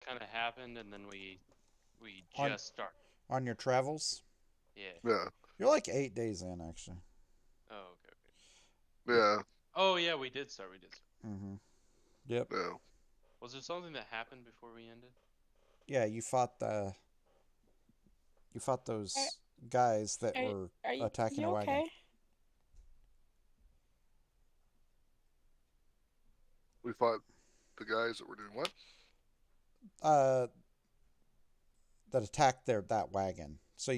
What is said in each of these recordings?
kind of happened, and then we on just started. on your travels? Yeah. Yeah, You're like 8 days in, actually. Oh, okay, okay. Yep. yeah, Oh yeah, we did start. We did start. Mm-hmm. Yep. yeah. Was there something that happened before we ended? Yeah, you fought Are, those guys that are, were are attacking a you wagon. okay? We fought the guys that were doing what? Uh, that attacked that wagon. So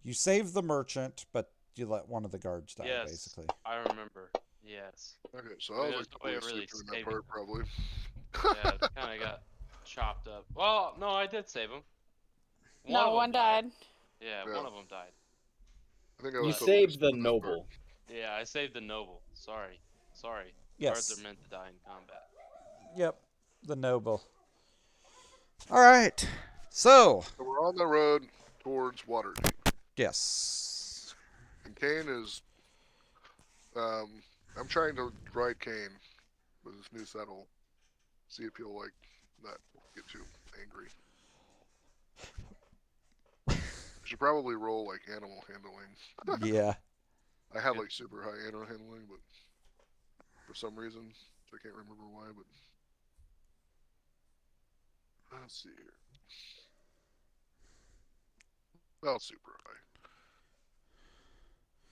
you saved the merchant, but you let one of the guards die, Yes, basically. I remember. Yes. Okay, so I I mean, was there's like no way totally of really asleep during that saving. part, probably. Yeah, it kind of got chopped up. Well, no, I did save him. One No, of them one died. died. Yeah, Yeah, one of them died. I think I You was But totally saved asleep the in that part. noble. yeah, I saved the noble. Sorry, sorry. Guards are Yes. meant to die in combat. Yep. The noble. All right. So, So we're on the road towards Waterdeep, yes. and Kane is. I'm trying to ride Kane with his new saddle. See if he'll like not get too angry. I should probably roll like animal handling. Yeah. I have like super high animal handling, but for some reason I can't remember why. But let's see here. Well, super high.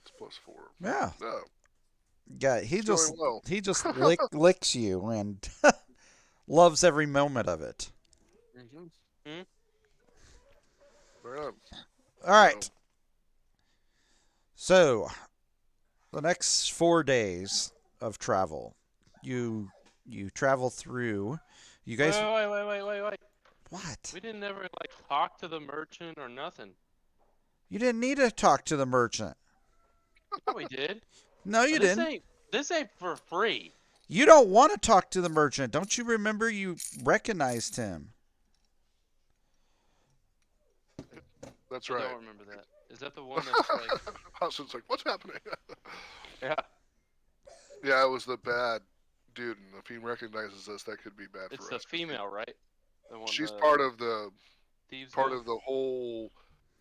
It's +4. Yeah. No, Yeah, he it's going just well. he just licks you and loves every moment of it. Mm-hmm. Hmm? Right on. All So right. So, the next 4 days of travel, you you travel through. You Wait, guys, wait, wait, wait, wait, wait. what? We didn't ever like talk to the merchant or nothing. You didn't need to talk to the merchant. Yeah, we did. No, you And this didn't. ain't this ain't for free. You don't want to talk to the merchant. Don't you remember you recognized him? that's I right. don't remember that. Is that the one that's like? Husband's like, what's happening? Yeah, Yeah, it was the bad dude, and if he recognizes us, that could be bad it's for the us. female, right? The one, She's the part of the thieves part guild. of the whole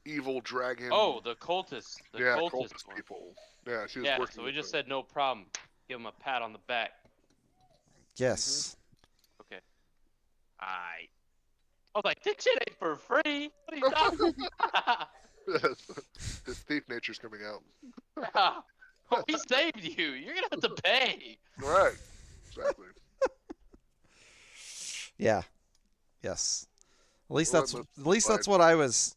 evil dragon. Oh, the cultist, the Yeah, cultist cultist one. people. Yeah, she was Yeah, working so we with just them. said no problem. Give him a pat on the back. Hmm. Yes. Okay. I was like, this shit ain't for free. What are you talking about? His thief nature's coming out. Yeah. Oh, we saved you. You're gonna have to pay. Right. Exactly. Yeah. Yes. At least We're that's letting this at one least slide. that's what I was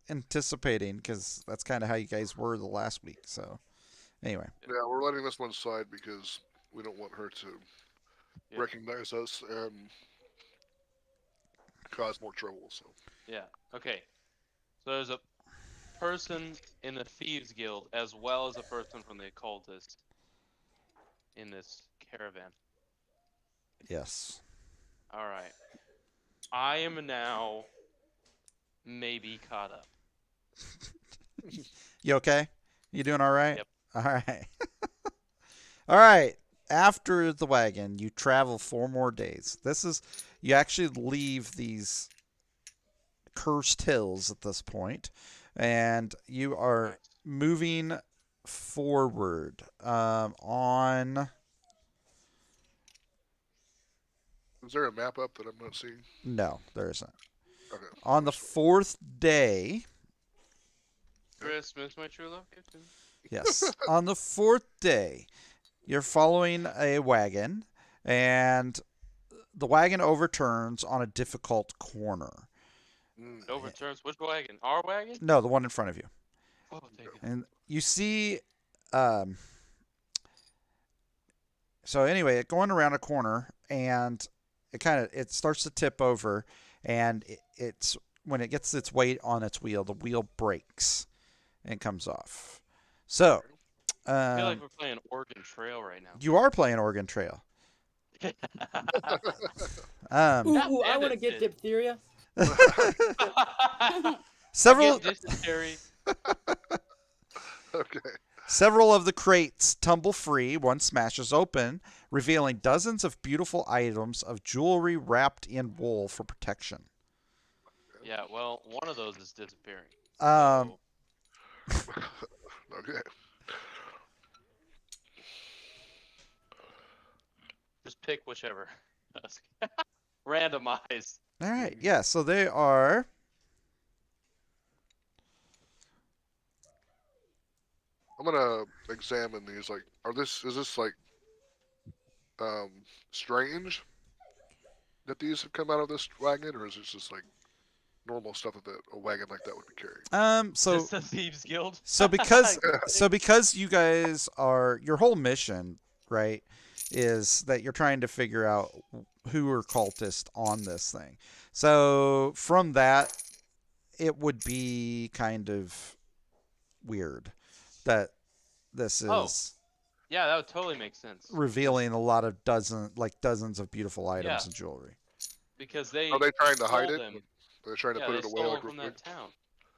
anticipating because that's kind of how you guys were the last week. So anyway, Yeah, we're letting this one slide because we don't want her to Yeah. recognize us and cause more trouble. So Yeah. Okay. So there's a person in the thieves guild as well as a person from the occultist in this caravan. yes. All right. I am now maybe caught up. You okay? You doing all right? Yep. All right. All right. After the wagon, you travel 4 more days. You actually leave these cursed hills at this point, and you are Nice. moving forward. On is there a map up that I'm not seeing? no, there isn't. Okay. On the fourth day, Christmas, my true love gave to me. yes, on the fourth day, you're following a wagon, and the wagon overturns on a difficult corner. Mm, It overturns which wagon? Our wagon? No, the one in front of you. Oh, thank you. And you see, um, so anyway, going around a corner, and it starts to tip over, and it's when it gets its weight on its wheel, the wheel breaks and comes off. So, I feel like um, we're playing Oregon Trail right now. you are playing Oregon Trail. Ooh, Um, God ooh, I damn want to this get shit. diphtheria. I several get dysentery. okay. several of the crates tumble free. One smashes open, revealing dozens of beautiful items of jewelry wrapped in wool for protection. Yeah, well, one of those is disappearing. Um, So Okay. just pick whichever. Randomize. all right. Mhm. Yeah. So they are. I'm gonna examine these. Like, is this like um strange that these have come out of this wagon, or is this just like normal stuff that a wagon like that would be carrying? So Just the Thieves Guild. so because so because you guys are your whole mission, right, is that you're trying to figure out who are cultists on this thing. So from that, it would be kind of weird that this Oh, is yeah, that would totally make sense. revealing a lot of dozens of beautiful Yeah, items and jewelry. because Are they they trying to hide stole it? them. They're trying to Yeah, put they it away stole like them real from quick. that town.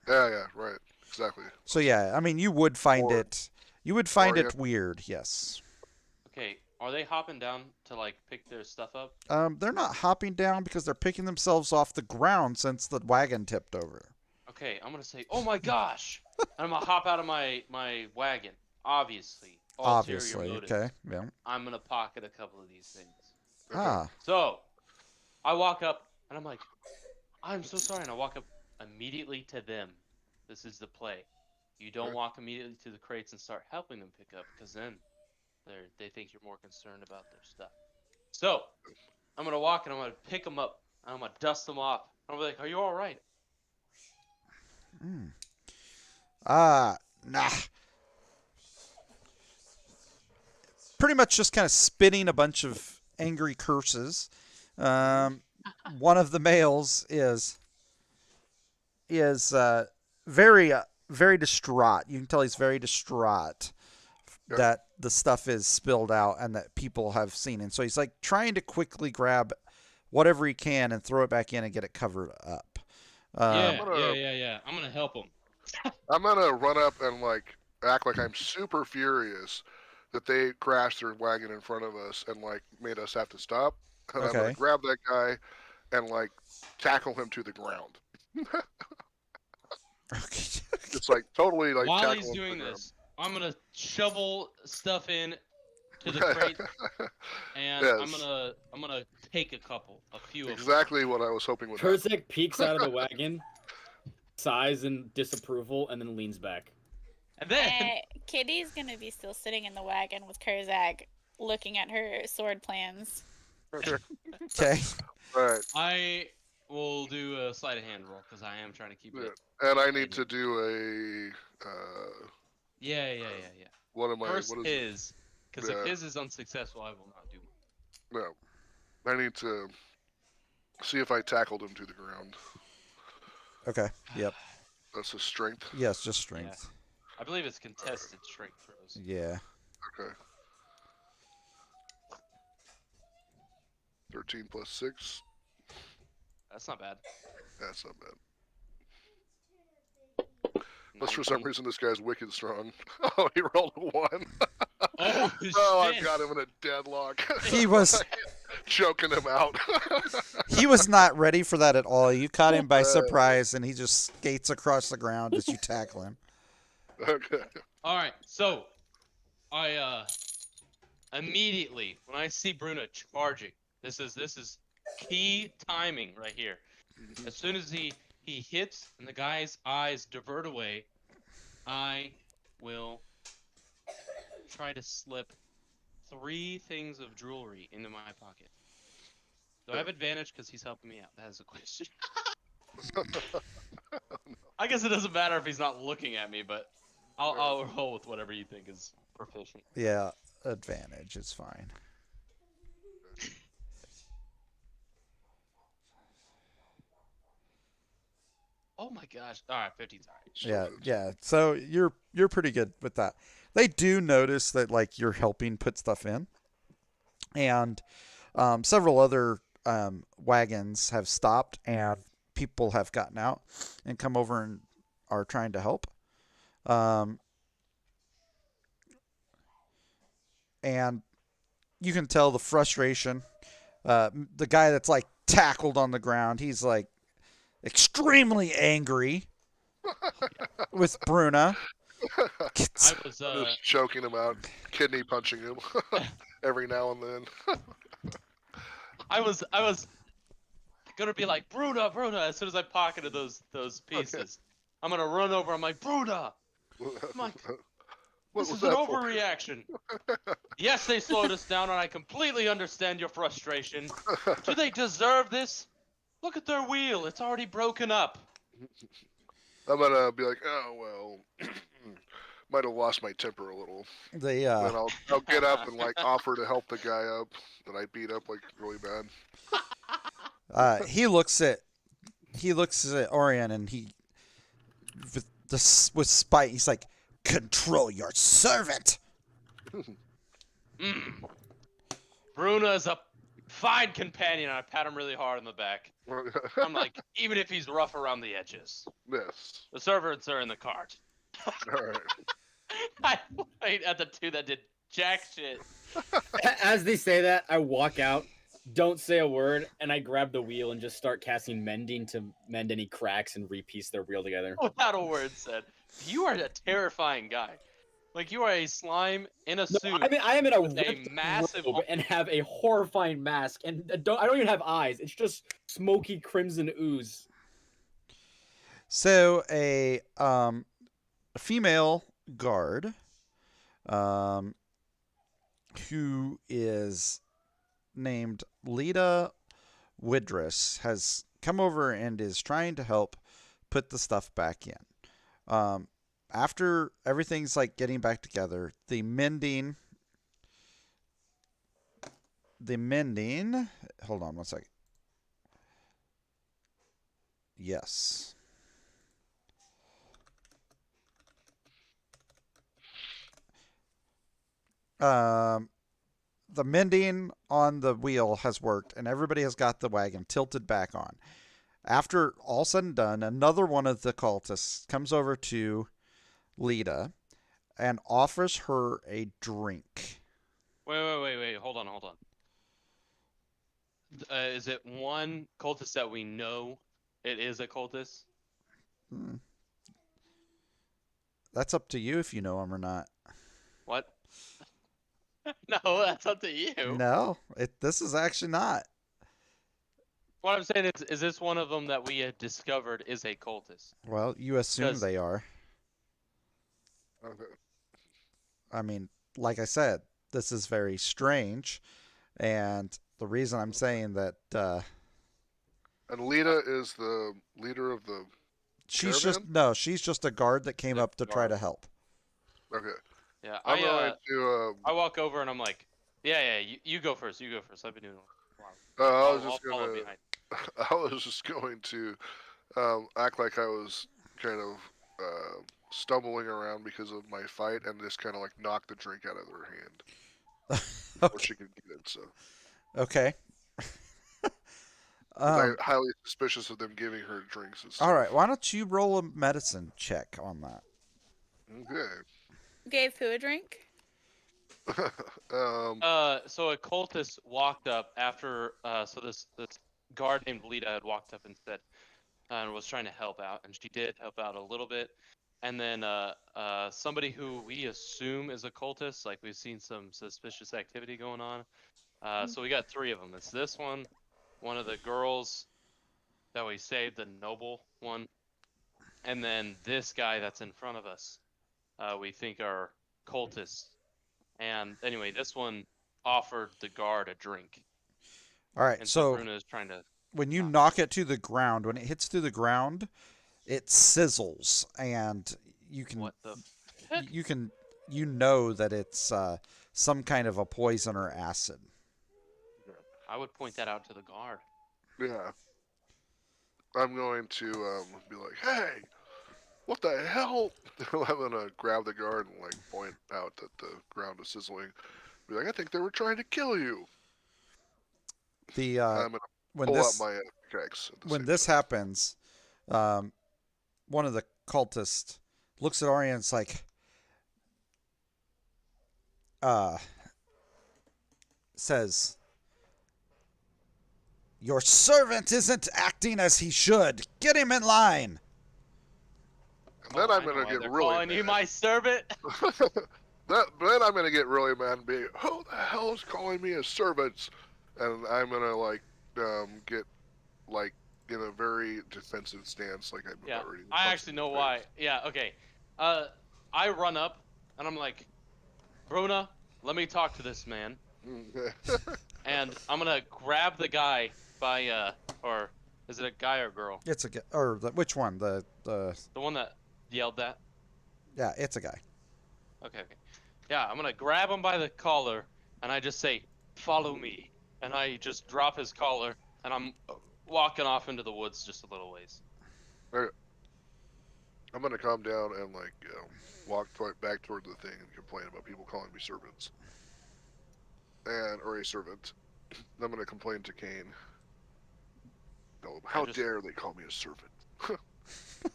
Yeah, yeah, right. Exactly. So yeah, I mean, Or you would or find you it have, weird, yes. Okay, are they hopping down to like pick their stuff up? They're not hopping down because they're picking themselves off the ground since the wagon tipped over. Okay, I'm gonna say, oh my gosh, and I'm gonna hop out of my wagon. Obviously, ulterior Obviously, okay, motives. yeah. I'm gonna pocket a couple of these things. okay. Ah, So I walk up and I'm like, I'm so sorry, and I walk up immediately to them. This is the play. You don't Okay. walk immediately to the crates and start helping them pick up, because then they think you're more concerned about their stuff. So I'm gonna walk and I'm gonna pick them up and I'm gonna dust them off. I'm gonna be like, "Are you all right?" mm. Ah, nah. Pretty much just kind of spitting a bunch of angry curses. Um, one of the males is very distraught. You can tell he's very distraught Okay. that the stuff is spilled out and that people have seen. And so he's like trying to quickly grab whatever he can and throw it back in and get it covered up. I'm gonna yeah. I'm gonna help them. I'm gonna run up and like act like I'm super furious that they crashed their wagon in front of us and like made us have to stop. And I'm gonna Okay. grab that guy and like tackle him to the ground. Okay. Just like totally like While tackle he's him to the doing ground. this, I'm gonna shovel stuff in to the crate, and Yes, I'm gonna take a few of them. exactly what I was hoping would happen. Kurzek peeks out of the wagon, sighs in disapproval, and then leans back. And then Kitty's gonna be still sitting in the wagon with Kurzak, looking at her sword plans. Okay. Right. I will do a sleight of hand roll because I am trying to keep Yeah. it. And I need to do a Yeah. what am I? First What is it? his, because Yeah. if his is unsuccessful, I will not do mine. No, I need to see if I tackled him to the ground. Okay. Yep. That's a strength. Yes, just strength. I believe it's contested strength throws. Yeah. Okay. 13 plus 6. That's not bad. That's not bad. Unless for some 19. reason this guy's wicked strong. Oh, he rolled a 1. Oh, Oh, shit. I've got him in a deadlock. He was choking him out. he was not ready for that at all. You caught him by surprise and he just skates across the ground as you tackle him. Okay. All right, so I immediately when I see Bruna charging, this is key timing right here. As soon as he hits and the guy's eyes divert away, I will try to slip 3 things of jewelry into my pocket. Do I have advantage because he's helping me out? That is a question. I guess it doesn't matter if he's not looking at me, but I'll roll with whatever you think is proficient. Yeah, advantage is fine. Oh my gosh! All right, 15's all right. Yeah, yeah. So you're pretty good with that. They do notice that like you're helping put stuff in, and several other wagons have stopped and people have gotten out and come over and are trying to help. And you can tell the frustration. The guy that's like tackled on the ground, he's like extremely angry with Bruna. I was I'm just choking him out, kidney punching him every now and then. I was gonna be like, Bruna, Bruna, as soon as I pocketed those pieces. I'm gonna run over, I'm like, Bruna! I'm like, What this was is an that for? overreaction. Yes, they slowed us down, and I completely understand your frustration. Do they deserve this? Look at their wheel, it's already broken up. I'm gonna be like, oh well, might have lost my temper a little. They Then I'll get up and like offer to help the guy up that I beat up like really bad. he looks at Orion and he with spite he's like, control your servant. Mm. Bruna is a fine companion, and I pat him really hard on the back. I'm like, even if he's rough around the edges, Yes. the servants are in the cart. All right. I point at the two that did jack shit. As they say that, I walk out, don't say a word, and I grab the wheel and just start casting mending to mend any cracks and repiece their wheel together. Without a word said. You are a terrifying guy. Like, you are a slime in a No, suit. I am in a with a ripped massive robe and have a horrifying mask, and I don't even have eyes. It's just smoky crimson ooze. So a female guard who is named Lita Widris has come over and is trying to help put the stuff back in. After everything's like getting back together, the mending. Hold on one second. Yes. The mending on the wheel has worked, and everybody has got the wagon tilted back on. After all said and done, another one of the cultists comes over to Lita and offers her a drink. Wait. Hold on. Is it one cultist that we know it is a cultist? That's up to you if you know him or not. What? No, that's up to you. No, this is actually not. What I'm saying is this one of them that we had discovered is a cultist? Well, you assume 'Cause- they are. Okay. I mean, like I said, this is very strange, and the reason I'm saying that And Lita is the leader of the. she's Caravan? she's just a guard that came The up to try guard. to help. Okay. Yeah, I'm going to. I walk over and I'm like, yeah, you go first. You go first. I've been doing a while. I was I'll just follow gonna. behind. I was just going to act like I was kind of stumbling around because of my fight, and just kind of like knock the drink out of her hand, or Okay. she could get it. So. Okay. 'Cause I'm highly suspicious of them giving her drinks and stuff. All right. Why don't you roll a medicine check on that? Okay. Gave who a drink? So a cultist walked up after. So this guard named Lita had walked up and said, and was trying to help out, and she did help out a little bit. And then somebody who we assume is a cultist, like we've seen some suspicious activity going on. So we got three of them. It's this one of the girls that we saved, the noble one, and then this guy that's in front of us. We think are cultists. And anyway, this one offered the guard a drink. All right. And So Bruna is trying to. when you knock it to the ground, when it hits through the ground, it sizzles, and you can What the? you know that it's some kind of a poison or acid. I would point that out to the guard. Yeah. I'm going to be like, hey, what the hell? I'm gonna grab the guard and like point out that the ground is sizzling. Be like, I think they were trying to kill you. The I'm gonna when pull this out my pickaxe. when this happens, one of the cultists looks at Orion and is like, says, Your servant isn't acting as he should. Get him in line. And then I'm gonna get They're really calling you mad. my servant. Then I'm gonna get really mad and be, who the hell is calling me a servant? And I'm gonna like get like in a very defensive stance, like I've Yeah, already. I actually know why. Yeah, okay. I run up and I'm like, Bruna, let me talk to this man. And I'm gonna grab the guy by or is it a guy or girl? It's a guy. Or which one? The The one that yelled that. yeah, it's a guy. Okay. Yeah, I'm gonna grab him by the collar and I just say, "Follow me," and I just drop his collar and I'm walking off into the woods just a little ways. I'm gonna calm down and like walk back toward the thing and complain about people calling me servants, or a servant. I'm gonna complain to Kane. Tell him, how dare they call me a servant?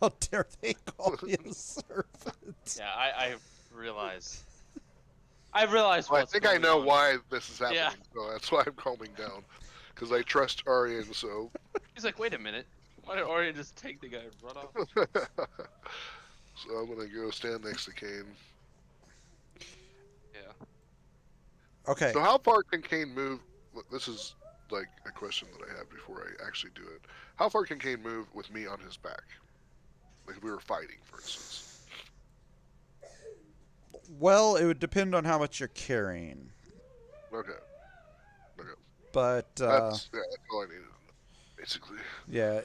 How dare they call you a servant? Yeah, I realize. I realize Well, I what's think I going know on. why this is happening, Yeah. so that's why I'm calming down, because I trust Aryan. So He's like, wait a minute. Why did Orion just take the guy and run off? so I'm gonna go stand next to Kane. Yeah. Okay. So how far can Kane move? This is like a question that I have before I actually do it. How far can Kane move with me on his back? Like if we were fighting, for instance. Well, it would depend on how much you're carrying, Okay. but That's all I needed, basically. yeah,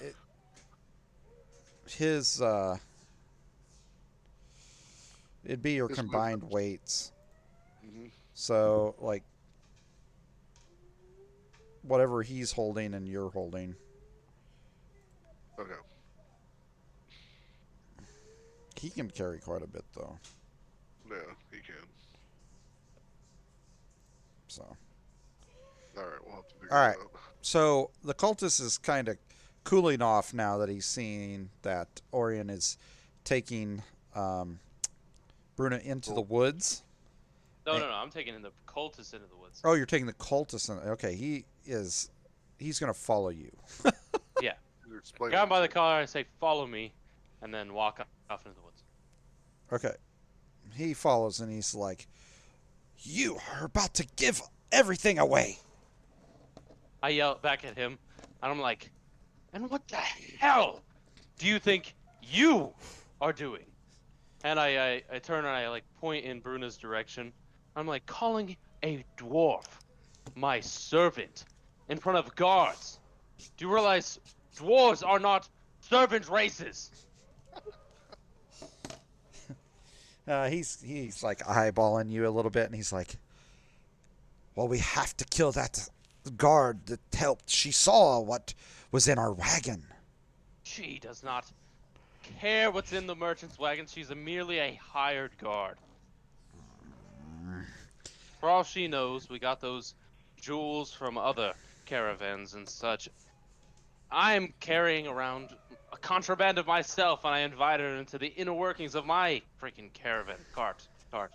his it'd be your His combined movement. weights. Hmm. So like whatever he's holding and you're holding. Okay. He can carry quite a bit though. Yeah, he can. So All right, we'll have to figure All right. it out. so the cultist is kind of cooling off now that he's seeing that Orion is taking Bruna into the woods. No, Hey. no, no. I'm taking in the cultists into the woods. Oh, you're taking the cultist in. Okay, he's gonna follow you. Yeah. You're explaining Grab him by it the to collar and say, follow me, and then walk off into the woods. Okay. He follows and he's like, "You are about to give everything away." I yell back at him, and I'm like, and what the hell do you think you are doing? And I turn and I like point in Bruna's direction. I'm like, calling a dwarf my servant in front of guards. Do you realize dwarves are not servant races? He's like eyeballing you a little bit, and he's like, "Well, we have to kill that guard that helped. She saw what was in our wagon." She does not care what's in the merchant's wagon. She's merely a hired guard. For all she knows, we got those jewels from other caravans and such. I'm carrying around a contraband of myself, and I invited her into the inner workings of my freaking caravan. Cart,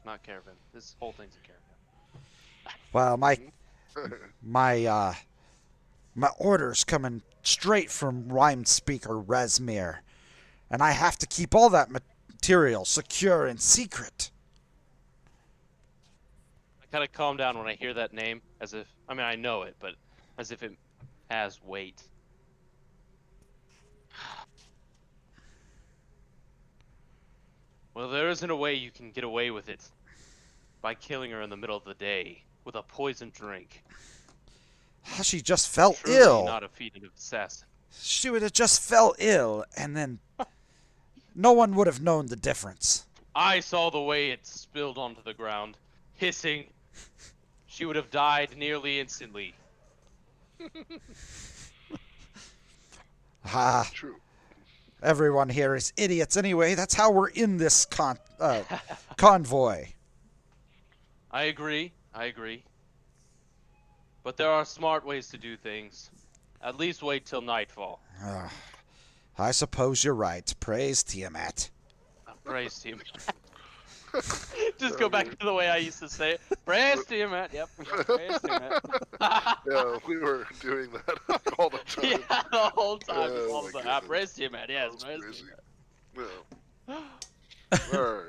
not caravan. This whole thing's a caravan. Well, my you. my orders coming straight from rhyme speaker Razmir, and I have to keep all that material secure and secret. I kind of calm down when I hear that name, as if, I mean, I know it, but as if it has weight. Well, there isn't a way you can get away with it by killing her in the middle of the day with a poisoned drink. She just fell Truly ill. not a feat of assassin. She would have just fell ill, and then no one would have known the difference. I saw the way it spilled onto the ground, hissing. She would have died nearly instantly. Ah, True. everyone here is idiots anyway. That's how we're in this convoy. I agree. But there are smart ways to do things. At least wait till nightfall. I suppose you're right. Praise Tiamat. Praise team. Just go back to the way I used to say it. Brass Tiamat. Yep. Brass Tiamat. Yeah, we were doing that all the time. Yeah, the whole time. Oh, all the my time. goodness. Brass Tiamat. Yes, That was Brass crazy. Tiamat. Yeah. All right.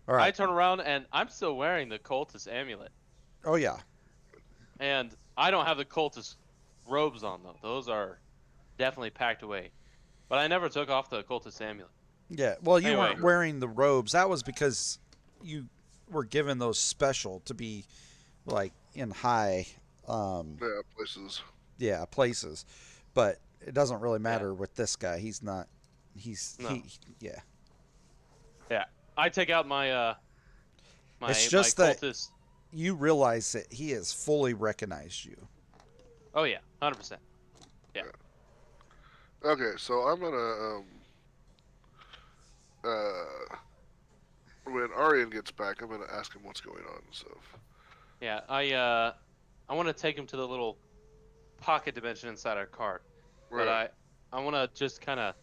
All I right. turn around and I'm still wearing the cultist amulet. Oh yeah. And I don't have the cultist robes on though. Those are definitely packed away. But I never took off the cultist amulet. Yeah. Well, you Anyway. weren't wearing the robes. That was because you were given those special to be like in high, Yeah, places. yeah, places. But it doesn't really Yeah. matter with this guy. He's not. He's No. he. Yeah. Yeah. I take out my It's my just that cultist. you realize that he has fully recognized you. Oh yeah, 100%. Okay, so I'm gonna uh when Aryan gets back, I'm gonna ask him what's going on and stuff. Yeah, I want to take him to the little pocket dimension inside our cart, but Right. I want to just kind of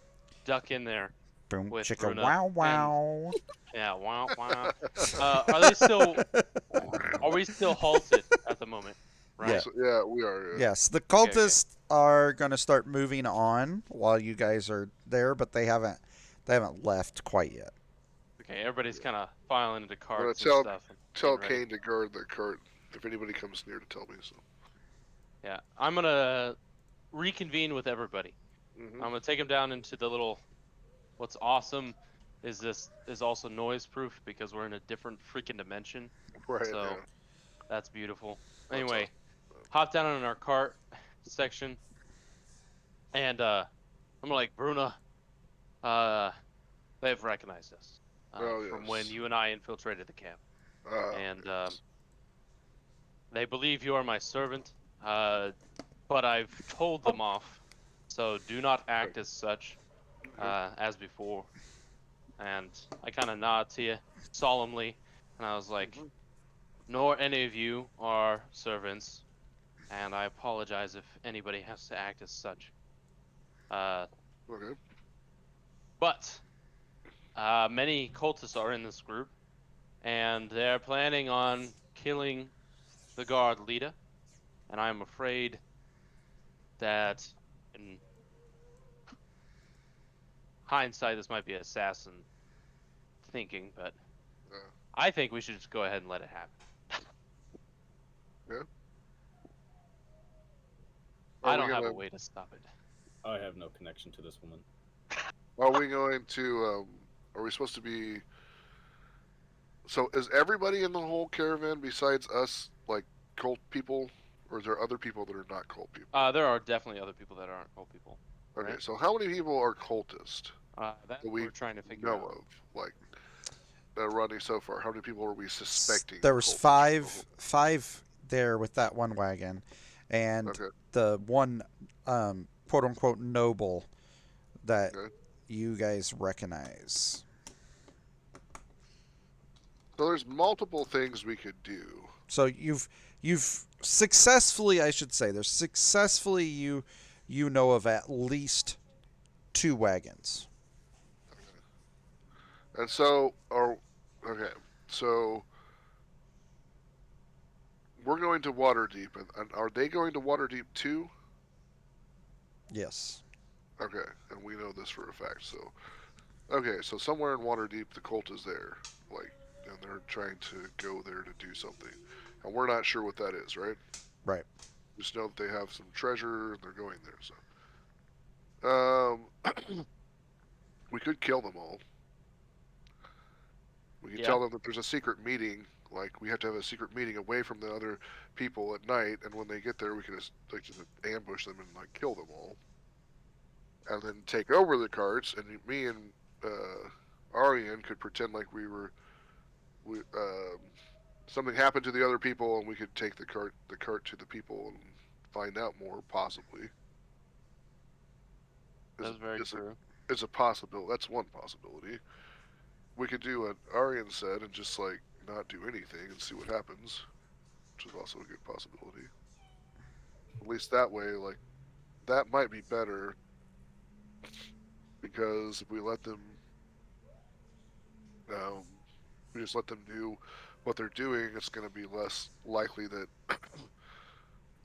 duck in there Boom, with chicka, Bruna. wow, And wow. yeah, wow, wow. Are they still? Are we still halted at the moment? Right. Yeah. So, yeah, we are. Yes, the okay. cultists are going to start moving on while you guys are there, but they haven't left quite yet. Okay, everybody's kind of filing into I'm gonna carts and stuff. And tell getting ready. Kane to guard the cart if anybody comes near to tell me. So. Yeah, I'm gonna reconvene with everybody. Mm-hmm. I'm gonna take him down into the little. What's awesome is this is also noise proof because we're in a different freaking dimension. Right. So Yeah. that's beautiful. That's Anyway, awesome. hop down in our cart section, and I'm like, Bruna, they've recognized us Oh, from yes. when you and I infiltrated the camp, and Yes. they believe you are my servant, but I've told them off, so do not act as such as before. And I kind of nod to you solemnly, and I was like, nor any of you are servants, and I apologize if anybody has to act as such. Okay. But many cultists are in this group, and they're planning on killing the guard leader, and I'm afraid that in hindsight this might be assassin thinking, but Yeah. I think we should just go ahead and let it happen. Yeah. I Are we don't have a gonna- way to stop it. I have no connection to this woman. Are we going to? Are we supposed to be? So is everybody in the whole caravan besides us like cult people, or is there other people that are not cult people? There are definitely other people that aren't cult people. Okay, right. so how many people are cultist That that we we're trying to figure know out. of? Like running so far, how many people are we suspecting? There are was cultists? five there with that one wagon, and Okay. the one quote unquote noble that Okay. you guys recognize. So there's multiple things we could do. So you've successfully, I should say, there's successfully you know of at least 2 wagons. And so, so we're going to Waterdeep, and are they going to Waterdeep too? Yes. Okay, and we know this for a fact. So, okay, so somewhere in Waterdeep, the cult is there, like, and they're trying to go there to do something, and we're not sure what that is, right? Right. Just know that they have some treasure and they're going there. So, we could kill them all. We could Yeah. tell them that there's a secret meeting. Like we have to have a secret meeting away from the other people at night, and when they get there, we can just ambush them and like kill them all, and then take over the carts. And me and Aryan could pretend like something happened to the other people, and we could take the cart to the people and find out more, possibly. That's very true. It's a possibility. That's one possibility. We could do what Aryan said and just like not do anything and see what happens, which is also a good possibility. At least that way, like that might be better, because if we let them um, we just let them do what they're doing, it's going to be less likely that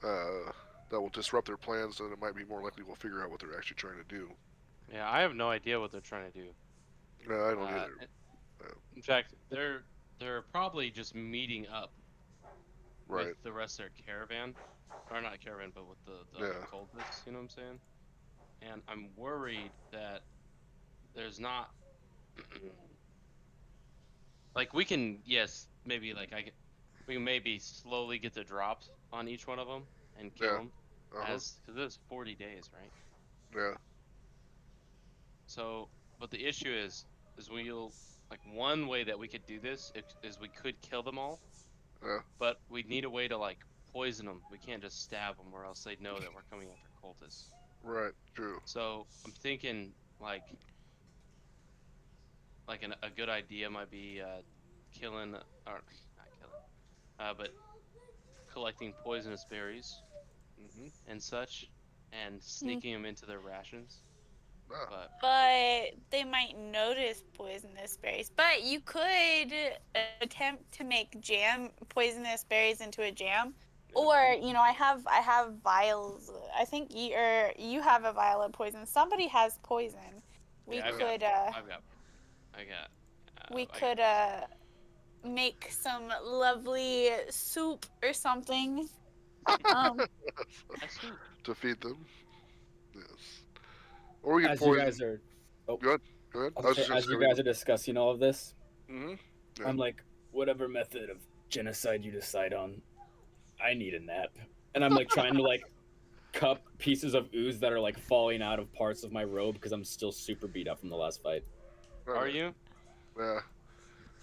that will disrupt their plans, and it might be more likely we'll figure out what they're actually trying to do. Yeah, I have no idea what they're trying to do. No, I don't either. In fact, they're probably just meeting up with Right. the rest of their caravan, or not caravan, but with the other Yeah. cultists. You know what I'm saying? And I'm worried that there's not like we can maybe we can maybe slowly get the drops on each one of them and kill Yeah. them Uh-huh. because it's 40 days, right? Yeah. So, but the issue is we'll like one way that we could do this is we could kill them all, Yeah. but we need a way to like poison them. We can't just stab them, or else they know that we're coming after cultists. Right. True. So I'm thinking a good idea might be killing or not killing, but collecting poisonous berries Mm-hmm. and such, and sneaking them into their rations. Ah. But But they might notice poisonous berries. But you could attempt to make poisonous berries into a jam. Or I have vials. I think you have a vial of poison. Somebody has poison. We yeah, could I got, we I could make some lovely soup or something. Um, got soup. To feed them. Yes. Or we can As you poison. guys are, oh, Go ahead. Go ahead. I was just gonna as say you we guys are discussing all of this, Mm-hmm. Yeah. I'm like, whatever method of genocide you decide on, I need a nap. And I'm like trying to like cup pieces of ooze that are like falling out of parts of my robe because I'm still super beat up from the last fight. All Are right. you? Yeah.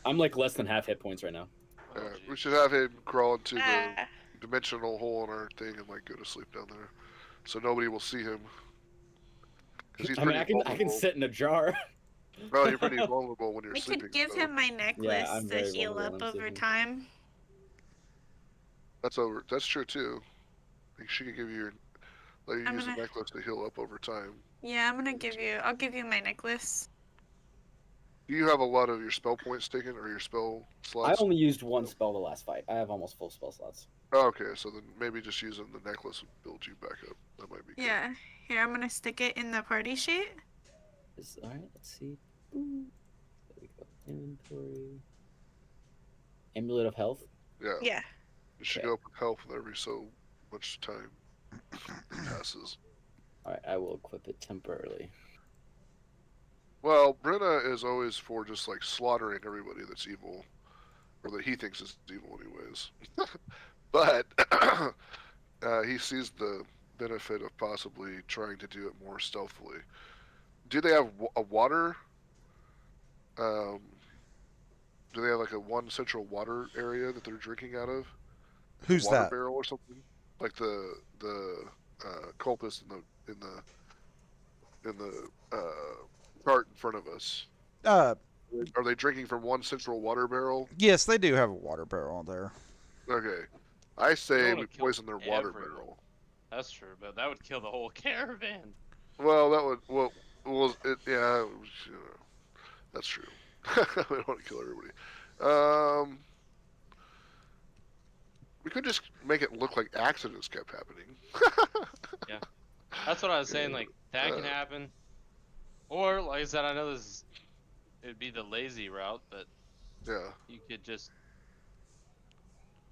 I'm like less than half hit points right now. Oh, Yeah. We jeez. should have him crawl into the ah, dimensional hole in our thing and like go to sleep down there, so nobody will see him. Because he's I mean, pretty I can vulnerable. sit in a jar. Well, you're pretty vulnerable when you're we sleeping. could give so him my necklace I'm to very heal vulnerable up when I'm over sleeping. time. That's over. That's true too. Like she could give you let you I'm use the gonna necklace to heal up over time. Yeah, I'll give you my necklace. Do you have a lot of your spell points taken or your spell I slots? only used one spell the last fight. I have almost full spell slots. Oh, okay, so then maybe just using the necklace would build you back up. That might be good. Yeah. Here, I'm gonna stick it in the party sheet. All right, let's see. There we go. Inventory. Amulet of Health. Yeah. Yeah. You should Okay. go up with health every so much time passes. All right, I will equip it temporarily. Well, Brenna is always for just like slaughtering everybody that's evil, or that he thinks is evil, anyways. But he sees the benefit of possibly trying to do it more stealthily. Do they have a water? Um, do they have like a one central water area that they're drinking out of? Who's Water that? barrel or something? Like the cultist in the cart in front of us. Uh, Are they drinking from one central water barrel? yes, they do have a water barrel there. Okay, I You say don't we wanna kill poison their water everyone. barrel. That's true, but that would kill the whole caravan. Well, that would yeah, that's true. We don't want to kill everybody. We could just make it look like accidents kept happening. That's what I was saying. Like that can happen, or like I said, I know it'd be the lazy route, but Yeah, you could just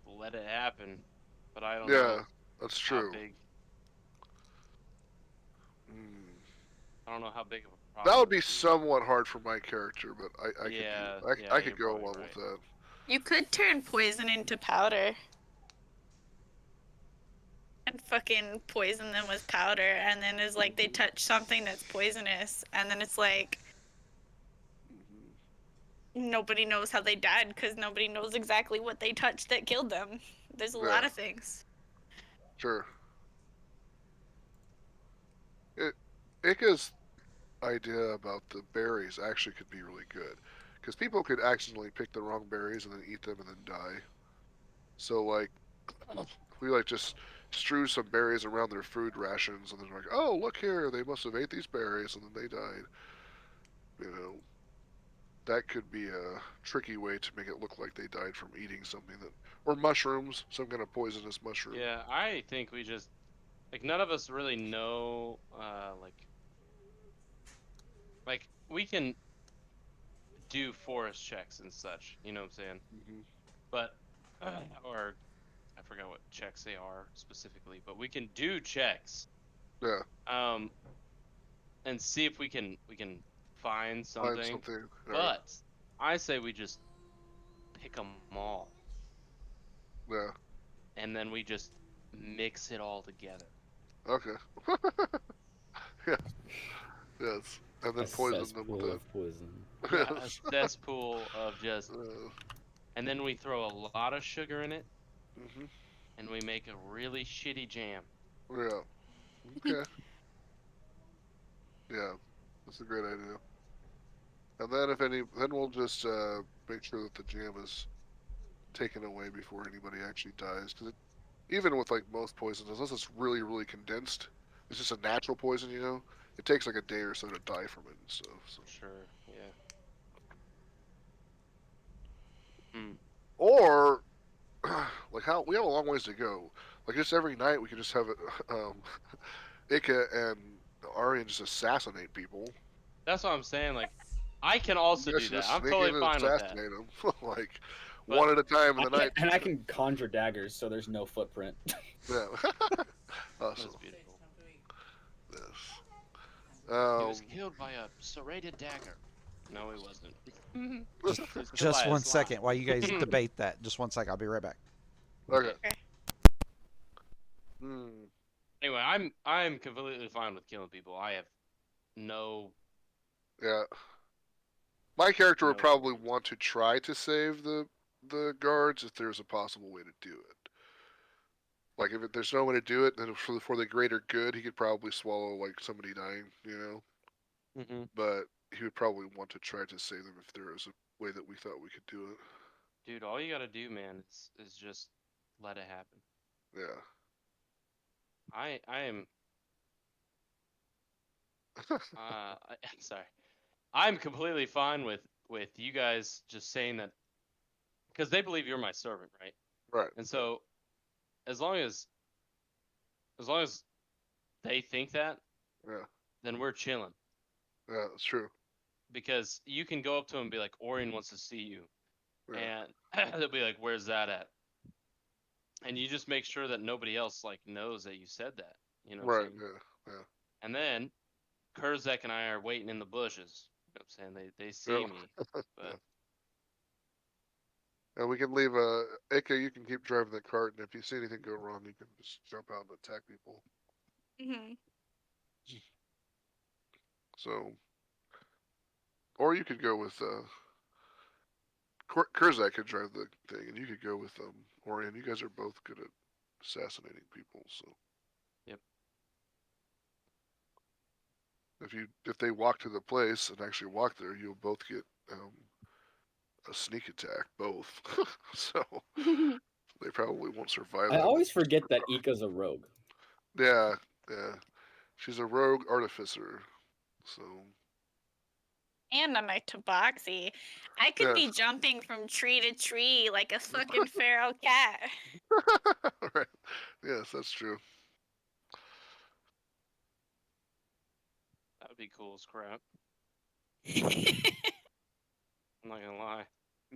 let it happen. But I don't yeah, know that's how true. big. Mm. I don't know how big of a problem. That would it be somewhat hard for my character, but I Yeah, could yeah, I could you're go probably along right. with that. You could turn poison into powder. And fucking poison them with powder, and then it's like they touch something that's poisonous, and then it's like nobody knows how they died because nobody knows exactly what they touched that killed them. There's a lot Yeah. of things. Sure. Ika's idea about the berries actually could be really good, because people could accidentally pick the wrong berries and then eat them and then die. So like, we like just strew some berries around their food rations, and then like, oh look here, they must have ate these berries and then they died. You know. that could be a tricky way to make it look like they died from eating something that, or mushrooms, some kind of poisonous mushroom. Yeah, I think we just like none of us really know like we can do forest checks and such, you know what I'm saying? Hmm. But or I forgot what checks they are specifically, but we can do checks. Yeah, Um and see if we can find find something. something. All right. But I say we just pick them all Yeah. and then we just mix it all together. Okay. Yeah. Yes. And A then poison them with cesspool it. of poison. Yeah, a Yes. cesspool of just, Uh, and then we throw a lot of sugar in it, hmm. and we make a really shitty jam. Yeah. Okay. Yeah. That's a great idea. And then then we'll just make sure that the jam is taken away before anybody actually dies. Because even with like most poisons, unless it's really, really condensed, it's just a natural poison, you know. It takes like a day or so to die from it and stuff. So. Sure, yeah. Hmm. Or like how we have a long ways to go. Like just every night we could just have it, Ika and Aryan just assassinate people. That's what I'm saying. Like, I can also You guys do should that. just I'm sneak in totally and fine with that. assassinate them, like But one at a time in the night. I can conjure daggers, so there's no footprint. Yeah. that's Awesome. beautiful. Yes. He was killed by a serrated dagger. No, he wasn't. He was killed Just by a one slime. second while you guys debate that. Just one second. I'll be right back. Okay. Okay. Hmm. Anyway, I'm completely fine with killing people. I have no Yeah. My character would no. probably want to try to save the guards if there's a possible way to do it. Like if there's no way to do it, then for the greater good, he could probably swallow like somebody dying, you know. Hmm. But he would probably want to try to save them if there was a way that we thought we could do it. Dude, all you gotta do, man, is just let it happen. Yeah. I am sorry. I'm completely fine with you guys just saying that because they believe you're my servant, right? Right. And so as long as as long as they think that, Yeah. then we're chilling Yeah. That's true. because you can go up to them and be like, Orion wants to see you, Yeah. and they'll be like, where's that at? And you just make sure that nobody else like knows that you said that. You know what I'm Right. saying? Yeah. Yeah. And then Kurzek and I are waiting in the bushes. You know what I'm saying? They see Yeah. me, Yeah. but And we can leave Ika, you can keep driving the cart, and if you see anything go wrong, you can just jump out and attack people. Hmm. So, or you could go with Kurzak could drive the thing, and you could go with Orion. You guys are both good at assassinating people, so yep. if they walk to the place and actually walk there, you'll both get a sneak attack, both. So they probably won't survive I that. always forget that Ika's a rogue. Yeah, yeah. She's a rogue artificer, so And I'm a tabaxi. I could yeah. be jumping from tree to tree like a fucking feral cat. Right. Yes, that's true. That would be cool as crap. I'm not gonna lie.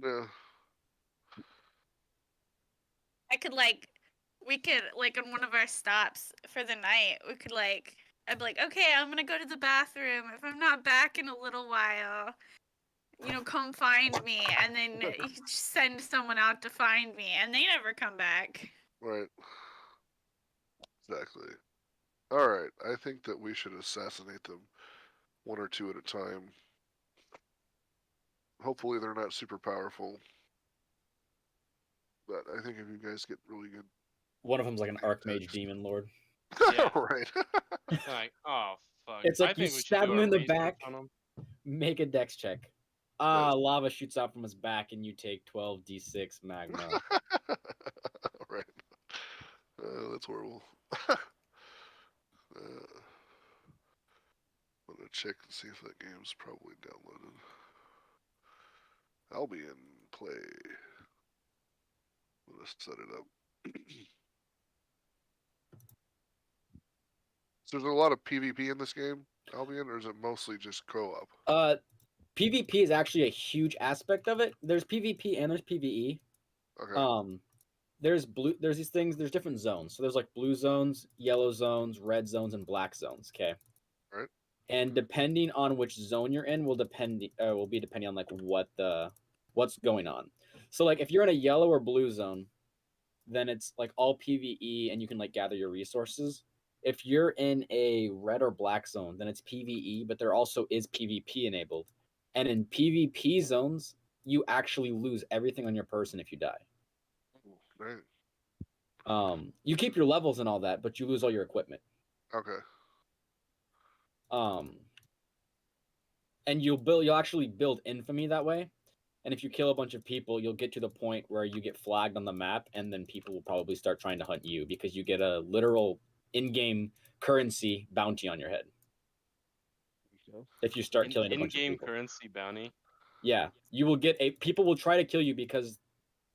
Yeah. I could we could on one of our stops for the night, we could I'd be like, okay, I'm gonna go to the bathroom. If I'm not back in a little while, come find me. And then you just send someone out to find me, and they never come back. Right. Exactly. All right. I think that we should assassinate them one or two at a time. Hopefully, they're not super powerful. But I think if you guys get really good, One of them's like an archmage demon lord. Yeah. right? Like, oh fuck. It's I like you think we should stab do him a in the research back. on 'em. Make a dex check. Lava shoots out from his back, and you take 12d6 magma. Right. That's horrible. I'm gonna check and see if that game's probably downloaded. I'll be in play. Let's set it up. So there's a lot of PvP in this game, Albion, or is it mostly just co-op? PvP is actually a huge aspect of it. There's PvP and there's PvE. Okay. There's these things, there's different zones. So there's like blue zones, yellow zones, red zones, and black zones. Okay. Right. And depending on which zone you're in will be depending on like what's going on. So like if you're in a yellow or blue zone, then it's like all PvE and you can like gather your resources. If you're in a red or black zone, then it's PvE, but there also is PvP enabled. And in PvP zones, you actually lose everything on your person if you die. Right. You keep your levels and all that, but you lose all your equipment. Okay. And you'll actually build infamy that way. And if you kill a bunch of people, you'll get to the point where you get flagged on the map, and then people will probably start trying to hunt you because you get a literal in-game currency bounty on your head if you start killing a bunch of In-game people. currency bounty. Yeah, you will get people will try to kill you because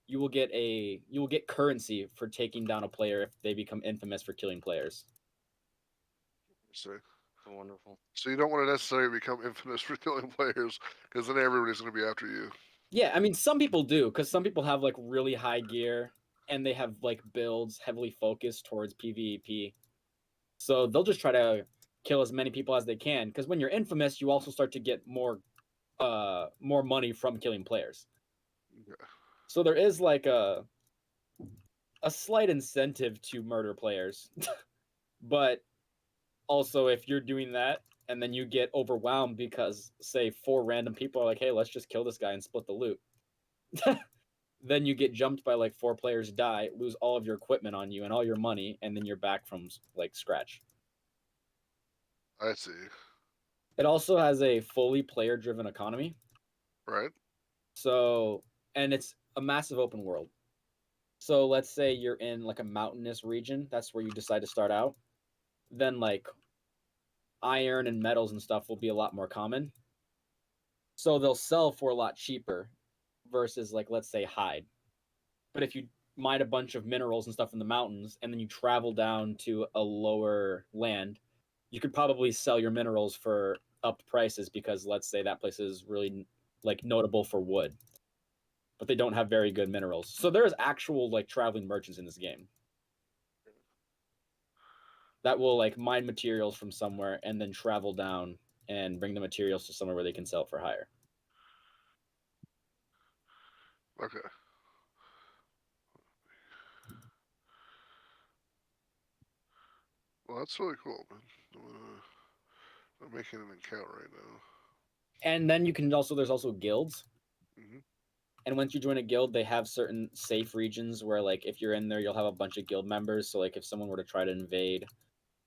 you will get currency for taking down a player if they become infamous for killing players. So Wonderful. you don't want to necessarily become infamous for killing players, because then everybody's going to be after you. Yeah, I mean, some people do, because some people have like really high gear and they have like builds heavily focused towards PvP. So they'll just try to kill as many people as they can, because when you're infamous, you also start to get more money from killing players. Yeah. So there is like a slight incentive to murder players. But also, if you're doing that and then you get overwhelmed because, say, 4 random people are like, hey, let's just kill this guy and split the loot. Then you get jumped by like 4 players, die, lose all of your equipment on you and all your money, and then you're back from like scratch. I see. It also has a fully player-driven economy. Right. So, and it's a massive open world. So let's say you're in like a mountainous region, that's where you decide to start out. Then like iron and metals and stuff will be a lot more common. So they'll sell for a lot cheaper versus like let's say hide. But if you mine a bunch of minerals and stuff in the mountains and then you travel down to a lower land, you could probably sell your minerals for upped prices because let's say that place is really like notable for wood, but they don't have very good minerals. So there's actual like traveling merchants in this game that will like mine materials from somewhere and then travel down and bring the materials to somewhere where they can sell it for higher. Okay. Well, that's really cool, man. I'm making an account right now. And then you can also there's also guilds. Mm-hmm. And once you join a guild, they have certain safe regions where like if you're in there, you'll have a bunch of guild members. So like if someone were to try to invade,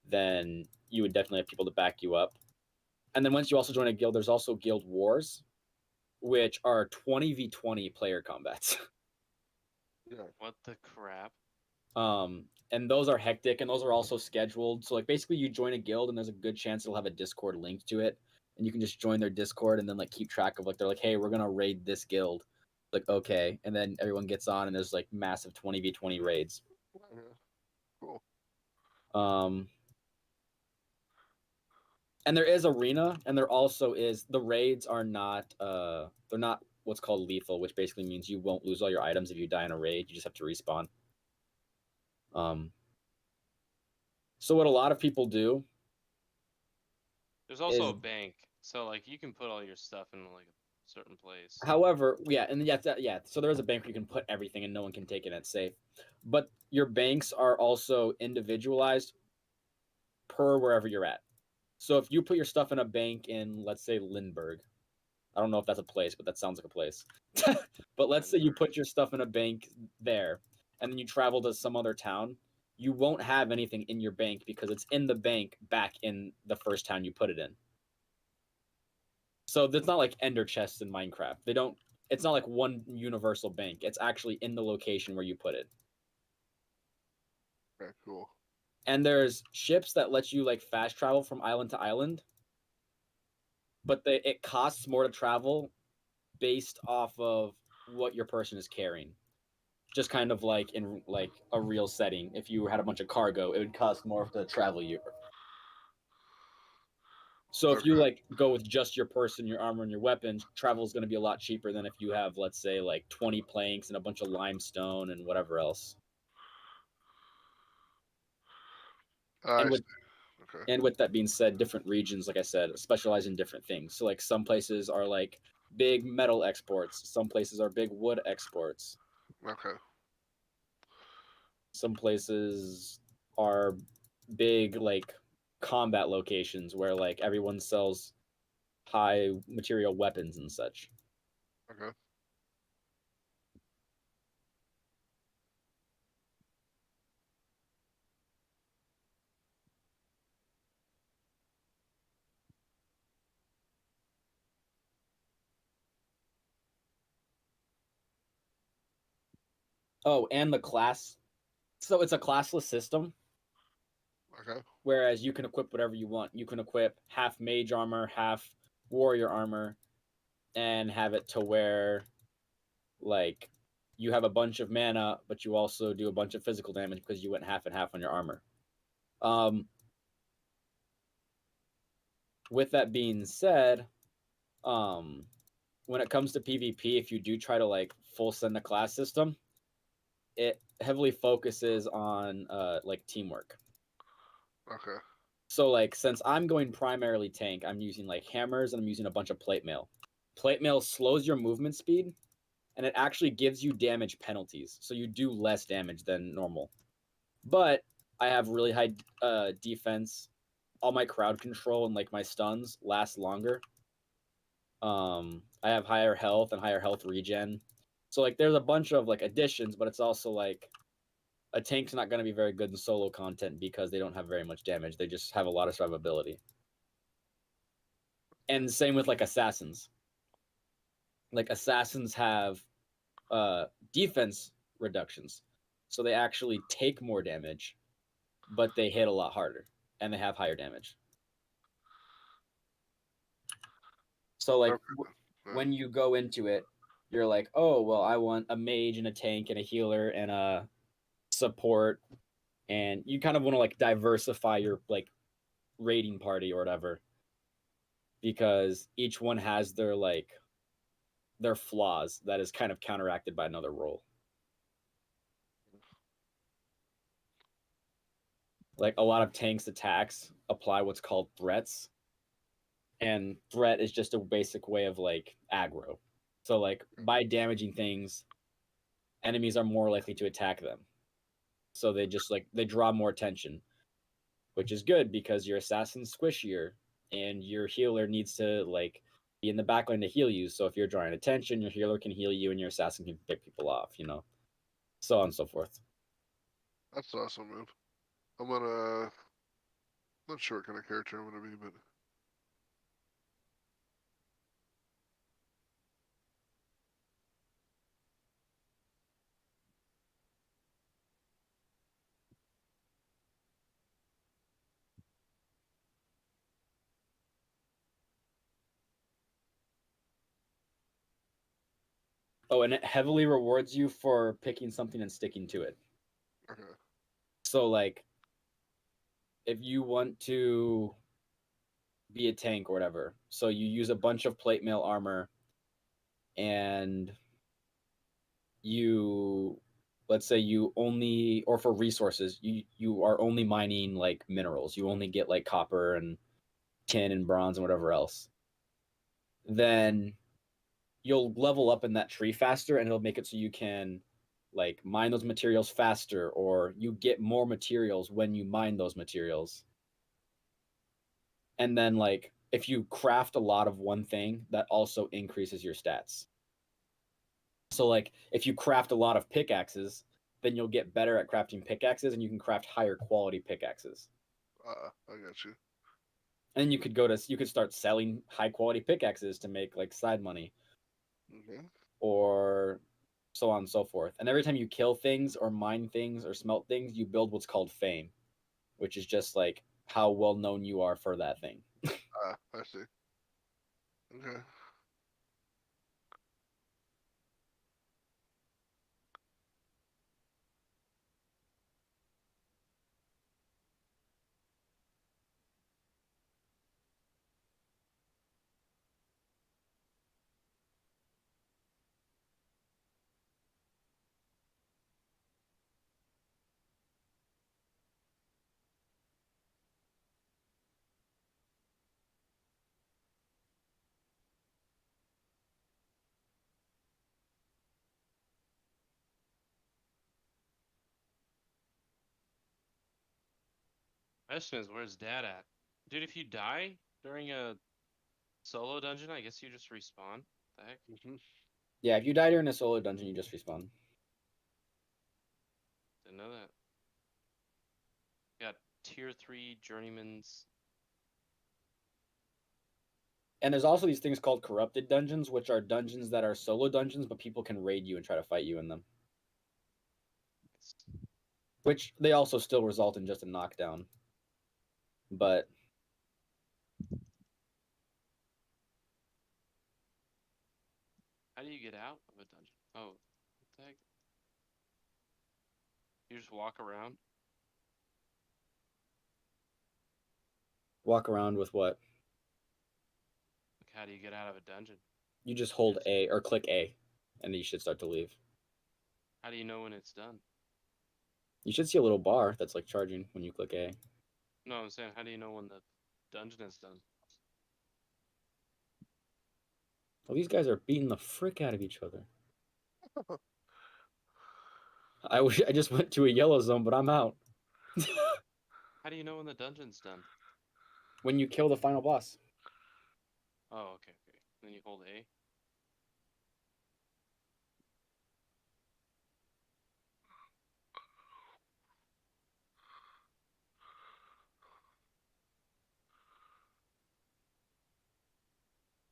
then you would definitely have people to back you up. And then once you also join a guild, there's also guild wars, which are 20v20 player combats. Yeah. What the crap? And those are hectic and those are also scheduled. So like basically you join a guild and there's a good chance it'll have a Discord link to it. And you can just join their Discord and then like keep track of like they're like, hey, we're gonna raid this guild. Like, okay. And then everyone gets on and there's like massive 20v20 raids. Yeah. Cool. And there is arena, and there also is the raids are not they're not what's called lethal, which basically means you won't lose all your items if you die in a raid. You just have to respawn. So what a lot of people do. There's also a bank, so like you can put all your stuff in like a certain place. However, yeah, and yeah, so there is a bank where you can put everything and no one can take it and it's safe. But your banks are also individualized per wherever you're at. So if you put your stuff in a bank in, let's say, Lindbergh, I don't know if that's a place, but that sounds like a place. But let's say you put your stuff in a bank there, and then you travel to some other town, you won't have anything in your bank because it's in the bank back in the first town you put it in. So it's not like ender chests in Minecraft. It's not like one universal bank. It's actually in the location where you put it. Okay, cool. And there's ships that let you like fast travel from island to island, but it costs more to travel based off of what your person is carrying. Just kind of like in like a real setting. If you had a bunch of cargo, it would cost more to travel you. So if you Okay. like go with just your person, your armor, and your weapons, travel is going to be a lot cheaper than if you have, let's say, like 20 planks and a bunch of limestone and whatever else. I And with see. Okay. and with that being said, different regions, like I said, specialize in different things. So like some places are like big metal exports, some places are big wood exports, Okay. some places are big like combat locations where like everyone sells high material weapons and such. Okay. Oh, and the class. So it's a classless system, Okay. whereas you can equip whatever you want. You can equip half mage armor, half warrior armor, and have it to where like you have a bunch of mana, but you also do a bunch of physical damage because you went half and half on your armor. Um, with that being said, um, when it comes to PvP, if you do try to like full send the class system, it heavily focuses on like teamwork. Okay. So like since I'm going primarily tank, I'm using like hammers and I'm using a bunch of plate mail. Plate mail slows your movement speed and it actually gives you damage penalties. So you do less damage than normal. But I have really high defense. All my crowd control and like my stuns last longer. I have higher health and higher health regen. So like there's a bunch of like additions, but it's also like a tank's not going to be very good in solo content because they don't have very much damage. They just have a lot of survivability. And same with like assassins. Like assassins have defense reductions. So they actually take more damage, but they hit a lot harder and they have higher damage. So like Okay. Yeah. when you go into it, you're like, "Oh, well, I want a mage and a tank and a healer and a support." And you kind of want to like diversify your like raiding party or whatever because each one has their like their flaws that is kind of counteracted by another role. Like a lot of tanks attacks apply what's called threats, and threat is just a basic way of like aggro. So like by damaging things, enemies are more likely to attack them. So they just like they draw more attention, which is good because your assassin's squishier and your healer needs to like be in the backline to heal you. So if you're drawing attention, your healer can heal you and your assassin can pick people off, you know, so on and so forth. That's awesome, man. I'm gonna. Not sure what kind of character I'm gonna be, but Oh, and it heavily rewards you for picking something and sticking to it. okay. So like if you want to be a tank or whatever, so you use a bunch of plate mail armor and you let's say you only or for resources, you are only mining like minerals. You only get like copper and tin and bronze and whatever else. Then you'll level up in that tree faster and it'll make it so you can like mine those materials faster or you get more materials when you mine those materials. And then like if you craft a lot of one thing, that also increases your stats. So like if you craft a lot of pickaxes, then you'll get better at crafting pickaxes and you can craft higher quality pickaxes. I got you. And you could start selling high quality pickaxes to make like side money Okay. or so on and so forth. And every time you kill things or mine things or smelt things, you build what's called fame, which is just like how well known you are for that thing. I see. Okay. Question is, where's Dad at? Dude, if you die during a solo dungeon, I guess you just respawn. The heck? Mm-hmm. Yeah, if you die during a solo dungeon, you just respawn. Didn't know that. Got tier 3 journeymans. And there's also these things called corrupted dungeons, which are dungeons that are solo dungeons, but people can raid you and try to fight you in them. Which they also still result in just a knockdown. But How do you get out of a dungeon? Oh, what the heck? You just walk around? walk around with what? Like, how do you get out of a dungeon? You just hold A or click A, and then you should start to leave. How do you know when it's done? You should see a little bar that's like charging when you click A. No, I'm saying, how do you know when the dungeon is done? Well, these guys are beating the frick out of each other. I just went to a yellow zone, but I'm out. How do you know when the dungeon's done? When you kill the final boss. Oh, okay. Then you hold A.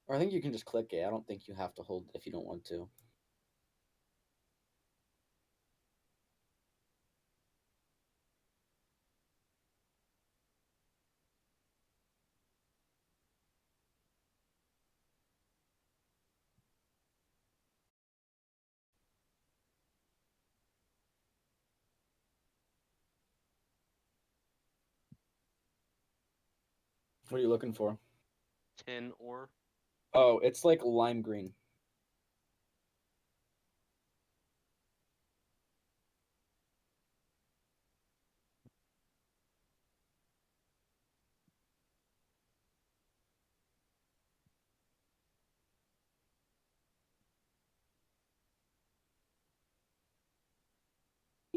Or I think you can just click A. I don't think you have to hold if you don't want to. What are you looking for? Tin ore. Oh, it's like lime green.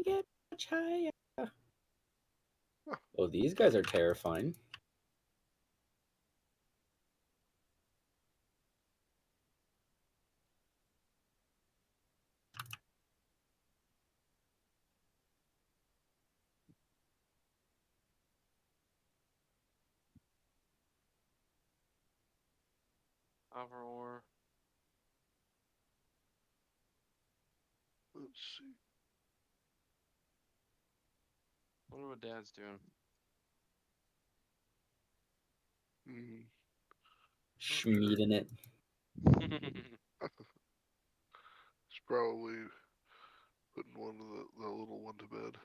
Get much higher. Oh, these guys are terrifying. Copper ore. Let's see. Wonder what Dad's doing. Mm. Schmeeding it. It's probably putting the little one to bed.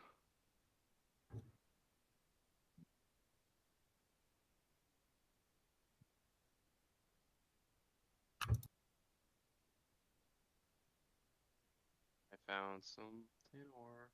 I found some tin ore.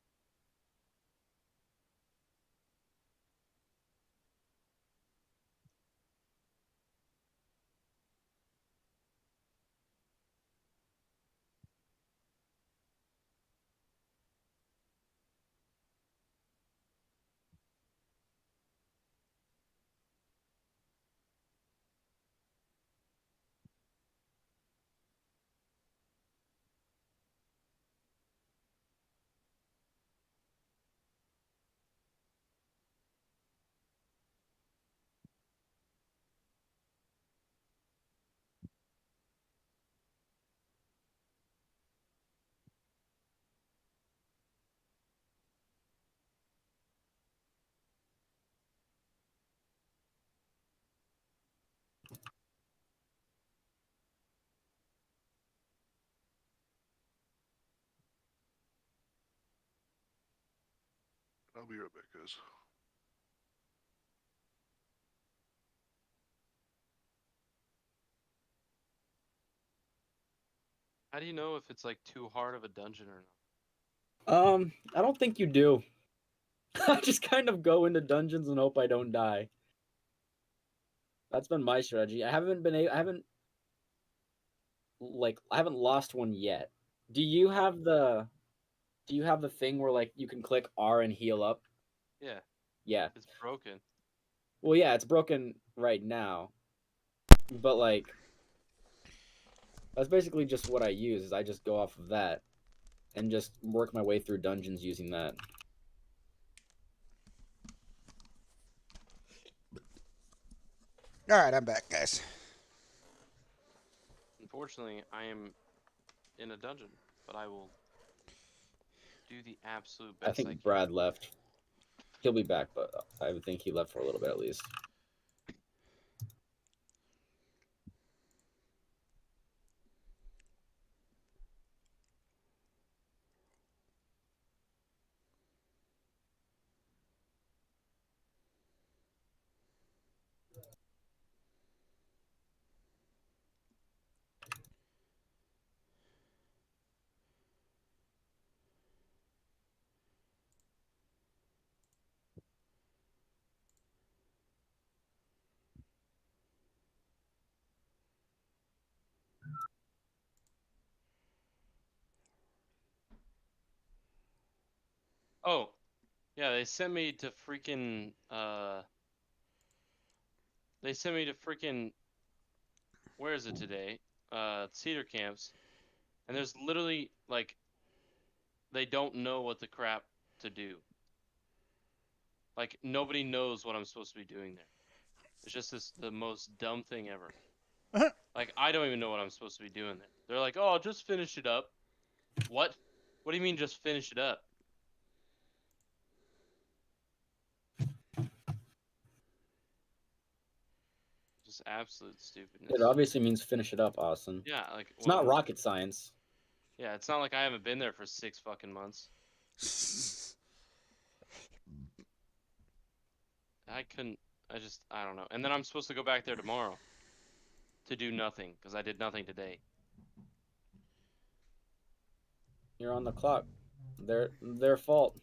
I'll be right back, guys. How do you know if it's like too hard of a dungeon or not? I don't think you do. I just kind of go into dungeons and hope I don't die. That's been my strategy. I haven't lost one yet. Do you have the thing where like you can click R and heal up? Yeah, Yeah. it's broken. Well, yeah, it's broken right now, but like that's basically just what I use. Is I just go off of that and just work my way through dungeons using that. All right, I'm back, guys. Unfortunately, I am in a dungeon, but I will do the absolute I best I think can. Brad left. He'll be back, but I would think he left for a little bit at least. Oh, yeah, they sent me to freaking they sent me to freaking where is it today? Cedar Camps. And there's literally like they don't know what the crap to do. Like nobody knows what I'm supposed to be doing there. It's just the most dumb thing ever. Like I don't even know what I'm supposed to be doing there. They're like, "Oh, just finish it up." What? What do you mean just finish it up? Just absolute stupidness. It obviously means finish it up, Austin. Yeah, like It's not rocket science. Yeah, it's not like I haven't been there for 6 fucking months. I don't know. And then I'm supposed to go back there tomorrow to do nothing because I did nothing today. You're on the clock. Their fault.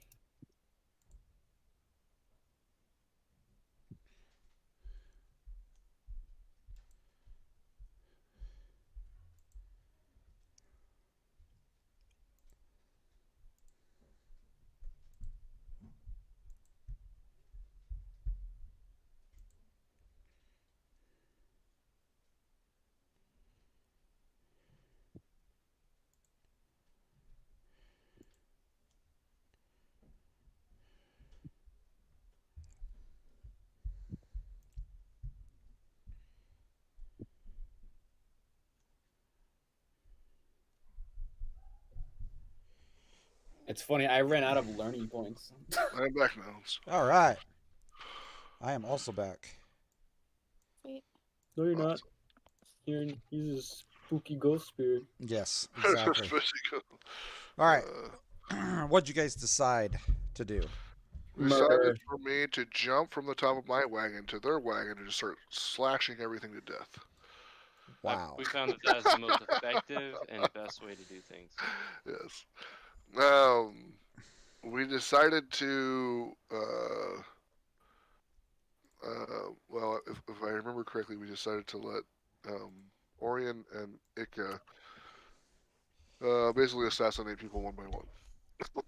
It's funny. I ran out of learning points. I'm back now. All right. I am also back. Sweet. No, you're not. He's a spooky ghost spirit. Yes, exactly. All right. What'd you guys decide to do? Decided Murder. for me to jump from the top of my wagon to their wagon and just start slashing everything to death. Wow. We found that that is the most effective and best way to do things. Yes. We decided to, well, if I remember correctly, we decided to let Orion and Ika basically assassinate people one by one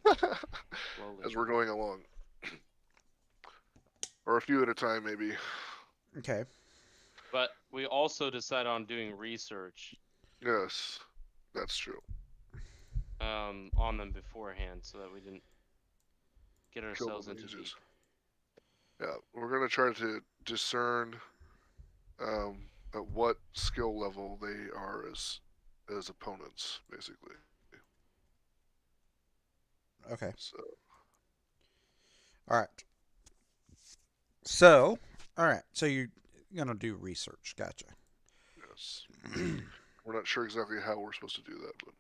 Slowly. as we're going along, or a few at a time, maybe. Okay. But we also decided on doing research Yes, that's true. on them beforehand so that we didn't get Kill ourselves them into deep. mages. Yeah, we're gonna try to discern at what skill level they are as opponents, basically. Okay. So All right. So, all right. So you're gonna do research. Gotcha. yes, we're not sure exactly how we're supposed to do that, but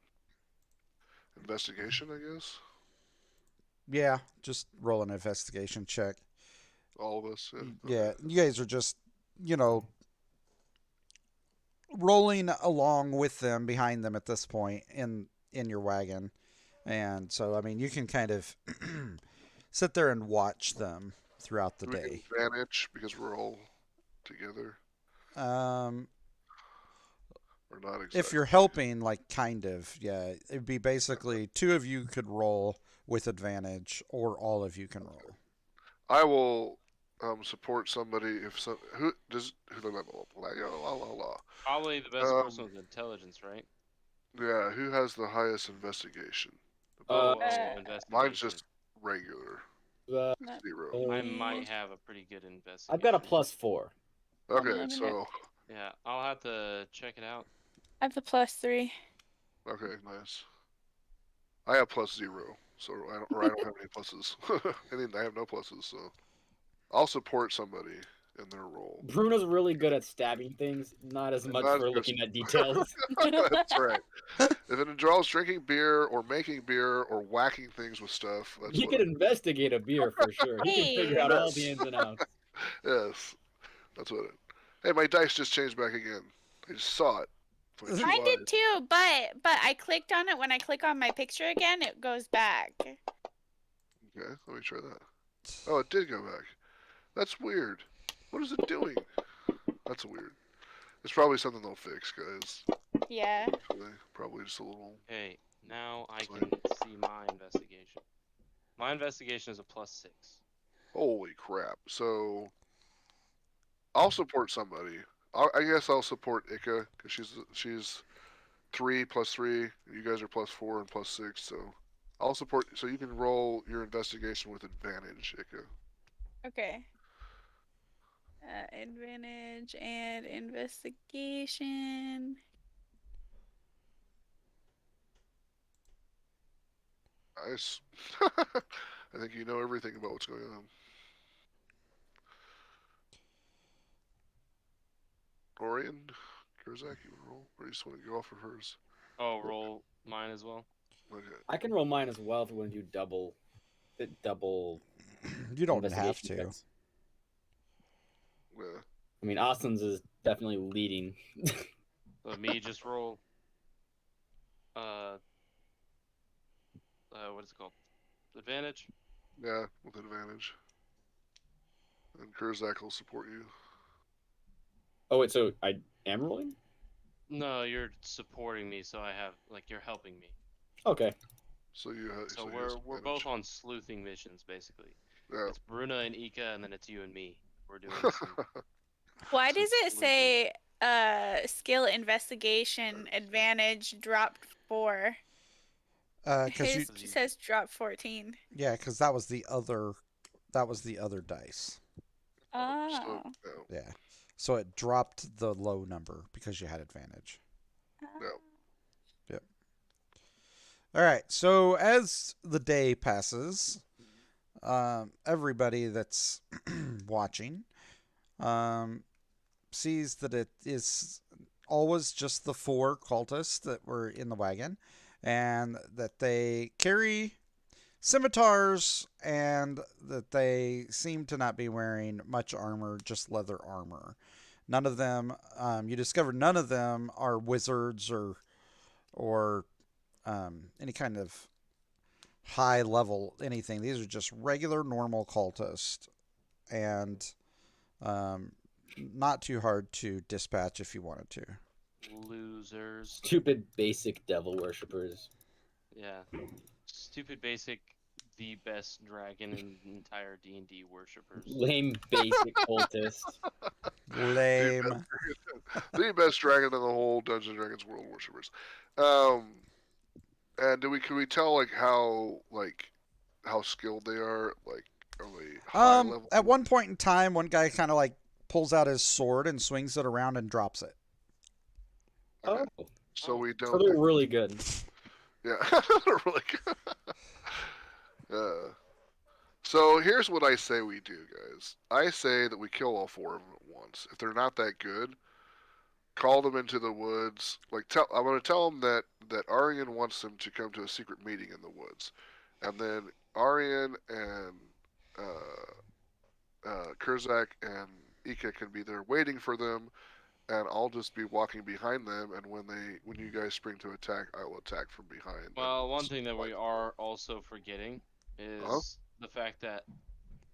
investigation, I guess. Yeah. Just roll an investigation check. All of us. Yeah. Yeah. You guys are just, you know, rolling along with them behind them at this point in your wagon, and so I mean you can kind of sit there and watch them throughout the Do we day. get advantage because we're all together, Um, or not exactly? if you're helping, like kind of, yeah, it'd be basically two of you could roll with advantage, or all of you can roll. I will support somebody if some who does who blah, blah, blah, blah, blah, blah. Probably the best person with intelligence, right? Yeah, who has the highest investigation? Oh, Uh, investigation. Mine's just regular Uh, 0. I Mm. might have a pretty good investigation. I've got a +4. Okay, Unlimited. so Yeah, I'll have to check it out. I have a +3. okay, nice. I have +0, so I don't have any pluses. I have no pluses, so I'll support somebody in their role. Bruno's really good at stabbing things, not as much Not for just- looking at details. That's right. If it involves drinking beer or making beer or whacking things with stuff, that's He what. can investigate a beer for sure. He can figure out all the ins and outs. Yes, that's what it. Hey, my dice just changed back again. I just saw it. with my two Mine eyes. did too, but I clicked on it. When I click on my picture again, it goes back. Okay, let me try that. Oh, it did go back. That's weird. What is it doing? That's weird. It's probably something they'll fix, guys. Yeah. Probably just a little. Okay, now I Sorry. can see my investigation. My investigation is a +6. Holy crap! So I'll support somebody. I guess I'll support Ika because she's 3 + 3. You guys are +4 and +6, so I'll support. So you can roll your investigation with advantage, Ika. Okay. Advantage and investigation. Nice. I think you know everything about what's going on. Orion, Kurzak, you roll, or you just want to go off of hers? Oh, roll mine as well. Okay. I can roll mine as well if we want to do double You don't have investigation to. checks. Yeah. I mean, Austin's is definitely leading. Let me just roll. What is it called? Advantage. Yeah, with advantage. And Kurzak will support you. Oh wait, so I am rolling? No, you're supporting me, so I have you're helping me. Okay. So you have. So he has we're advantage. both on sleuthing missions basically. Yeah. It's Bruna and Ika, and then it's you and me. We're doing some. Why some does it sleuthing. say skill investigation advantage dropped 4? Because His you, says drop 14. yeah, because that was the other dice. Oh. So, yeah. Yeah, so it dropped the low number because you had advantage. Yeah. All right. So as the day passes, everybody that's watching sees that it is always just the 4 cultists that were in the wagon, and that they carry scimitars, and that they seem to not be wearing much armor, just leather armor. None of them, you discover none of them are wizards or any kind of high level anything. These are just regular normal cultists, and not too hard to dispatch if you wanted to. Losers. Stupid basic devil worshippers. Yeah. Stupid basic, the best dragon in the entire D&D worshippers. Lame basic cultist. Lame. The best dragon in the whole Dungeons and Dragons world, worshippers. And can we tell how skilled they are? Like, are they high level? At one point in time, one guy kind of pulls out his sword and swings it around and drops it. Okay. Oh, So we so don't. they're really good. Yeah, they're really good. So here's what I say we do, guys. I say that we kill all 4 of them at once. If they're not that good, call them into the woods. I'm going to tell them that Aryan wants them to come to a secret meeting in the woods, and then Aryan and Kurzak and Ika can be there waiting for them, and I'll just be walking behind them. And when you guys spring to attack, I will attack from behind. Well, one thing that we are also forgetting is the fact that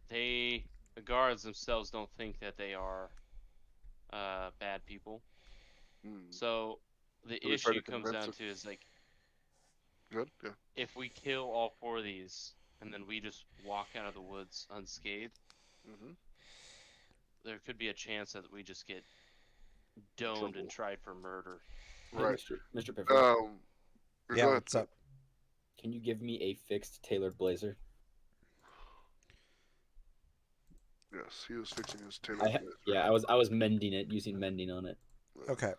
the guards themselves don't think that they are bad people. So the we try to issue comes convince down them? to is Good, yeah. if we kill all 4 of these and then we just walk out of the woods unscathed, Mhm. there could be a chance that we just get domed and tried for murder. Hey, Right. Mr. Pifford, Yeah, go ahead. what's up? can you give me a fixed tailored blazer? Yes, he was fixing his tailor. Yeah, I was mending it, using mending on it. Okay.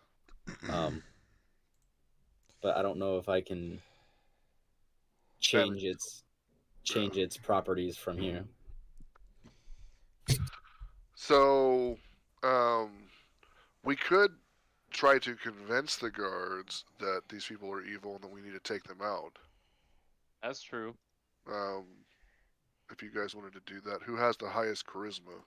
But I don't know if I can change its properties from here. So, we could try to convince the guards that these people are evil and that we need to take them out. That's true. If you guys wanted to do that, who has the highest charisma?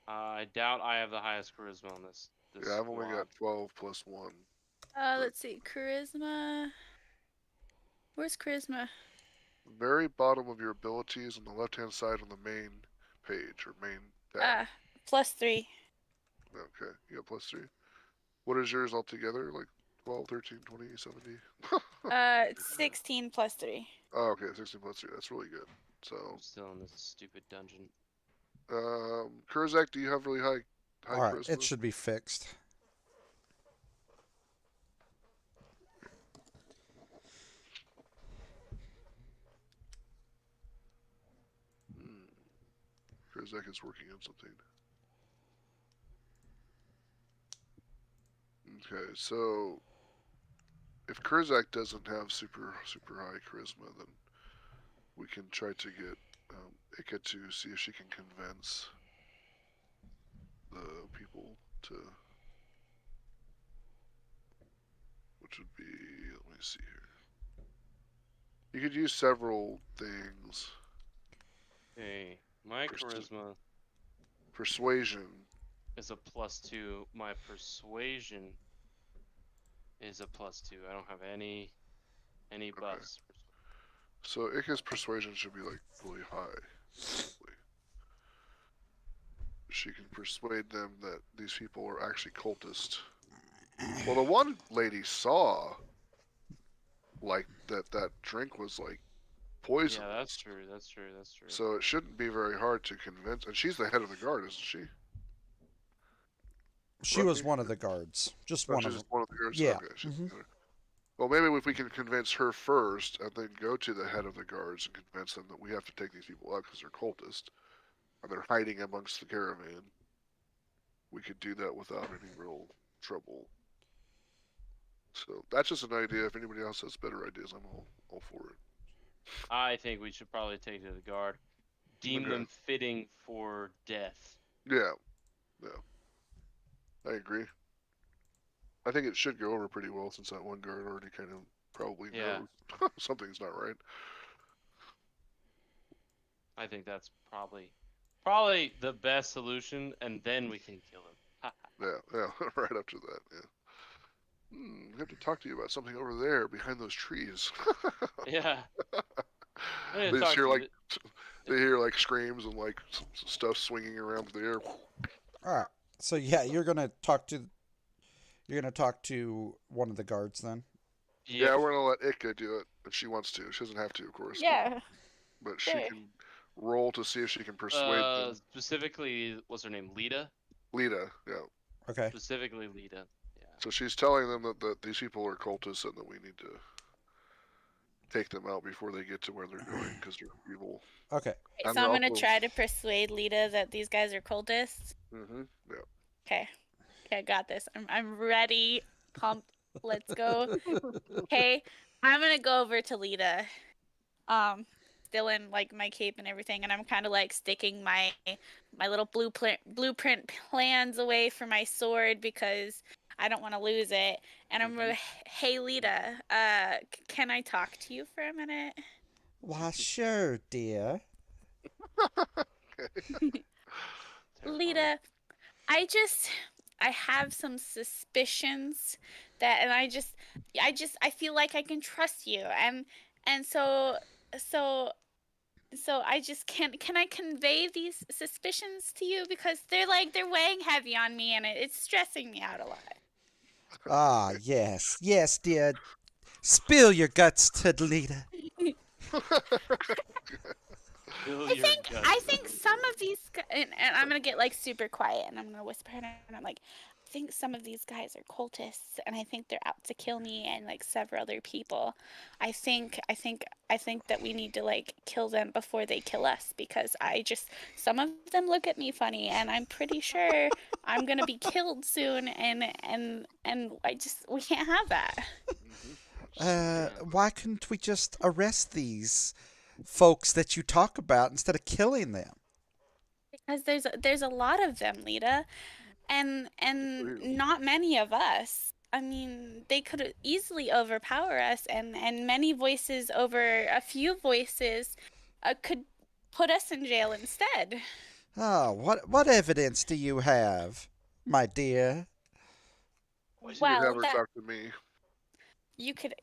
I doubt I have the highest charisma on this. Yeah, I've only squad. got 12 plus 1. Let's see. Charisma. Where's charisma? Very bottom of your abilities on the left-hand side on the main page or main tab. +3. Okay, you got plus 3. What is yours altogether? Like 12, 13, 20, 70? 16 +3. Oh, okay, 16 plus 3. That's really good. So, I'm still in this stupid dungeon. Kurzak, do you have really high All right, charisma? it should be fixed. Kurzak is working on something. Okay, so if Kurzak doesn't have super high charisma, then we can try to get Ika to see if she can convince the people to, which would be, let me see here. You could use several things. Okay, my charisma Persuasion. is a +2. My persuasion is a +2. I don't have any buffs. So Ika's persuasion should be like really high. Probably. She can persuade them that these people are actually cultists. Well, the one lady saw like that drink was like poison. Yeah, that's true. That's true. That's true. So it shouldn't be very hard to convince. And she's the head of the guard, isn't she? She was one of the guards. Just Oh, one she's of them. just one of the guards. Yeah. Okay, she's the head. Well, maybe if we can convince her first, and then go to the head of the guards and convince them that we have to take these people out because they're cultists, and they're hiding amongst the caravan. We could do that without any real trouble. So that's just an idea. If anybody else has better ideas, I'm all for it. I think we should probably take to the guard. Deem Okay. them fitting for death. Yeah. I agree. I think it should go over pretty well since that one guard already kind of probably Yeah. knows something's not right. I think that's probably the best solution, and then we can kill him. Yeah, right up to that, yeah. We have to talk to you about something over there behind those trees. Yeah. They just hear like they hear like screams and like stuff swinging around the air. All right. So yeah, you're gonna talk to one of the guards then. Yeah, we're gonna let Ika do it if she wants to. She doesn't have to, of course. Yeah. But Sure. she can roll to see if she can persuade them. Specifically, what's her name? Lita. Lita, yeah. Okay. Specifically, Lita. Yeah. So she's telling them that these people are cultists and that we need to take them out before they get to where they're going because they're evil. Okay. And So I'm they're gonna also- try to persuade Lita that these guys are cultists. Yeah. Okay, I got this. I'm ready. Let's go. Okay, I'm gonna go over to Lita. Still in like my cape and everything, and I'm kind of like sticking my little blueprint plans away for my sword because I don't want to lose it. And I'm gonna, hey Lita, can I talk to you for a minute? Why, sure, dear. Lita, I have some suspicions that, and I feel like I can trust you, and so I just can I convey these suspicions to you because they're weighing heavy on me and it's stressing me out a lot. Ah, yes, dear. Spill your guts to Lita. Fill I your think guts. I think some of these and I'm gonna get like super quiet and I'm gonna whisper and I'm like, I think some of these guys are cultists and I think they're out to kill me and like several other people. I think that we need to like kill them before they kill us because some of them look at me funny and I'm pretty sure I'm gonna be killed soon and we can't have that. Mm-hmm. Man. Why couldn't we just arrest these folks that you talk about instead of killing them? Because there's a lot of them, Lita. And Ew. not many of us. I mean, they could easily overpower us, and many voices over a few voices could put us in jail instead. Oh, what evidence do you have, my dear? You could Well, have her that talk to me. you could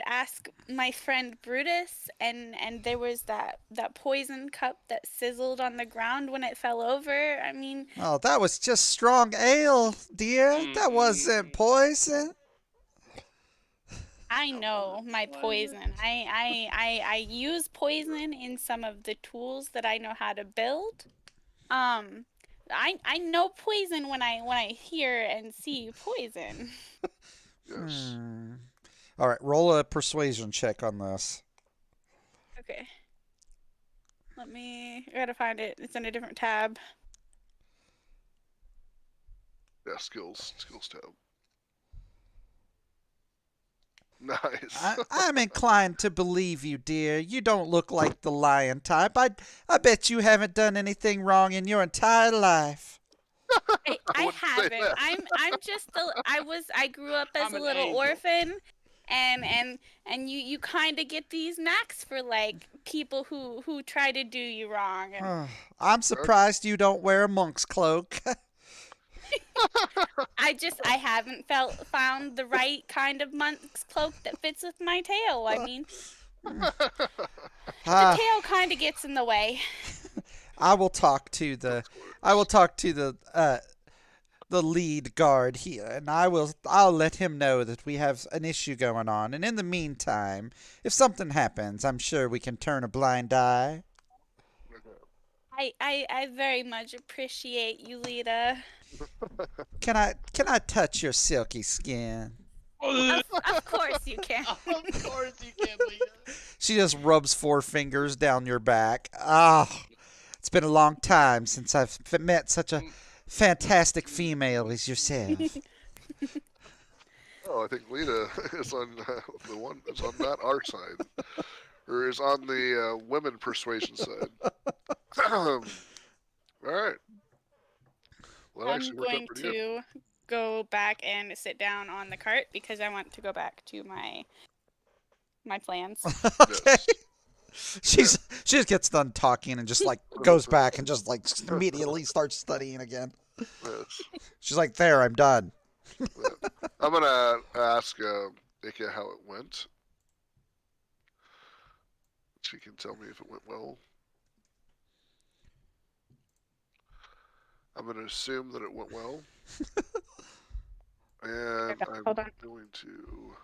ask my friend Brutus, and there was that poison cup that sizzled on the ground when it fell over. I mean, Oh, that was just strong ale, dear. That wasn't Mm-mm. poison. I That know wasn't my poison. poison. I use poison in some of the tools that I know how to build. Um, I know poison when I hear and see poison. Yes. Hmm. All right, roll a persuasion check on this. Okay, I gotta find it. It's in a different tab. Yeah. Skills tab. Nice. I'm inclined to believe you, dear. You don't look like the lion type. I bet you haven't done anything wrong in your entire life. I I wouldn't say haven't. that. I'm just I grew up as I'm a an little angel. orphan, and you kind of get these knacks for like people who try to do you wrong. And I'm surprised you don't wear a monk's cloak. I haven't found the right kind of monk's cloak that fits with my tail. I mean, the Ah, tail kind of gets in the way. I will talk to the Of course. I will talk to the lead guard here, and I'll let him know that we have an issue going on. And in the meantime, if something happens, I'm sure we can turn a blind eye. Okay. I very much appreciate you, Lita. Can I touch your silky skin? Of course you can. Of course you can, Lita. She just rubs four fingers down your back. Ah, it's been a long time since I've met such a fantastic female as yourself. Oh, I think Lita is on the one is on not our side, or is on the women persuasion side. All right. Well, that I'm actually worked out going pretty good. to go back and sit down on the cart because I want to go back to my plans. Okay. Yes. She just gets done talking and just like goes back and just like immediately starts studying again. Yes. She's like, "There, I'm done." Yeah. I'm gonna ask Ika how it went. She can tell me if it went well. I'm gonna assume that it went well, and I'm Hold on. going to.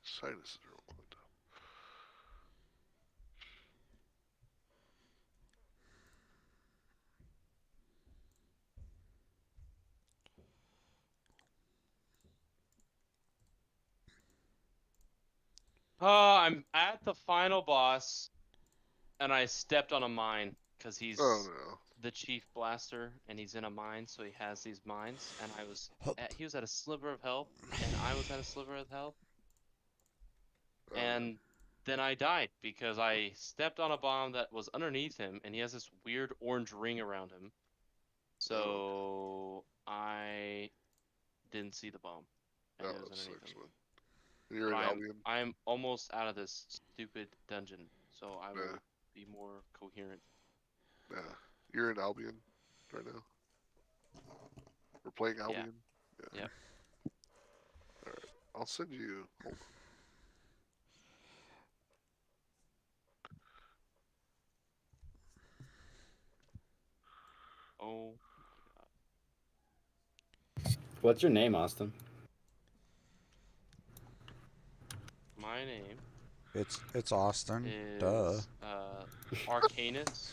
Sinuses are all the I'm at the final boss, and I stepped on a mine because Oh he's no. the chief blaster, and he's in a mine, so he has these mines. And he was at a sliver of health, and I was at a sliver of health, Oh, and then I died because I stepped on a bomb that was underneath him, and he has this weird orange ring around him. So I didn't see the bomb, and no, it was that underneath sucks, him. man. You're But in I'm Albion. I'm almost out of this stupid dungeon, so I Yeah. will be more coherent. Yeah. You're in Albion right now. We're playing Yeah. Albion. Yep. All right. I'll send you. Hold on. Oh my god. What's your name, Austin? My name It's Austin. Duh. is Arcanus.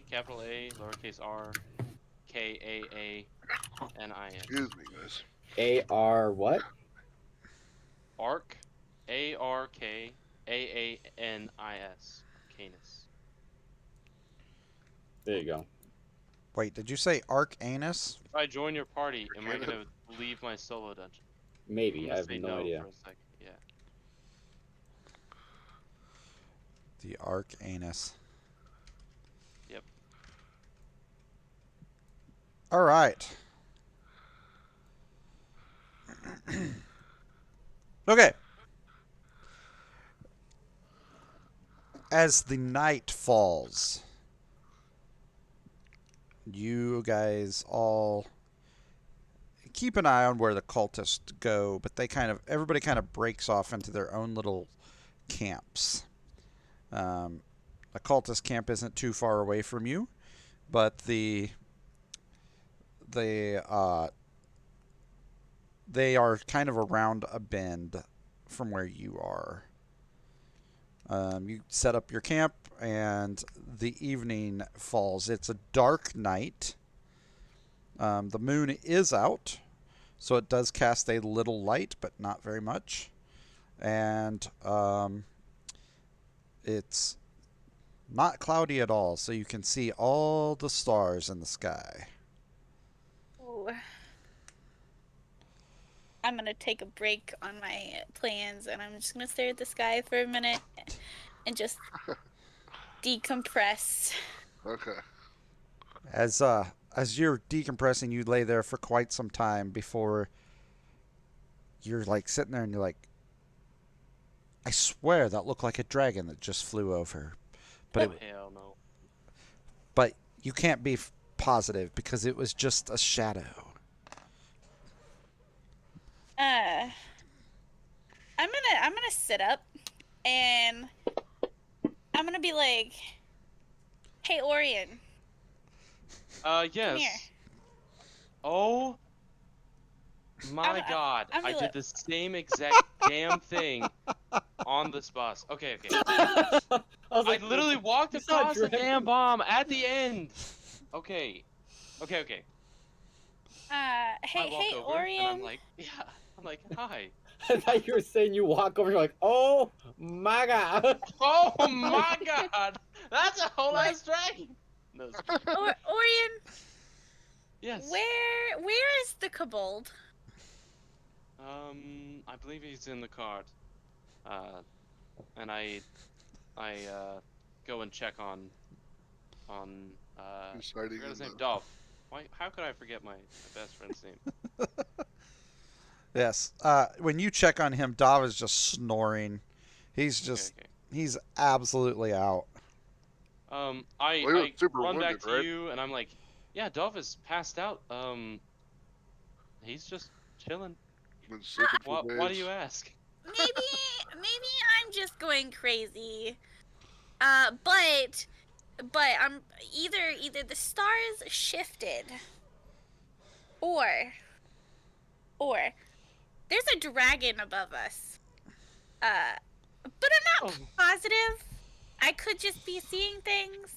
Capital A, lowercase r, Kaanis. Excuse me, guys. A-R what? Ark, Arkaanis. Arcanus. There you go. Wait, did you say Arcanus? If I join your party, am I gonna leave my solo dungeon? I'm Maybe. I gonna have say no no idea. for a second. Yeah. The Arcanus. Yep. All right. Okay. As the night falls, you guys all keep an eye on where the cultists go, but everybody kind of breaks off into their own little camps. The cultist camp isn't too far away from you, but they are kind of around a bend from where you are. You set up your camp, and the evening falls. It's a dark night. The moon is out, so it does cast a little light, but not very much. And it's not cloudy at all, so you can see all the stars in the sky. Ooh. I'm gonna take a break on my plans, and I'm just gonna stare at the sky for a minute and just decompress. Okay. As you're decompressing, you lay there for quite some time before you're like sitting there and you're like, I swear that looked like a dragon that just flew over. But Oh, hell no. but you can't be positive because it was just a shadow. I'm gonna sit up, and I'm gonna be like, "Hey, Orion, Yes. come here." Oh my God! I'm I gonna- did the same exact damn thing on this bus. Okay. I was I literally walked you saw across the dragon. damn bomb at the end. Okay. Hey, I walk hey, over and I'm Orion. like, yeah. I'm like, hi. I thought you were saying you walk over. You're like, oh my god. Oh my God! That's a whole ass dragon. No, it's- Orion, yes. where is the kobold? I believe he's in the cart. And I go and check on I He's hiding forgot his in name. the... Dolph. Why? How could I forget my best friend's name? Yes. When you check on him, Dav is just snoring. He's Okay. he's absolutely out. I Well, he was super run back wounded, to right? you and I'm like, yeah, Dolph is passed out. He's just chilling. Been sleeping for Why do days. you ask? Maybe I'm just going crazy. But I'm either the stars shifted, or there's a dragon above us. But I'm not Oh. positive. I could just be seeing things.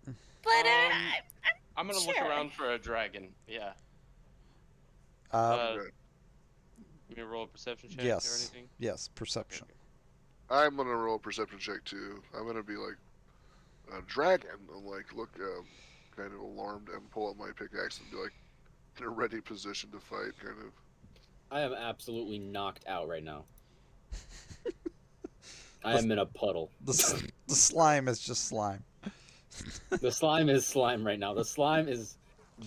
But I'm gonna look sure. around for a dragon. Yeah. Um, Let me roll a perception check or yes. anything. Yes. Perception. I'm gonna roll a perception check too. I'm gonna be like a dragon. I'm like, look, kind of alarmed and pull out my pickaxe and be like in a ready position to fight, kind of. I am absolutely knocked out right now. I am in a puddle. The slime is just slime. The slime is slime right now. The slime is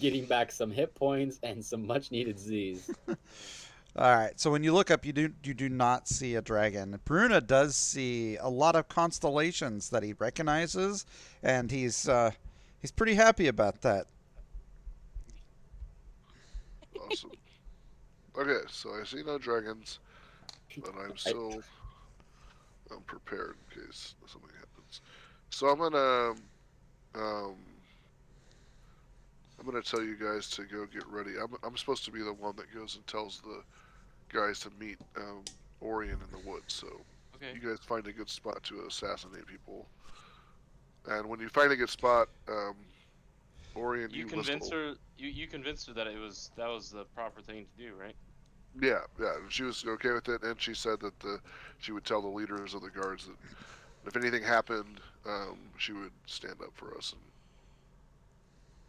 getting back some hit points and some much needed Z's. All right. So when you look up, you do not see a dragon. Bruna does see a lot of constellations that he recognizes, and he's pretty happy about that. Awesome. Okay, so I see no dragons, but I'm still prepared in case something happens. So I'm gonna I'm gonna tell you guys to go get ready. I'm supposed to be the one that goes and tells the guys to meet Orion in the woods. So Okay. you guys find a good spot to assassinate people. And when you find a good spot, Orion, You you convinced whistle. her. You convinced her that that was the proper thing to do, right? Yeah, yeah. She was okay with it, and she said that she would tell the leaders of the guards that if anything happened, she would stand up for us,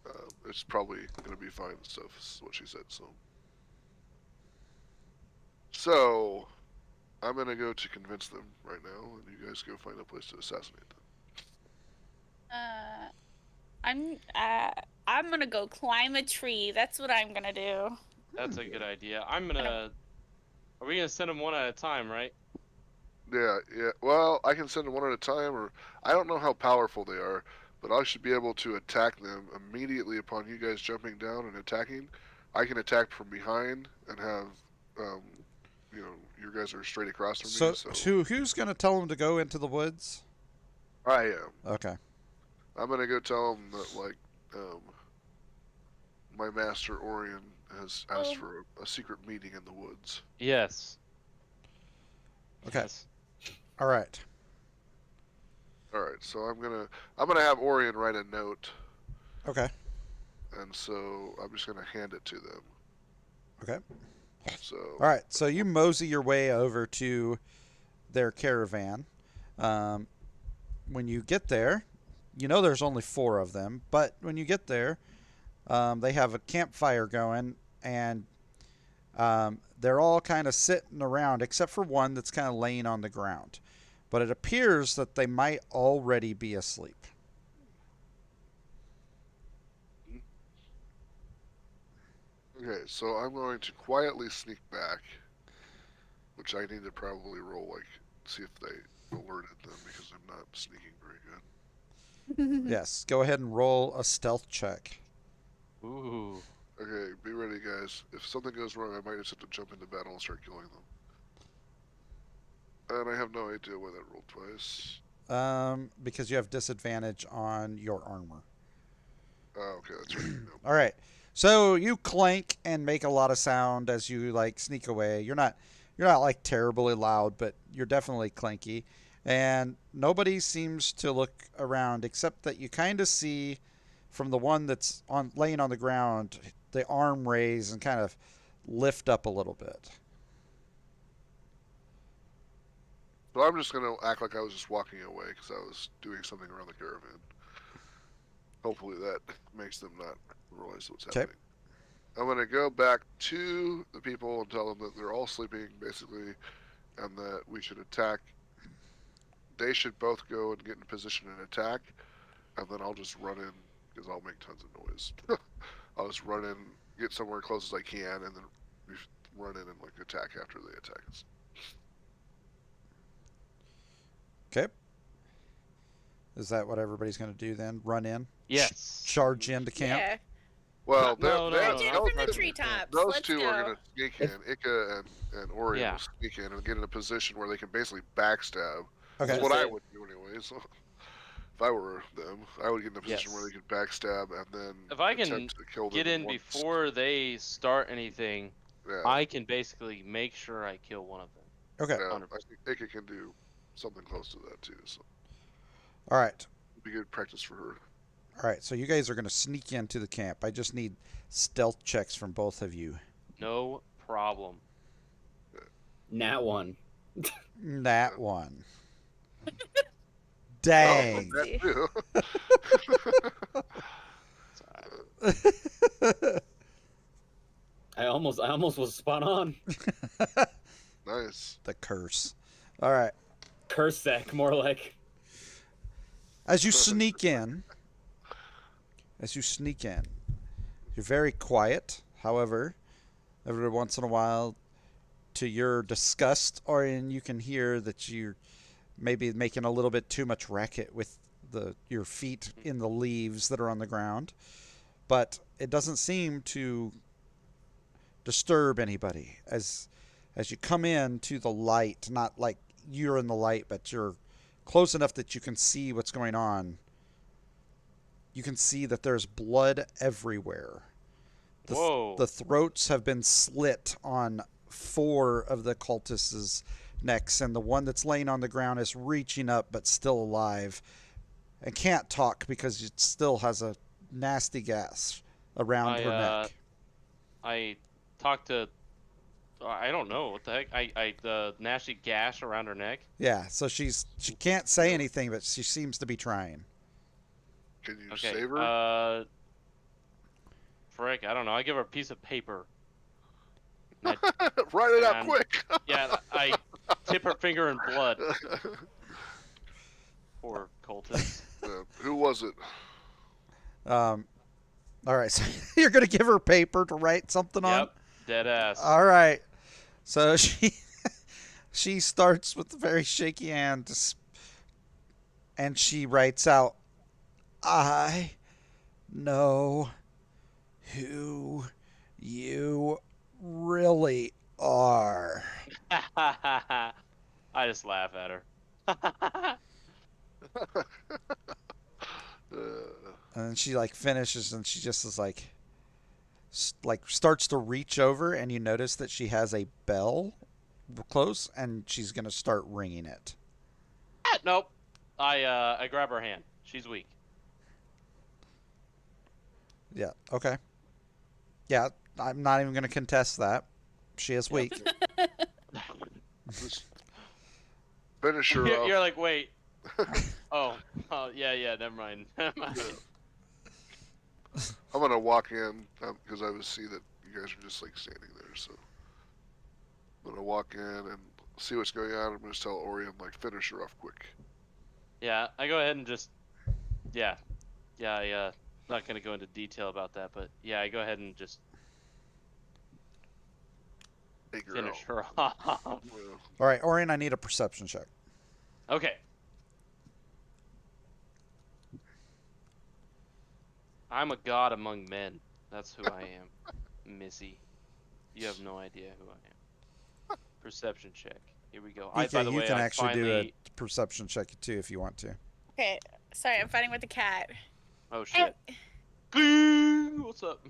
and it's probably gonna be fine and stuff. Is what she said. So I'm gonna go to convince them right now, and you guys go find a place to assassinate them. Uh, I'm gonna go climb a tree. That's what I'm gonna do. That's a good idea. I'm I don't- gonna. Are we gonna send them one at a time, right? Yeah, yeah. Well, I can send them one at a time, or I don't know how powerful they are, but I should be able to attack them immediately upon you guys jumping down and attacking. I can attack from behind and have, um, you guys are straight across from me, So, so who's going to tell them to go into the woods? I am. Okay. I'm gonna go tell them that like, my master Orion has asked Oh. for a secret meeting in the woods. Yes. Okay. Yes. All right. All right, so I'm gonna have Orion write a note, Okay. and so I'm just gonna hand it to them. Okay. So All right. So you mosey your way over to their caravan. Um, when you get there, you know there's only 4 of them, but when you get there, they have a campfire going, and they're all kind of sitting around, except for one that's kind of laying on the ground. But it appears that they might already be asleep. okay, so I'm going to quietly sneak back, which I need to probably roll like see if they alerted them because I'm not sneaking very good. Yes. Go ahead and roll a stealth check. Ooh. Okay, be ready, guys. If something goes wrong, I might just have to jump into battle and start killing them. And I have no idea why that rolled twice. Because you have disadvantage on your armor. Oh, okay, that's right. Nope. All right. So you clank and make a lot of sound as you like sneak away. You're not like terribly loud, but you're definitely clanky. And nobody seems to look around except that you kind of see from the one that's on laying on the ground the arm raise and kind of lift up a little bit. So I'm just gonna act like I was just walking away because I was doing something around the caravan. Hopefully that makes them not realize what's Okay. happening. I'm gonna go back to the people and tell them that they're all sleeping, basically, and that we should attack. They should both go and get in position and attack, and then I'll just run in because I'll make tons of noise. I'll just run in, get somewhere close as I can, and then run in and like attack after they attack us. Okay. Is that what everybody's going to do then? Run in? Yes. Charge into camp? Yeah. Well, No, they're- no, I did no, it from no, the no. treetops. those Let's two go. are gonna sneak in. Ika and Orion Yeah. will sneak in and get in a position where they can basically backstab. Okay. That's what I Say- would do anyway. So if I were them, I would get in a position where Yes. they could backstab and then If I can attempt to kill them get in once. before they start anything, Yeah, I can basically make sure I kill one of them. Okay. yeah. 100%. I think Ika can do something close to that too. So All right. it'd be good practice for her. All right. So you guys are going to sneak into the camp. I just need stealth checks from both of you. No problem. Nat one. That one. Oh, Dang. that too. I almost was spot on. Nice. The curse. All right. Curse sack, more like. As you sneak in, you're very quiet. However, every once in a while, to your disgust, or you can hear that you're maybe making a little bit too much racket with your feet in the leaves that are on the ground. But it doesn't seem to disturb anybody as you come in to the light, not like you're in the light, but you're close enough that you can see what's going on. you can see that there's blood everywhere. Whoa. The throats have been slit on 4 of the cultists' necks, and the one that's laying on the ground is reaching up but still alive and can't talk because it still has a nasty gas around her neck. I talked to. I don't know what the heck. The nasty gash around her neck. Yeah, so she can't say anything, but she seems to be trying. Can you Okay. save her? Frick, I don't know. I give her a piece of paper. And Write it out and- quick. yeah, I tip her finger in blood. Poor cultist. Who was it? All right, so you're gonna give her paper to write something on. Yep, dead ass. All right, so she starts with a very shaky hand, and she writes out, "I know who you really are." I just laugh at her. And then she like finishes, and she just is like starts to reach over, and you notice that she has a bell close, and she's gonna start ringing it. Nope. I grab her hand. She's weak. Yeah. Okay. Yeah, I'm not even gonna contest that. She is weak. Just finish her You're, off. you're like, wait. Oh, yeah. Never mind. Never mind. I'm gonna walk in because I would see that you guys are just like standing there. So I'm gonna walk in and see what's going on. I'm gonna tell Orion like finish her off quick. Yeah, I go ahead and just, yeah. Not gonna go into detail about that, but yeah, I go ahead and just Take her finish out. her off. Well, All right, Orion, I need a perception check. Okay. I'm a god among men. That's who I am, Missy. You have no idea who I am. Perception check. Here we go. BK, By the you way, can I actually do finally... a perception check too if you want to. Okay, sorry, I'm fighting with the cat. Oh shit. Gling! What's up?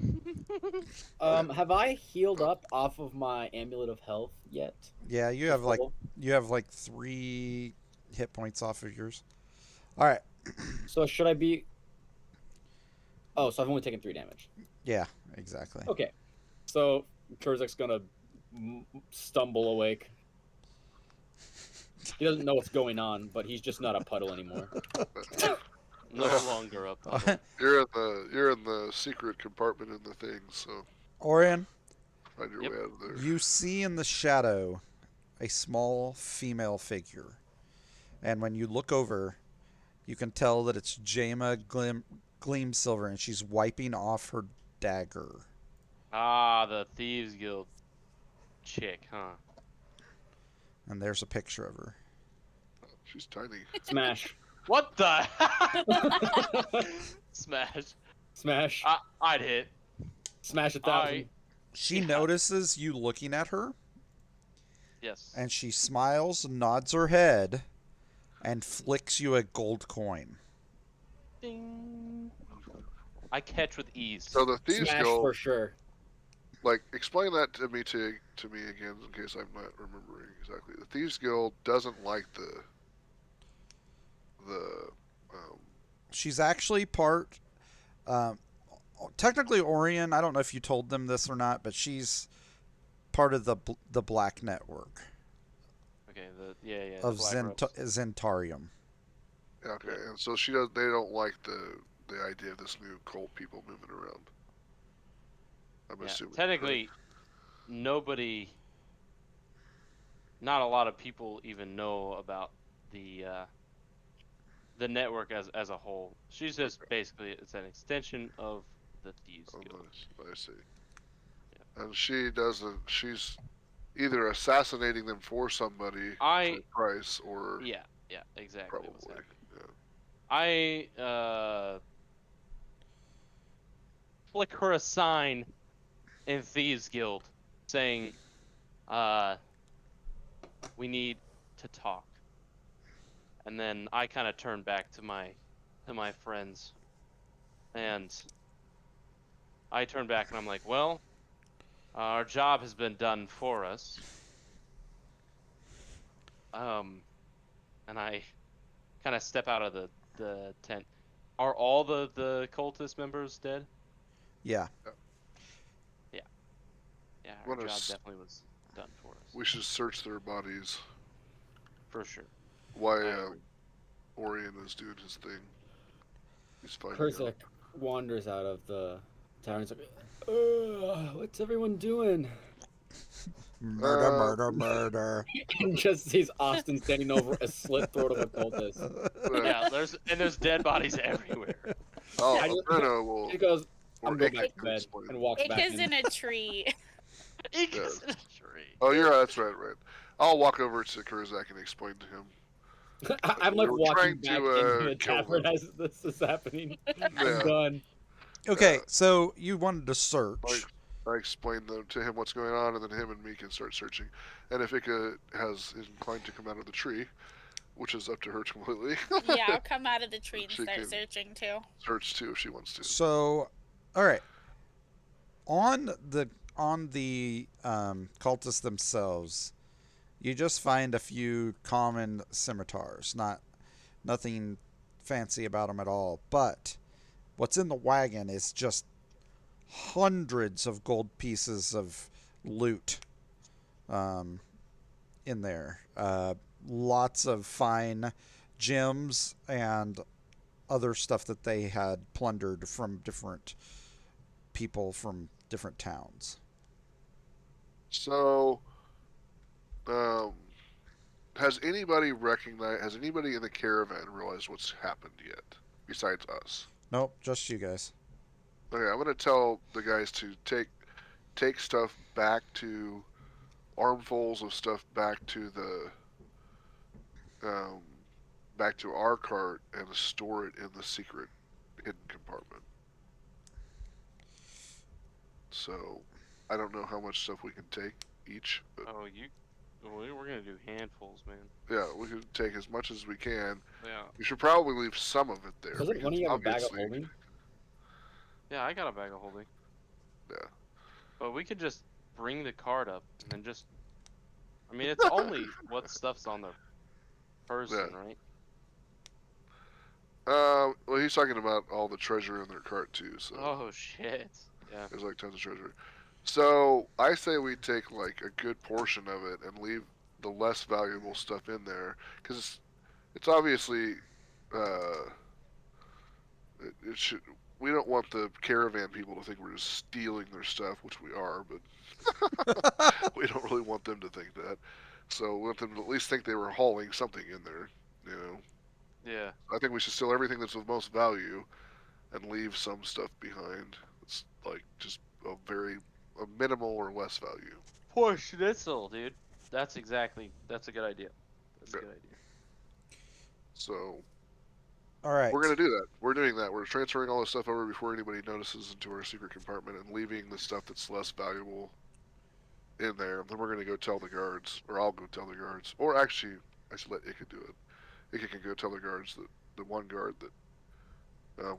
Have I healed up off of my amulet of health yet? Yeah, you have like 3 hit points off of yours. All right. So should I be? Oh, so I've only taken 3 damage. Yeah, exactly. Okay, so Kurzak's gonna stumble awake. He doesn't know what's going on, but he's just not a puddle anymore. No longer up. you're in the secret compartment in the thing, so Orion, find your Yep. way out of there. you see in the shadow a small female figure. And when you look over, you can tell that it's Jaima Gleamsilver, and she's wiping off her dagger. Ah, the Thieves Guild chick, huh? And there's a picture of her. She's tiny. Smash, What the? Smash. smash, I'd hit. smash 1,000. She Yeah. notices you looking at her, Yes. and she smiles, nods her head, and flicks you a gold coin. Ding. I catch with ease. So the Thieves Smash Guild, for sure. like, explain that to me again, in case I'm not remembering exactly. The Thieves Guild doesn't like the She's actually part. Technically, Orion. I don't know if you told them this or not, but she's part of the Black Network Okay. The of Black Ropes. Zentarium. okay, and so they don't like the idea of this new cult people moving around. I'm Yeah, assuming. technically, nobody, not a lot of people even know about the network as a whole. She's just basically it's an extension of the Thieves Oh, Guild. nice. I see. And she doesn't. She's either assassinating them for somebody for a price, or Yeah, exactly. What's probably. happening. I flick her a sign in Thieves Guild saying, we need to talk. And then I kind of turn back to my friends. And I turn back and I'm like, well, our job has been done for us. And I kind of step out of the tent. Are all the cultist members dead? Yeah. Yeah. Yeah, our What a job s- definitely was done for us. We should search their bodies. For sure. Why I agree. Orion is doing his thing. He's finding Kurzak out. wanders out of the tower and he's like, what's everyone doing? Murder, murder, murder. And just sees Austin standing over a slit throat of a cultist. Yeah, there's dead bodies everywhere. Oh, I just- Bruno will. He goes, or I'm going Ika back to can bed, explain. and walks back Ika's in. in a tree. Ika's in a tree. Oh, you're right. That's right. Right. I'll walk over to Kurzak and explain to him. I'm like We were walking trying back to, into the kill tavern them. as this is happening. Yeah. I'm done. Okay, Yeah. so you wanted to search. I explained to him what's going on, and then him and me can start searching. And if Ika is inclined to come out of the tree, which is up to her completely, Yeah, I'll come out of the tree and She start can- searching too. search too if she wants to. So, all right. On the cultists themselves, you just find a few common scimitars. Nothing fancy about them at all. But what's in the wagon is just hundreds of gold pieces of loot in there. Lots of fine gems and other stuff that they had plundered from different people from different towns. So, has anybody in the caravan realized what's happened yet, besides us? Nope, just you guys. Okay, I'm gonna tell the guys to take stuff back to armfuls of stuff back to back to our cart and store it in the secret hidden compartment. So, I don't know how much stuff we can take each, but Oh, we're gonna do handfuls, man. yeah, we can take as much as we can. Yeah. We should probably leave some of it there. Doesn't one of you have a bag of obviously- holding? Yeah, I got a bag of holding. Yeah. But we could just bring the cart up and then just. I mean, it's only what stuff's on the person, Yeah. right? Well, he's talking about all the treasure in their cart too. So Oh shit. Yeah. there's like tons of treasure. So I say we take like a good portion of it and leave the less valuable stuff in there, because it's obviously it should. We don't want the caravan people to think we're just stealing their stuff, which we are, but we don't really want them to think that. So we want them to at least think they were hauling something in there. You know, Yeah. I think we should steal everything that's of most value, and leave some stuff behind. It's like just a minimal or less value. Poor schnitzel, dude. That's a good idea. That's a Yeah. good idea. So All right. we're gonna do that. We're doing that. We're transferring all this stuff over before anybody notices into our secret compartment, and leaving the stuff that's less valuable in there. Then we're gonna go tell the guards, or I'll go tell the guards, or actually I should let Ika do it. Ika can go tell the guards that the one guard that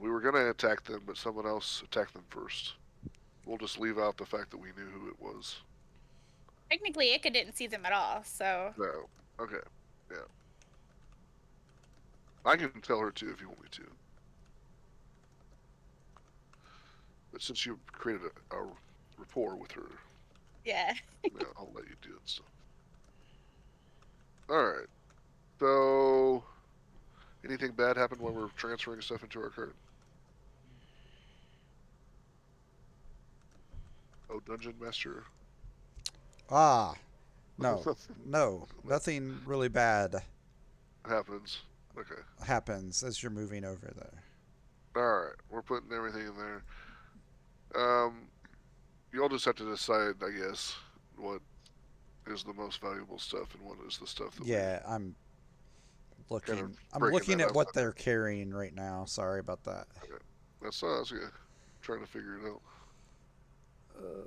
we were gonna attack them, but someone else attacked them first. We'll just leave out the fact that we knew who it was. Technically, Ika didn't see them at all, so. No. Okay. Yeah. I can tell her too if you want me to. But since you created a rapport with her, Yeah. yeah, I'll let you do it. So. All right. So, anything bad happened when we're transferring stuff into our cart? Oh, Dungeon Master. Ah, no, nothing really bad Happens. Okay. happens as you're moving over there. All right. We're putting everything in there. You'll just have to decide, I guess, what is the most valuable stuff and what is the stuff that Yeah, I'm looking. Kind of I'm breaking looking that at up. what they're carrying right now. Sorry about that. That's what I was trying to figure it out.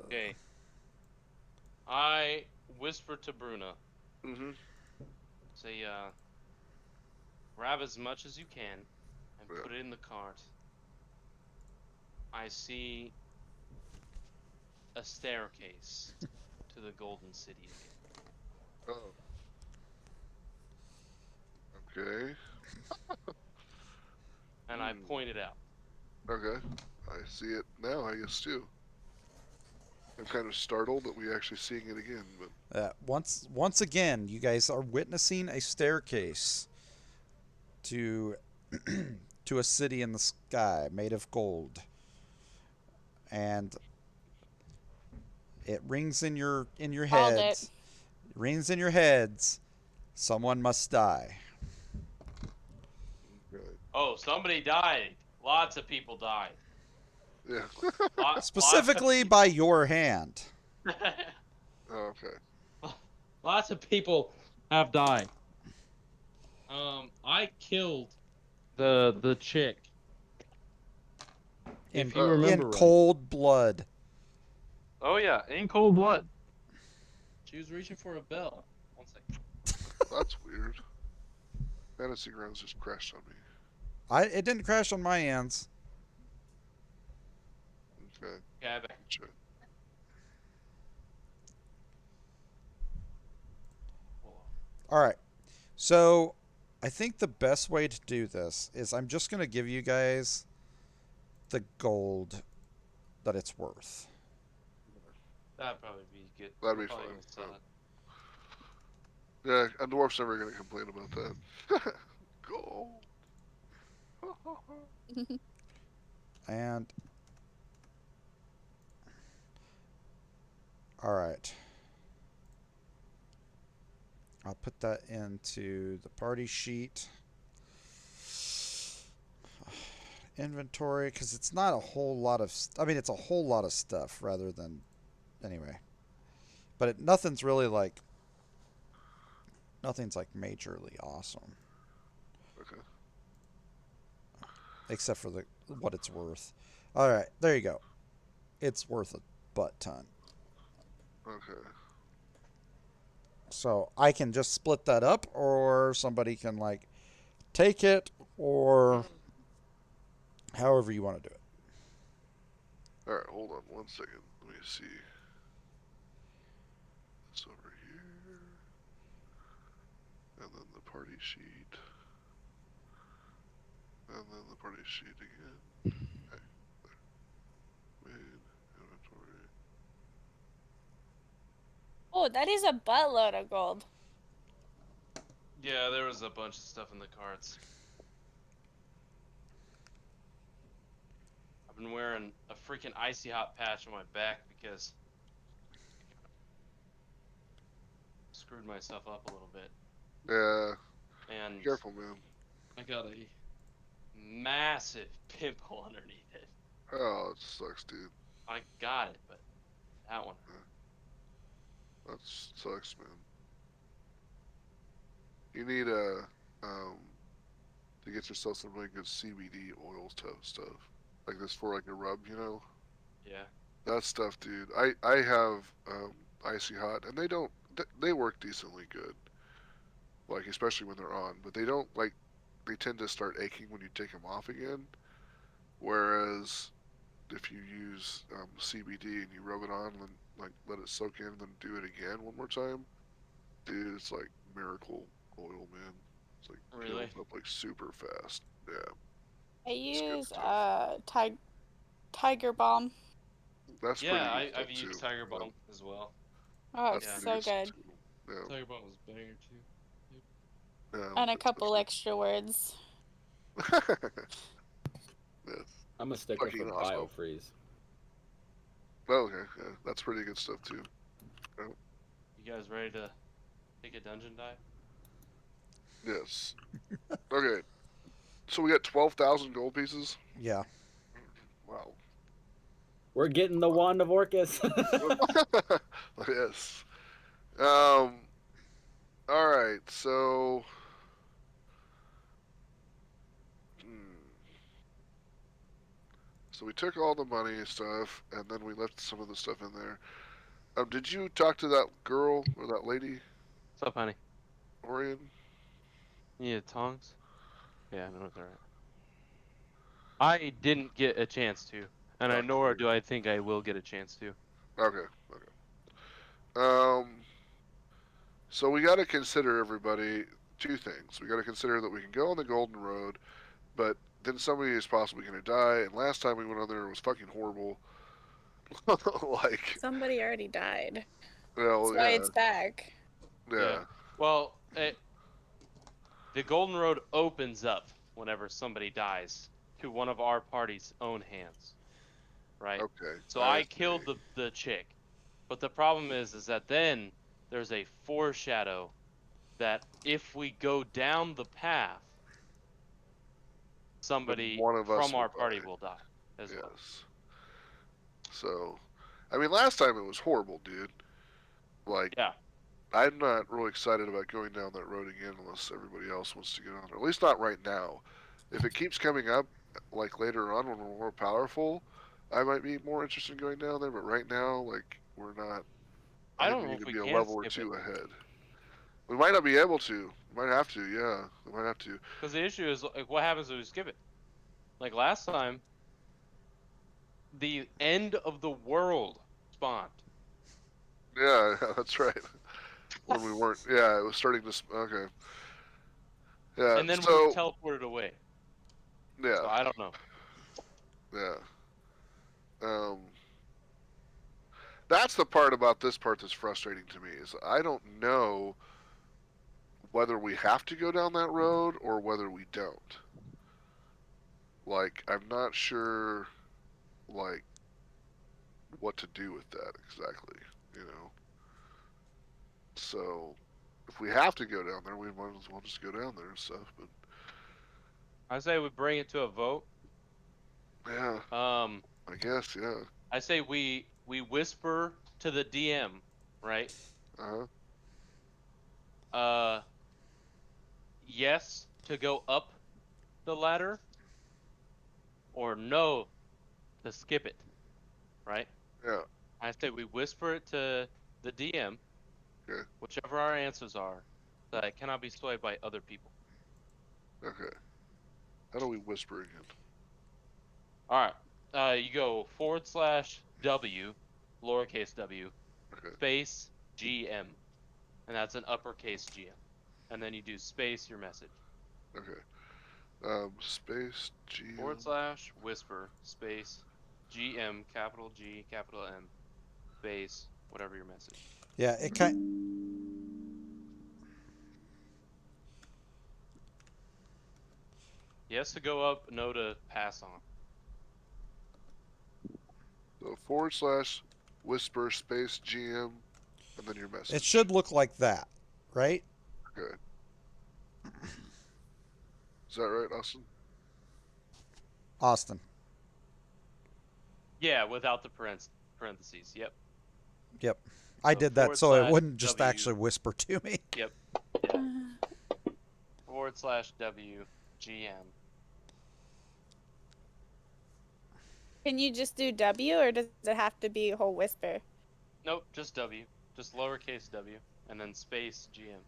Okay. I whisper to Bruna, Mm-hmm. say, grab as much as you can and Yeah. put it in the cart. I see a staircase to the Golden City again. Oh. Okay. And I Hmm. point it out. Okay. I see it now, I guess, too. I'm kind of startled that we're actually seeing it again, but Once again, you guys are witnessing a staircase to to a city in the sky made of gold, and it rings in your Called it. heads. It rings in your heads. Someone must die. okay. Oh, somebody died. Lots of people died. Yeah. Lots Specifically by your hand. of Oh, okay. lots of people have died. I killed the chick. If you In remember right. cold blood. Oh yeah, in cold blood. She was reaching for a bell. One second. That's weird. Fantasy Grounds just crashed on me. It didn't crash on my ends. Okay. Yeah, back. Gotcha. All right. So, I think the best way to do this is I'm just going to give you guys the gold that it's worth. That'd probably be good. That'd be Probably fine. gonna sell Yeah, a dwarf's never gonna complain about that. Gold. And all right. I'll put that into the party sheet. Inventory, because it's not a whole lot of. I mean, it's a whole lot of stuff rather than. Anyway. But nothing's really like. Nothing's like majorly awesome. Okay. Except for what it's worth. All right, there you go. It's worth a butt ton. Okay. So I can just split that up, or somebody can like take it, or however you want to do it. All right. Hold on one second. Let me see. It's over here, and then the party sheet, and then the party sheet again. Okay. Main inventory. Oh, that is a buttload of gold. Yeah, there was a bunch of stuff in the carts. I've been wearing a freaking icy hot patch on my back because I screwed myself up a little bit. Yeah. And Careful, man. I got a massive pimple underneath it. Oh, it sucks, dude. I got it, but that one hurt. That sucks, man. You need to get yourself some really good CBD oil stuff, like this for like a rub, you know. Yeah. That stuff, dude. I have icy hot, and they work decently good. Like especially when they're on, but they don't like they tend to start aching when you take them off again. Whereas if you use CBD and you rub it on and like let it soak in, and then do it again one more time, dude, it's like miracle oil, man. It's like Really? builds up like super fast. Yeah, I it's good use stuff. Tiger Balm. That's Yeah, pretty good I've stuff used too. Tiger Balm as well. Oh, That's it's Yeah. pretty so good good. stuff too. Yeah, Tiger Balm was banger too. yeah. And a That stuff's couple extra words. good. Yeah, I'm a stickler fucking for awesome. biofreeze. Oh, okay, yeah, that's pretty good stuff too. You guys ready to take a dungeon dive? Yes. Okay. So we got 12,000 gold pieces. Yeah. Wow. We're getting the wand of Orcus. Yes. All right. So. So we took all the money and stuff, and then we left some of the stuff in there. Did you talk to that girl or that lady, What's up, honey? Orion? You need tongs? Yeah, no, it's alright. I didn't get a chance to. And Okay, nor there do I think I will get a chance to. Okay. Um. So we got to consider, everybody, two things. We got to consider that we can go on the Golden Road, but then somebody is possibly going to die. And last time we went on there, it was fucking horrible. Like, Somebody already died. well, That's why yeah, it's back. yeah, Well, the Golden Road opens up whenever somebody dies to one of our party's own hands, right? okay. So I I killed see. the chick, but the problem is that then there's a foreshadow that if we go down the path, Then somebody one of us from will our party die. will die as well. Yes. So, I mean, last time it was horrible, dude. Like, Yeah. I'm not really excited about going down that road again unless everybody else wants to get on there. At least not right now. If it keeps coming up, like later on when we're more powerful, I might be more interested in going down there. But right now, like, we're not. I I think don't we know need if to we be a can level or skip it. two ahead. We might not be able to. We might have to. Yeah, we might have to. Because the issue is, like, what happens if we skip it? Like last time, the end of the world spawned. Yeah, that's right. When we weren't. Yeah, it was starting to. Okay. Yeah. And then we were So. teleported away. Yeah. So I don't know. Yeah. Um. That's the part about this part that's frustrating to me is I don't know whether we have to go down that road or whether we don't. Like, I'm not sure, like, what to do with that exactly, you know? So, if we have to go down there, we might as well just go down there and stuff, but I say we bring it to a vote. yeah, Um, I guess, yeah. I say we whisper to the DM, right? Uh-huh. Uh, yes to go up the ladder, or no to skip it, right? Yeah, I say we whisper it to the DM, okay, whichever our answers are, that it cannot be swayed by other people. okay. How do we whisper again? All right. You go /W, lowercase w, Okay, space GM, and that's an uppercase GM. And then you do space your message. okay. Space, GM. /whisper space GM capital G capital M space whatever your message. Yeah, it kind. Yes to go up, no to pass on. So /whisper space GM and then your message. It should look like that, right? Okay. Is that right, Austin? Austin. Yeah, without the parentheses. Yep. Yep. I So did that so it wouldn't just /W. actually whisper to me. Yep. /W GM. Can you just do W, or does it have to be a whole whisper? Nope, just W. Just lowercase w. And then space GM.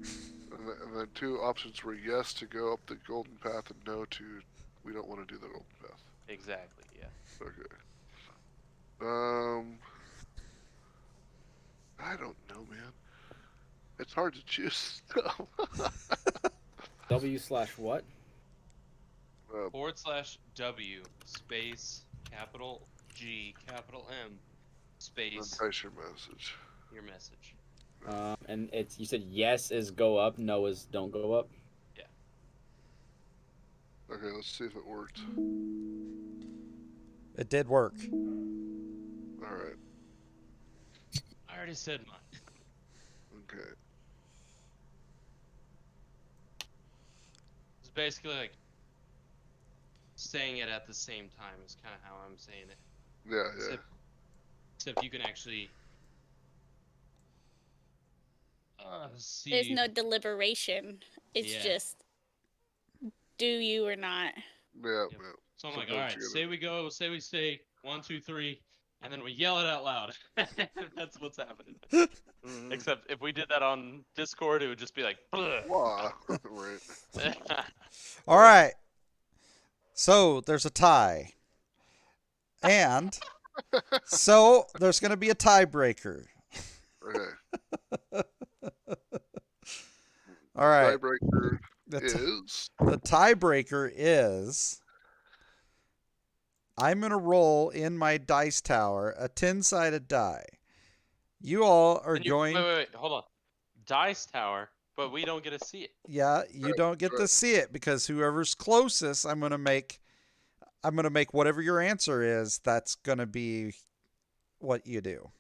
And then two options were yes to go up the golden path and no to we don't want to do the golden path. Exactly, yeah. Okay. I don't know, man. It's hard to choose stuff. W/what? /W space capital G capital M space Entice your message. your message. And it's you said yes is go up, no is don't go up. Okay, let's see if it worked. It did work. Alright. I already said mine. Okay. It's basically like saying it at the same time is kind of how I'm saying it. Yeah, yeah. Except you can actually see. There's no deliberation. It's Yeah. just do you or not. Yeah, Yep. yeah. So I'm like, Sometimes all right, you gotta- say we say 1, 2, 3, and then we yell it out loud. That's what's happening. Mhm. Except if we did that on Discord, it would just be like, Wah. Right. All right. So there's a tie. And so there's going to be a tiebreaker. Okay. All right. Tiebreaker The, is. the tiebreaker is I'm going to roll in my dice tower a 10-sided die. You all are and going. wait, hold on. Dice Tower, but we don't get to see it. Yeah, you don't get to see it because whoever's closest, I'm going to make whatever your answer is. That's going to be what you do.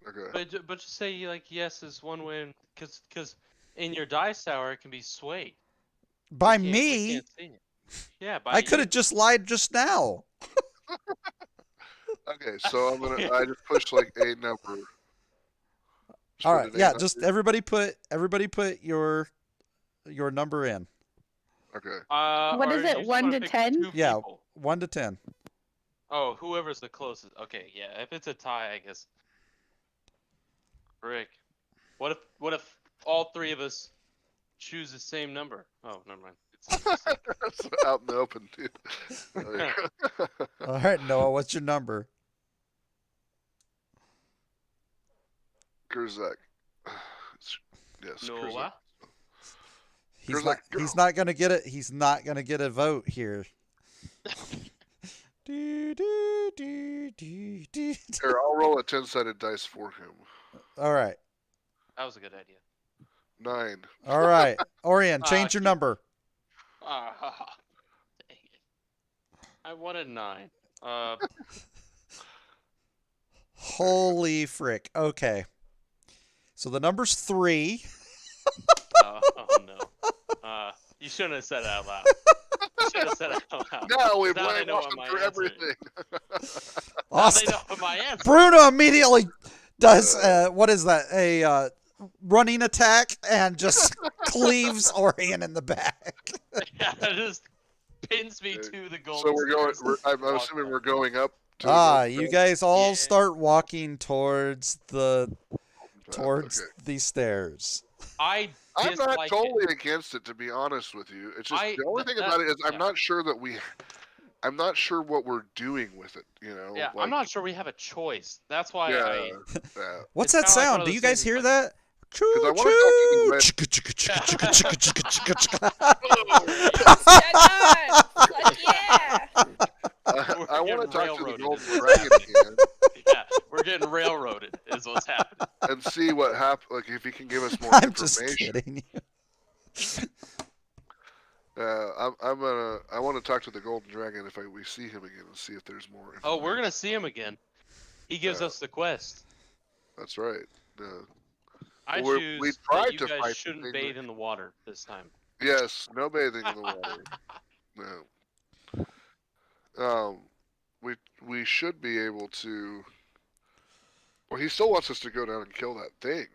Okay. But just say like yes is one win, because in your Dice Tower it can be swayed. By We me, can't see it. Yeah, by I could you. have just lied just now. Okay. So I just push like a number. Just All put right, an A yeah, number. just everybody put your number in. Okay. What or is you it, just 1 wanna to pick 10? two Yeah, people. 1 to 10. Oh, whoever's the closest. Okay, yeah. If it's a tie, I guess. Rick, what if all three of us choose the same number? Oh, never mind. It's That's out in the open, dude. All right, Noah, what's your number? Kurzak. Yes, Kurzak. Noah. He's not going to get it. He's not going to get a vote here. Do, do, do, do, do. Here, I'll roll a 10-sided dice for him. All right. That was a good idea. 9. All right. Orion, change your keep- number. Dang it. I wanted 9. Holy frick. Okay. So the number's 3. Oh no. You shouldn't have said it out loud. You should have said it out loud. No, we Now they blame know what Austin my for answer is. everything. Now they Austin. know what my answer. Bruno immediately does what is that? A running attack and just cleaves Orion in the back. Yeah, it just pins me to the goal. So I'm assuming we're going up to You guys all Yeah. start walking towards okay. these stairs. I'm I'm not totally against it, to be honest with you. It's just the only thing about it is I'm not sure that I'm not sure what we're doing with it. You know. Yeah, like, I'm not sure we have a choice. That's why Yeah. What's It's that kinda like one sound? of Do those you guys things hear like- that? Choo I wanna talk to choo. Shut up! Fuck yeah! I We're want to getting talk to the railroaded Golden is what's Dragon again yeah, we're getting railroaded. Is what's happening. and see what happens. Like if he can give us more I'm just information. kidding you. I want to talk to the Golden Dragon if we see him again and see if there's more. Oh, we're information. gonna see him again. He gives us the quest. That's right. I Well, choose we that tried you to guys fight the shouldn't thing bathe that- in the water this time. Yes, no bathing in the water. No. We should be able to. Well, he still wants us to go down and kill that thing.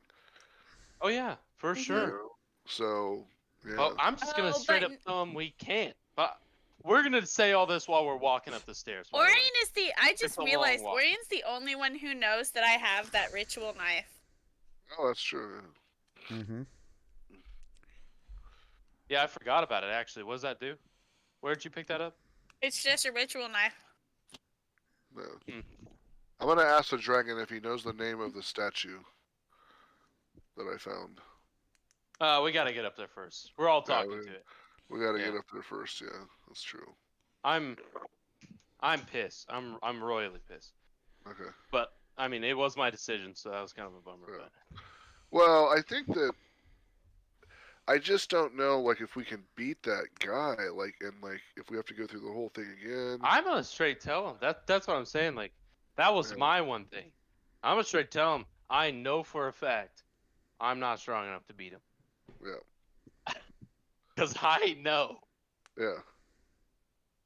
Oh yeah, for you sure. know? So yeah. Well, I'm just gonna Oh, straight but- up tell him we can't. But we're gonna say all this while we're walking up the stairs. by the way. Orion is I It's just a long realized walk. Orion's the only one who knows that I have that ritual knife. Oh, that's true. Mm-hmm. Yeah, I forgot about it actually. What does that do? Where'd you pick that up? It's just a ritual knife. No. Hmm. I'm gonna ask the dragon if he knows the name of the statue that I found. We gotta get up there first. We're all Yeah, talking to it. We gotta Yeah. get up there first. Yeah, that's true. I'm pissed. I'm royally pissed. Okay. But I mean, it was my decision, so that was kind of a bummer. Yeah. But Well, I think that I just don't know, like, if we can beat that guy, like, and like, if we have to go through the whole thing again. I'm gonna straight tell him. That's what I'm saying. Like, that was Yeah. my one thing. I'm gonna straight tell him. I know for a fact I'm not strong enough to beat him. Yeah. Cause I know. Yeah.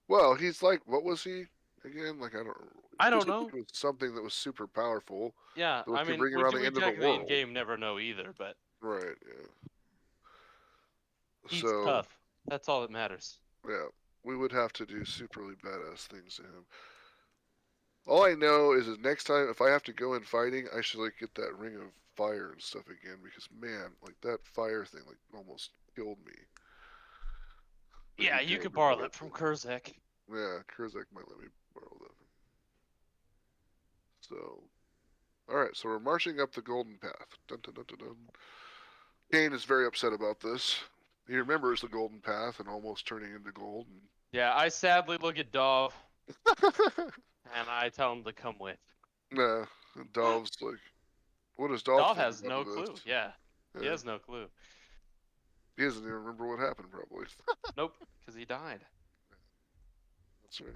Well, he's like, what was he again? Like, I don't he know. was something that was super powerful. Yeah, That I could mean, bring we around do the end of the exactly in world. game never know either, but Right. Yeah. he's So tough. That's all that matters. yeah, we would have to do superly badass things to him. All I know is that next time, if I have to go in fighting, I should like get that ring of fire and stuff again because man, like that fire thing like almost killed me. But Yeah, he you gave could me borrow what I that from told. Kurzek. Yeah, Kurzak might let me borrow that. So, all right, so we're marching up the golden path. Dun, dun, dun, dun, dun. Kane is very upset about this. He remembers the golden path and almost turning into gold. Yeah, I sadly look at Dov and I tell him to come with. Nah, Dov's like, what does Dov Dov think has about no this? clue. Yeah, he Yeah, has no clue. he doesn't even remember what happened, probably. Nope, because he died. That's right.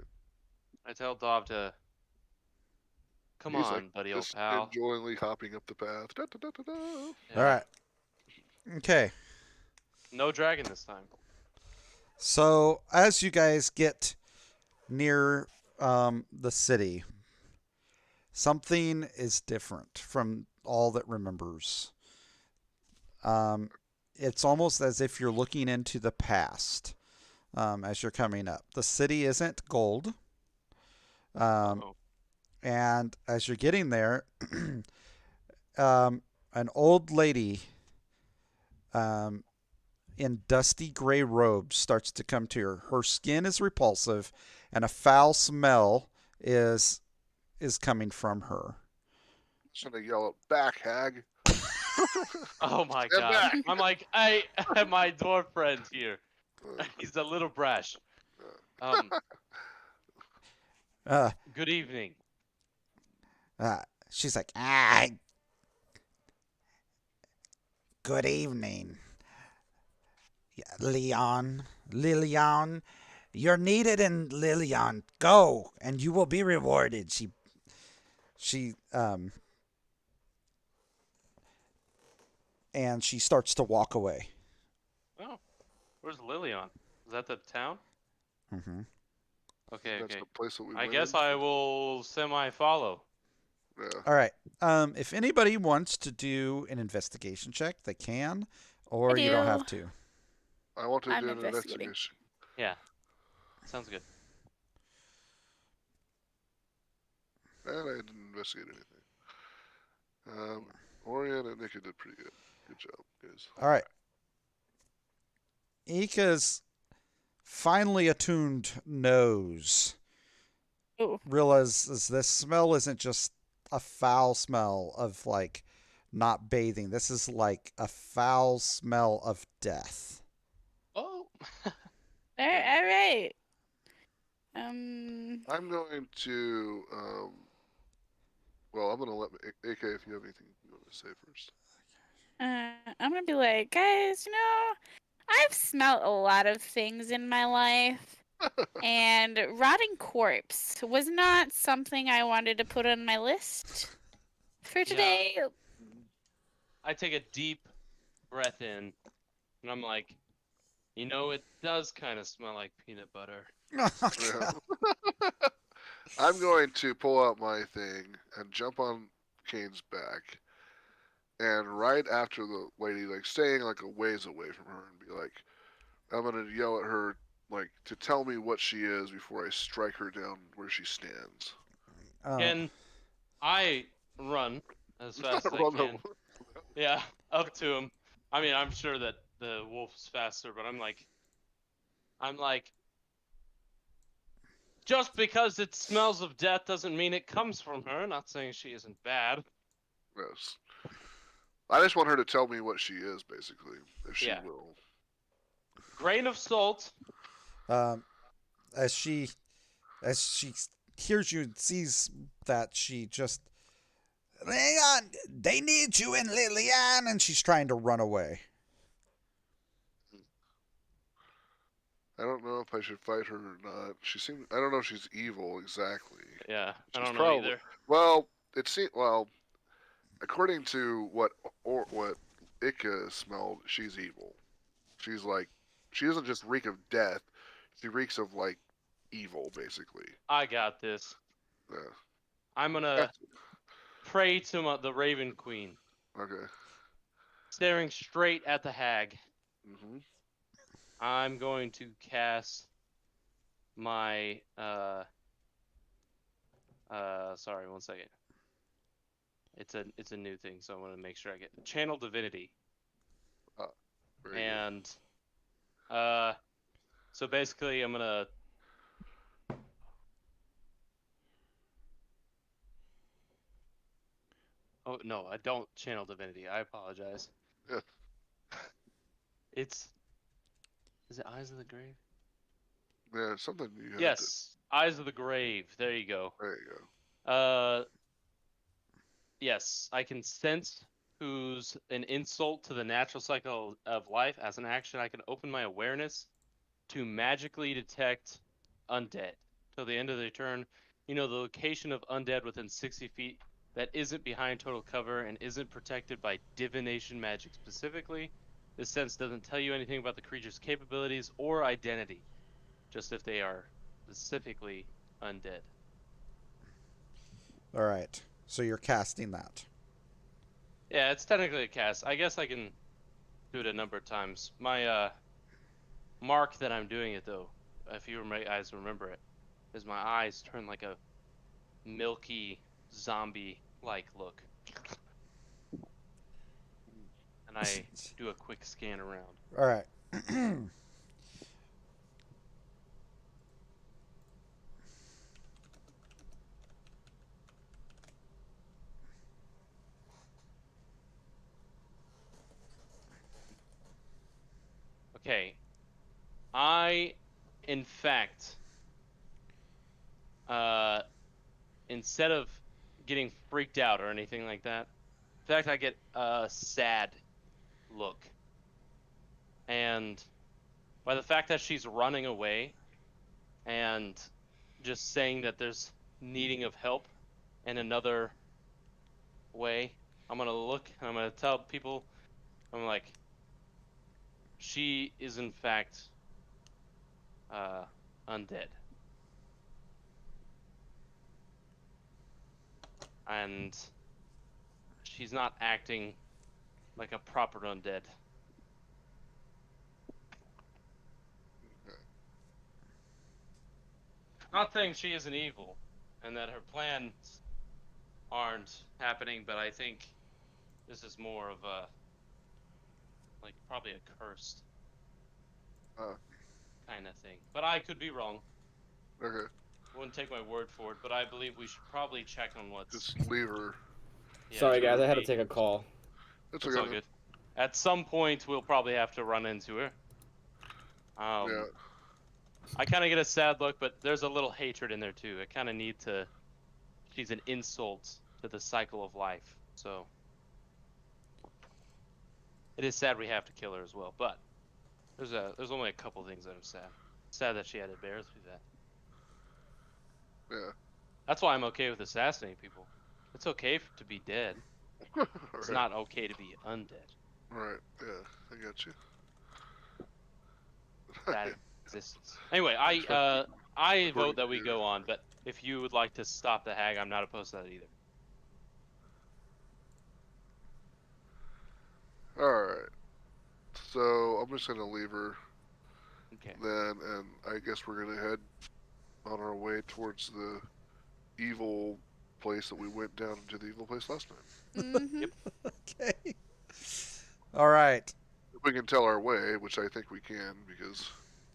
I tell Dov to come He's like on, buddy, old just pal. enjoyingly hopping up the path. Da, da, da, da, da. All Yeah. right. Okay. No dragon this time. So as you guys get near the city, something is different from all that remembers. Um, it's almost as if you're looking into the past as you're coming up. The city isn't gold. Um, Uh-oh. and as you're getting there, an old lady um, in dusty gray robes starts to come to her. Her skin is repulsive, and a foul smell is coming from her. Just gonna yell it back, hag. Oh my Stand god. back. I'm like, I have my dwarf friend here. Uh, He's a little brash. uh, Uh, Good evening. she's like, good evening, Leon. Lilian, you're needed in Lilian. Go, and you will be rewarded. She and she starts to walk away. Oh, where's Lilian? Is that the town? Mm-hmm. Okay, that's okay. the place that we I went guess in. I will semi-follow. Yeah. All right. If anybody wants to do an investigation check, they can, or you don't do. have to. I want to I'm do an investigating. investigation. Yeah, sounds good. And I didn't investigate anything. Orion and Nika did pretty good. Good job, guys. All right. Ika's finely attuned nose Ooh. realizes this smell isn't just a foul smell of like not bathing. This is like a foul smell of death. Oh. All right. I'm going to, well, I'm going to let AK if you have anything you want to say first. I'm gonna be like, guys, I've smelt a lot of things in my life, and rotting corpse was not something I wanted to put on my list for today. I take a deep breath in, and I'm like, it does kind of smell like peanut butter. Yeah. I'm going to pull out my thing and jump on Kane's back. And right after the lady, like staying like a ways away from her, and be like, I'm gonna yell at her, like to tell me what she is before I strike her down where she stands. Can I run as fast as I Run can? over. Yeah, up to him. I mean, I'm sure that the wolf's faster, but I'm like, just because it smells of death doesn't mean it comes from her. Not saying she isn't bad. Yes. I just want her to tell me what she is, basically, if she Yeah. will. Grain of salt. Um, as she hears you and sees that, she just, hang on, they need you in Lilian, and she's trying to run away. I don't know if I should fight her or not. She seems. I don't know if she's evil exactly. Yeah, I She's don't know probably. either. Well, it seems. Well, according to what Ika smelled, she's evil. She's like, she doesn't just reek of death. She reeks of like evil, basically. I got this. Yeah. I'm gonna pray to the Raven Queen, Okay. staring straight at the hag. Mhm. I'm going to cast my Sorry, 1 second. It's a new thing, so I want to make sure I get channel divinity. Very good. And so basically I'm gonna oh no, I don't channel divinity. I apologize. Yeah. It's is it Eyes of the Grave? Yeah, something you have to. Yes, Eyes of the Grave. There you go. There you go. Yes, I can sense who's an insult to the natural cycle of life. As an action, I can open my awareness to magically detect undead. Till the end of the turn, you know the location of undead within 60 feet that isn't behind total cover and isn't protected by divination magic specifically. This sense doesn't tell you anything about the creature's capabilities or identity, just if they are specifically undead. All right. So you're casting that. Yeah, it's technically a cast. I guess I can do it a number of times. My mark that I'm doing it though, if you guys remember it, is my eyes turn like a milky zombie-like look, and I do a quick scan around. All right. Okay, I, in fact, instead of getting freaked out or anything like that, in fact, I get a sad look, and by the fact that she's running away and just saying that there's needing of help in another way, I'm gonna look and I'm gonna tell people, I'm like, she is in fact undead, and she's not acting like a proper undead. Not saying she isn't evil and that her plans aren't happening, but I think this is more of a, like, probably a cursed Uh, kind of thing. But I could be wrong. okay. Wouldn't take my word for it, but I believe we should probably check on what's. Just leave her. Yeah, Sorry, guys, I had to be- take a call. It's It's okay. all good. At some point, we'll probably have to run into her. Yeah. I kind of get a sad look, but there's a little hatred in there too. I kind of need to. She's an insult to the cycle of life, so it is sad we have to kill her as well. But there's only a couple things that I'm sad. Sad that she had to bear through that. Yeah. That's why I'm okay with assassinating people. It's okay to be dead. It's Right. not okay to be undead. Right. Yeah. I got you. That existence. Anyway, I vote that we go on. But if you would like to stop the hag, I'm not opposed to that either. All right. So I'm just gonna leave her Okay. then, and I guess we're gonna head on our way towards the evil place that we went down to the evil place last time. Mm-hmm. Yep. Okay. All right. If we can tell our way, which I think we can, because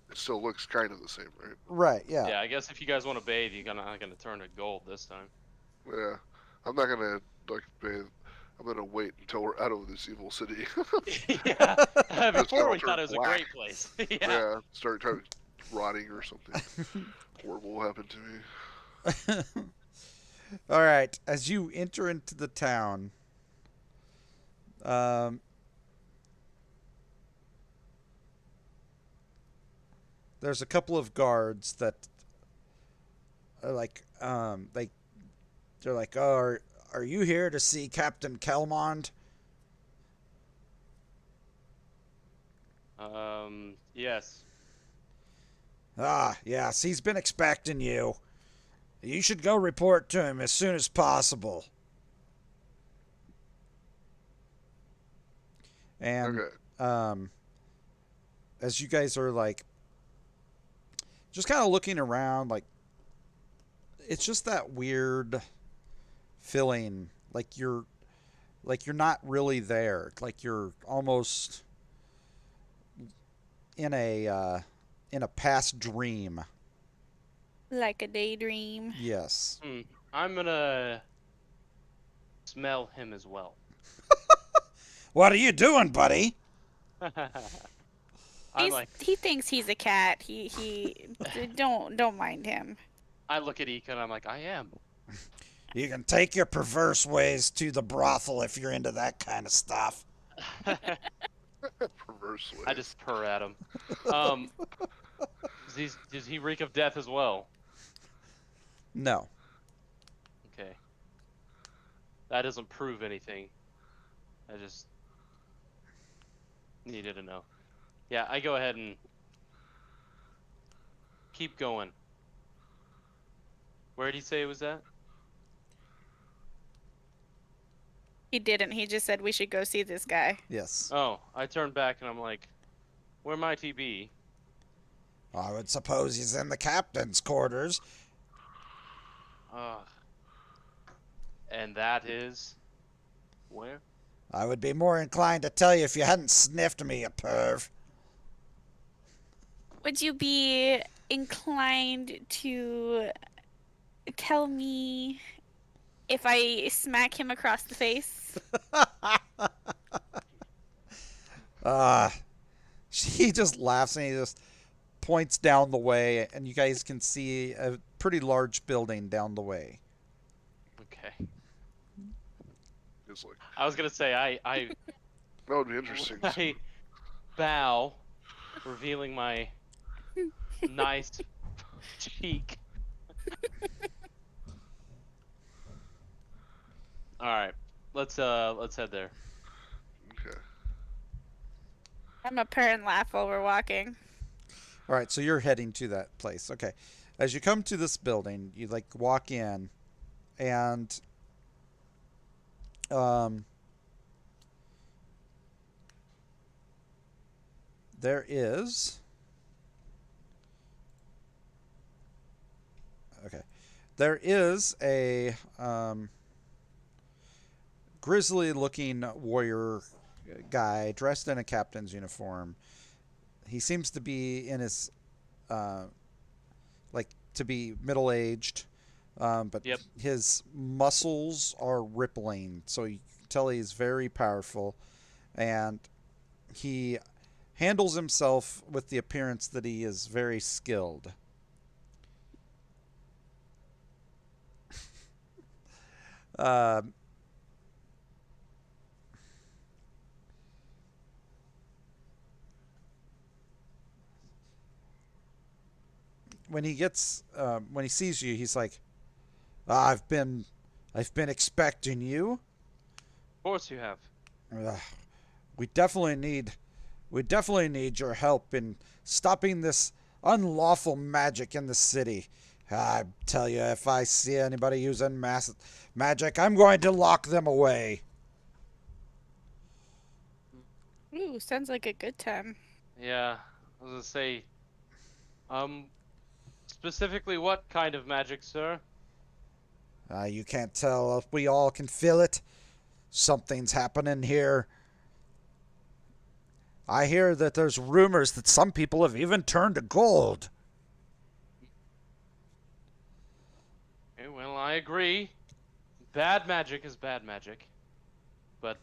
it still looks kind of the same, right? Right. Yeah. Yeah, I guess if you guys want to bathe, you're not gonna turn to gold this time. Yeah. I'm not gonna like bathe. I'm gonna wait until we're out of this evil city. Yeah. That's Before gonna we thought turn it was a black. great place. Yeah. Yeah. Start rotting or something. Horrible will happen to me. All right. As you enter into the town, there's a couple of guards that are like, they're like, oh, are you here to see Captain Kelmond? Yes. Ah, yes, he's been expecting you. You should go report to him as soon as possible. And Okay. as you guys are like just kind of looking around, like it's just that weird feeling like you're not really there. Like you're almost in a past dream. Like a daydream. Yes. I'm gonna smell him as well. What are you doing, buddy? I'm like, He thinks he's a cat. Don't mind him. I look at Ika and I'm like, I am. You can take your perverse ways to the brothel if you're into that kind of stuff. Perversely. I just purr at him. Does he reek of death as well? No. Okay. That doesn't prove anything. I just needed to know. Yeah, I go ahead and keep going. Where did he say it was at? He didn't. He just said we should go see this guy. Yes. Oh, I turn back and I'm like, where might he be? I would suppose he's in the captain's quarters. And that is where? I would be more inclined to tell you if you hadn't sniffed me, you perv. Would you be inclined to tell me if I smack him across the face? He just laughs and he just points down the way, and you guys can see a pretty large building down the way. Okay. It's like, I was gonna say I that would be interesting. I bow, revealing my nice cheek. All right, let's head there. Okay. I'm a purr and laugh while we're walking. All right, so you're heading to that place. Okay. As you come to this building, you like walk in, and there is a grizzly-looking warrior guy dressed in a captain's uniform. He seems to be in his like to be middle-aged, but Yep. his muscles are rippling, so you can tell he's very powerful, and he handles himself with the appearance that he is very skilled. uh, when he sees you, he's like, I've been expecting you. Of course you have. Uh, we definitely need your help in stopping this unlawful magic in the city. I tell you, if I see anybody using magic, I'm going to lock them away. Ooh, sounds like a good time. Yeah, I was gonna say, specifically what kind of magic, sir? You can't tell if we all can feel it. Something's happening here. I hear that there's rumors that some people have even turned to gold. Okay, well, I agree. Bad magic is bad magic, but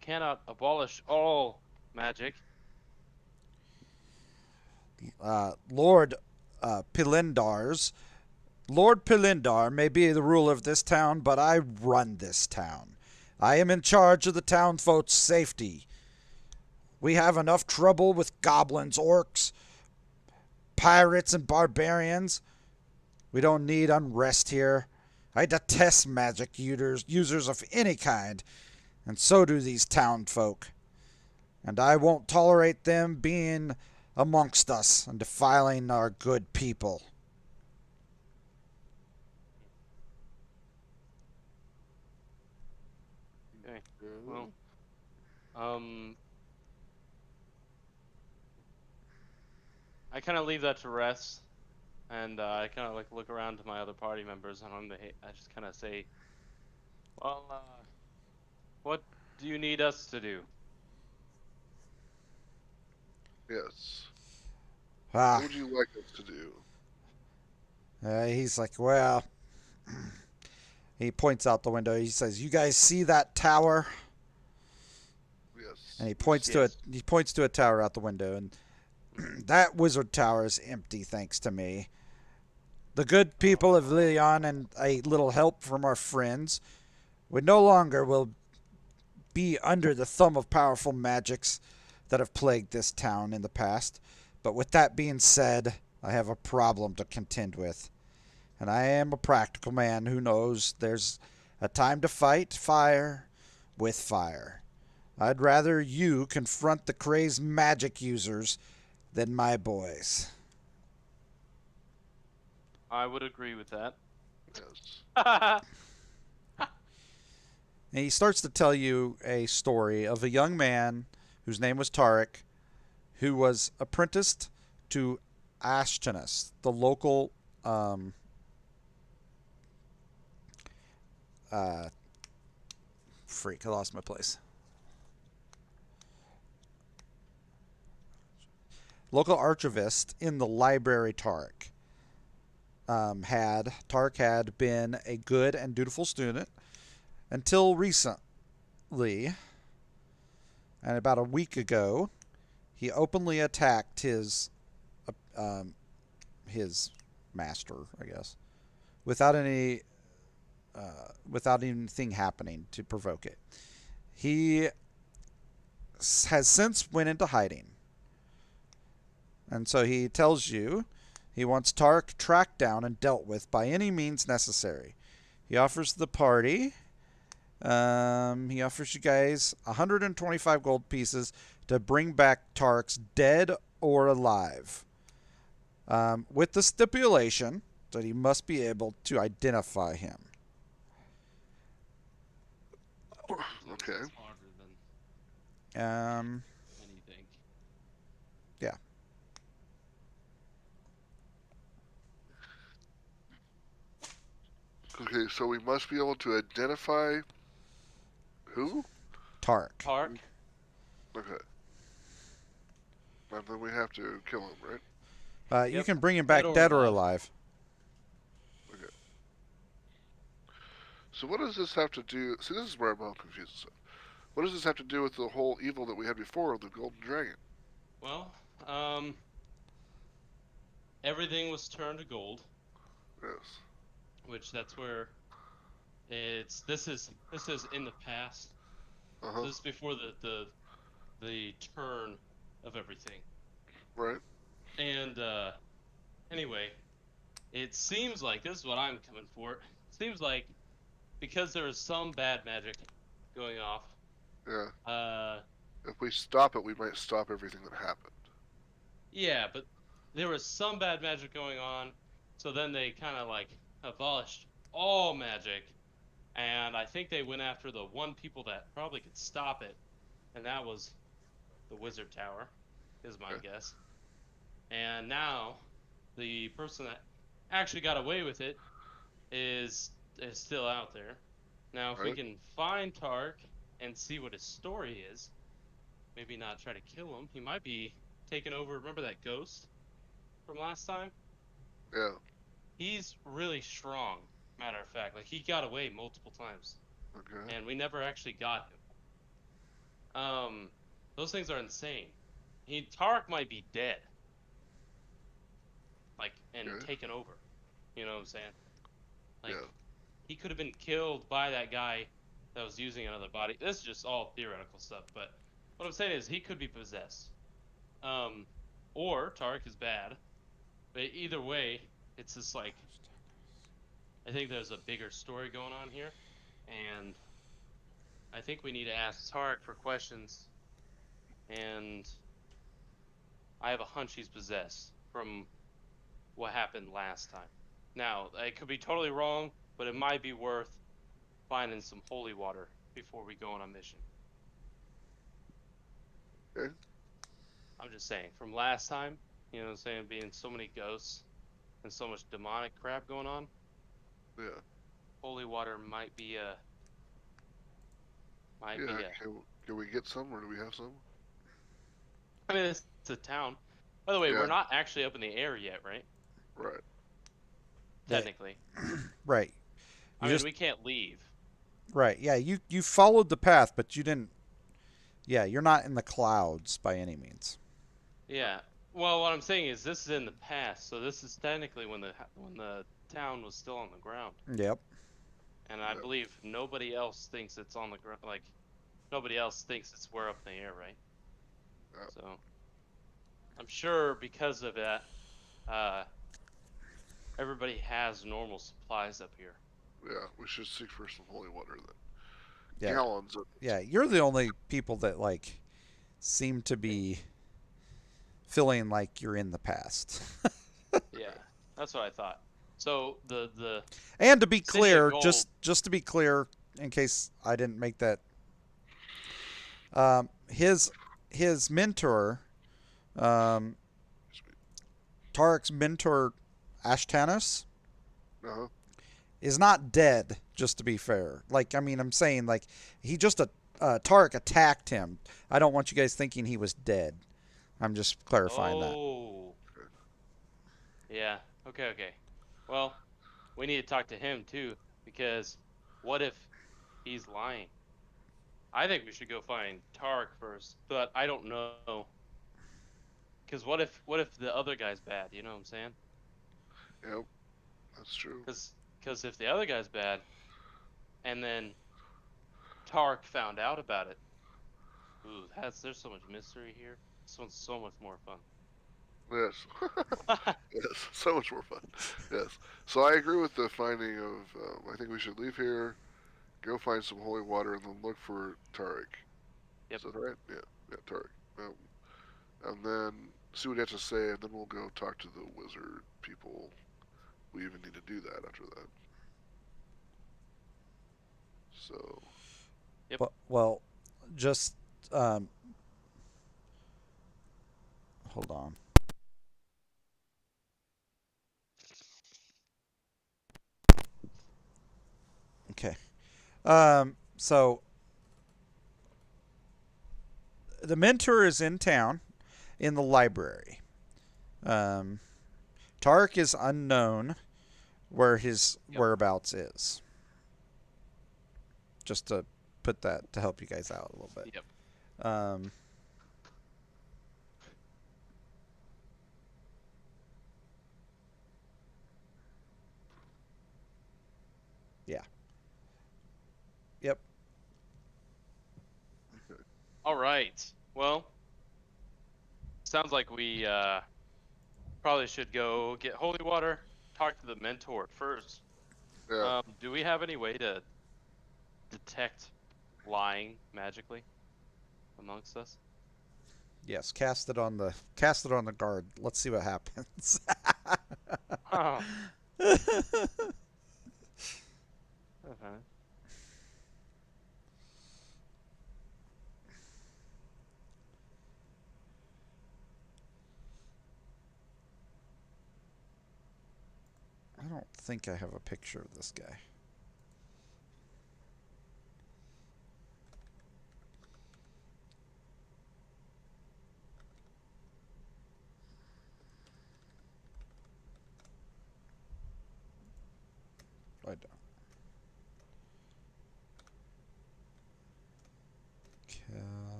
cannot abolish all magic. Lord Lord Pilindar may be the ruler of this town, but I run this town. I am in charge of the townfolk's safety. We have enough trouble with goblins, orcs, pirates, and barbarians. We don't need unrest here. I detest magic users of any kind, and so do these townfolk. And I won't tolerate them being amongst us and defiling our good people. Okay, well, I kind of leave that to rest, And I kind of like look around to my other party members, and I just kind of say, "Well, what do you need us to do?" Yes. What Ah, would you like us to do? he's like, well, he points out the window. He says, "You guys see that tower?" And Yes. he We points to a Yes. he points to a tower out the window, and that wizard tower is empty thanks to me. The good people of Lilian and a little help from our friends, we no longer will be under the thumb of powerful magics that have plagued this town in the past. But with that being said, I have a problem to contend with. And I am a practical man who knows there's a time to fight fire with fire. I'd rather you confront the crazed magic users than my boys. I would agree with that. yes. And he starts to tell you a story of a young man whose name was Tarek, who was apprenticed to Ashtonus, the local uh, freak. I lost my place. Local archivist in the library. Tarek had been a good and dutiful student until recently, and about a week ago, he openly attacked um, his master, I guess, without without anything happening to provoke it. He has since went into hiding, and so he tells you he wants Tark tracked down and dealt with by any means necessary. He offers the party. He offers you guys 125 gold pieces to bring back Tarks dead or alive, with the stipulation that he must be able to identify him. Seems Okay. it's harder Um, than anything. yeah, Okay, so we must be able to identify who? Tark. Tark? Okay. And then we have to kill him, right? You Yep. can bring him Dead back or dead or alive. alive. Okay. So what does this have to do? See, this is where I'm all confused. So, what does this have to do with the whole evil that we had before, the Golden Dragon? Well, um, everything was turned to gold, Yes. which that's where this is in the past. Uh So huh. this is before the turn of everything. Right. And anyway, it seems like this is what I'm coming for. It seems like because there is some bad magic going off, Yeah. uh, If we stop it, we might stop everything that happened. yeah, but there was some bad magic going on, so then they kind of like abolished all magic, and I think they went after the one people that probably could stop it, and that was the Wizard Tower, is my Okay. guess. And now the person that actually got away with it is still out there. Now, if we Right. can find Tark and see what his story is, maybe not try to kill him. He might be taking over. Remember that ghost from last time? Yeah. He's really strong. Matter of fact, like he got away multiple times, Okay. and we never actually got him. Those things are insane. Tark might be dead, like and Okay. taken over. You know what I'm saying? Like Yeah. he could have been killed by that guy that was using another body. This is just all theoretical stuff, but what I'm saying is he could be possessed. Um, or Tark is bad. But either way, it's just like I think there's a bigger story going on here, and I think we need to ask Tark for questions. And I have a hunch he's possessed from what happened last time. Now, I could be totally wrong, but it might be worth finding some holy water before we go on a mission. Okay. I'm just saying, from last time, you know what I'm saying, being so many ghosts, and so much demonic crap going on, Yeah. holy water might be a might Yeah. be a. Can we get some, or do we have some? I mean, it's a town. By the way, we're Yeah. not actually up in the air yet, right? Right. Yeah, Technically, right. I You mean, just we can't leave. right. Yeah, you followed the path, but you didn't. Yeah, you're not in the clouds by any means. Yeah. Well, what I'm saying is this is in the past, so this is technically when the town was still on the ground, Yep. and I Yeah. believe nobody else thinks it's on the ground. Like nobody else thinks it's we're up in the air, right? Yeah. So I'm sure because of that, uh, everybody has normal supplies up here. Yeah. We should seek for some holy water then. Yeah. Gallons of it. Yeah, you're the only people that like seem to be feeling like you're in the past. Yeah, that's what I thought. So the And to be city of clear, gold. just to be clear, in case I didn't make that, his mentor, um, Tarek's mentor, Ashtanis, Uh huh. is not dead. Just to be fair, like I mean, I'm saying like he just Tarek attacked him. I don't want you guys thinking he was dead. I'm just clarifying that. Oh, yeah. Okay, okay. Well, we need to talk to him too, because what if he's lying? I think we should go find Tark first, but I don't know. Because what if the other guy's bad? You know what I'm saying? Yep. That's true. Because if the other guy's bad, and then Tark found out about it, ooh, there's so much mystery here. This one's so much more Yes. fun. Yes. So much more fun. Yes. So I agree with the finding of. I think we should leave here, go find some holy water, and then look for Tarek. Yep. Is that right? Yeah. Yeah. Tarek. And then see what he has to say, and then we'll go talk to the wizard people. We even need to do that after that. So. Yep. Well, just um, hold on. Okay. So the mentor is in town in the library. Um, Tarek is unknown where his Yep. whereabouts is. Just to put that to help you guys out a little bit. Yep. Um, yeah. Yep. All right. Well, sounds like we probably should go get holy water, talk to the mentor first. Yeah. Do we have any way to detect lying magically amongst us? Yes. Cast it on the guard. Let's see what happens. Huh. Okay. I don't think I have a picture of this guy. I don't.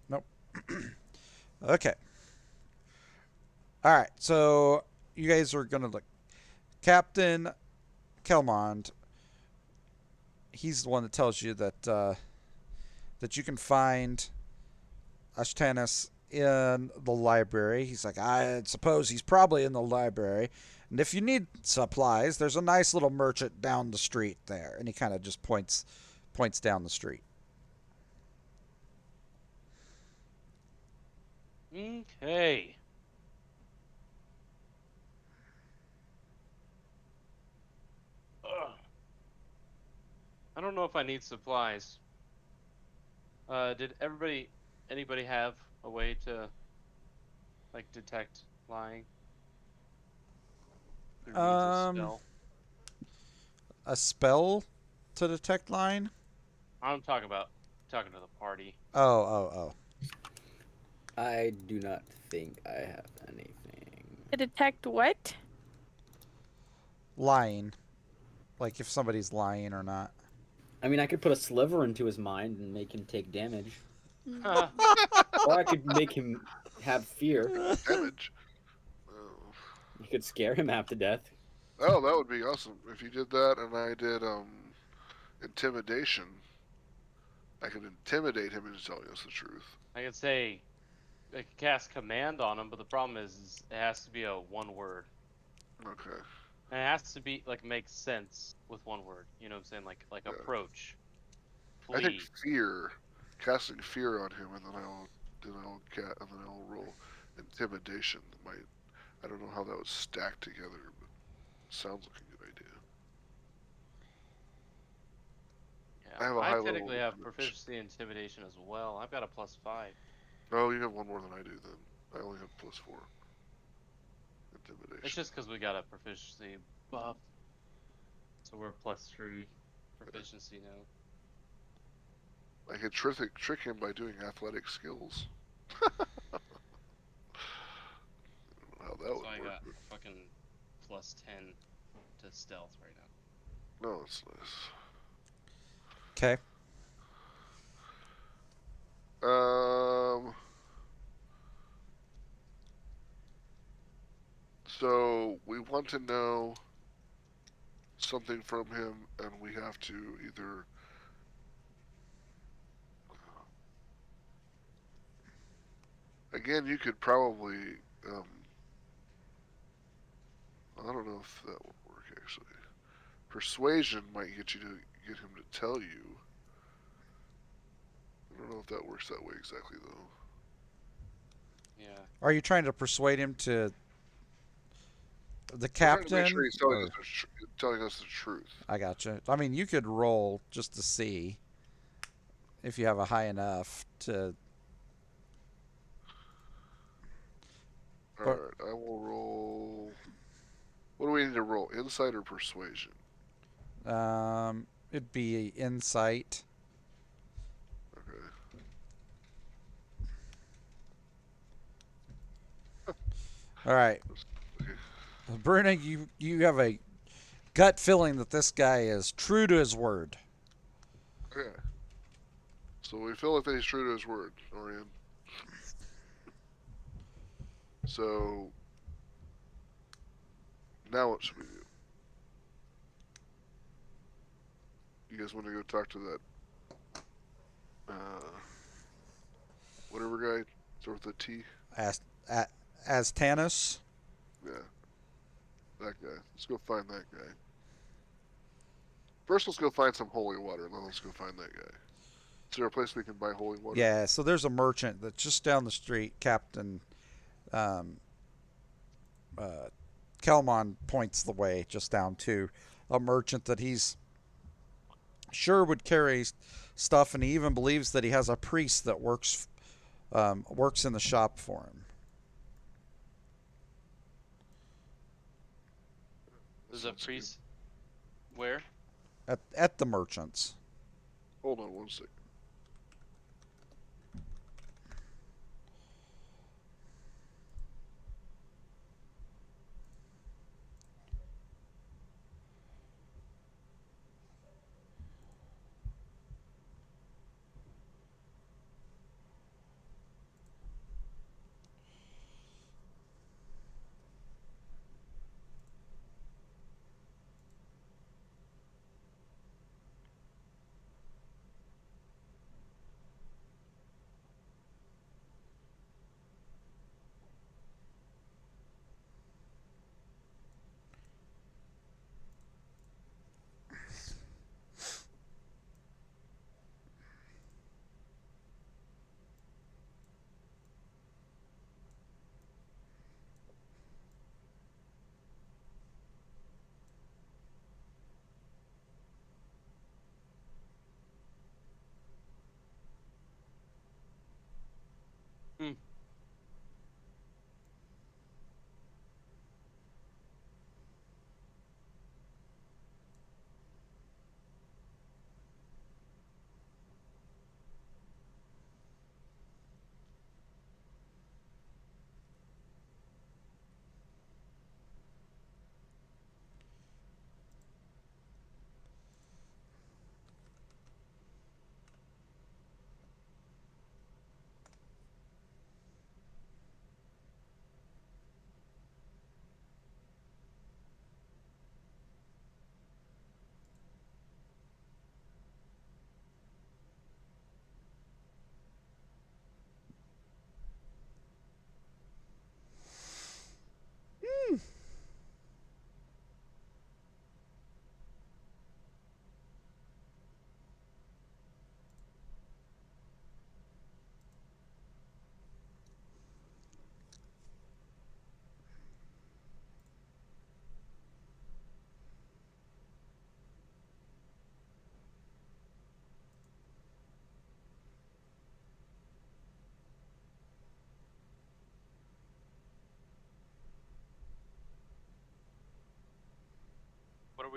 Nope. Okay. All right. So you guys are gonna look. Captain Kelmond. He's the one that tells you that you can find Ashtanis in the library. He's like, I suppose he's probably in the library. And if you need supplies, there's a nice little merchant down the street there. And he kind of just points down the street. Okay. Ugh. I don't know if I need supplies. Did anybody have a way to Like detect lying through means of Um, spell. a spell to detect line? I'm talking to the party. Oh, oh, oh. I do not think I have anything. To detect what? Lying. Like if somebody's lying or not. I mean, I could put a sliver into his mind and make him take damage, Huh. or I could make him have fear. Damage. Oh. You could scare him half to death. Oh, that would be awesome if you did that, and I did intimidation. I could intimidate him into telling us the truth. I could say I could cast command on him, but the problem is it has to be a one word. Okay. And it has to be like make sense with one word. You know what I'm saying? Like Yeah. approach, I think flee. fear, casting fear on him, and then I'll roll intimidation. I don't know how that would stack together, but it sounds like a good idea. I Yeah, have a I high level technically of have intimidation. proficiency in intimidation as well. I've got a +5. Oh, you have one more than I do then. I only have +4 It's intimidation. just because we got a proficiency buff, so we're +3 proficiency now. I could trick him by doing athletic skills. I don't know how that So I would work. got fucking +10 to stealth right now. No, it's nice. Okay. Um. So we want to know something from him, and we have to either. Again, you could probably. I don't know if that would work actually. Persuasion might get you to get him to tell you. I don't know if that works that way exactly though. Yeah. Are you trying to persuade him to the We're trying to make sure captain? he's telling Or us telling us the truth. I gotcha. I mean, you could roll just to see if you have a high enough to. All But right, I will roll. What do we need to roll? Insight or persuasion? it'd be insight. Okay. All right, Okay. Bruna, you have a gut feeling that this guy is true to his word. Okay. So we feel like he's true to his word, Orion. So now what should we do? You guys want to go talk to that whatever guy? Start with a T? As as Tanis. Yeah. That guy. Let's go find that guy. First let's go find some holy water, and then let's go find that guy. Is there a place we can buy holy water? Yeah. So there's a merchant that's just down the street. Captain um, uh, Kelmon points the way just down to a merchant that he's sure would carry stuff, and he even believes that he has a priest that works in the shop for him. There's a Sounds good. priest. Where? At the merchants. Hold on one second.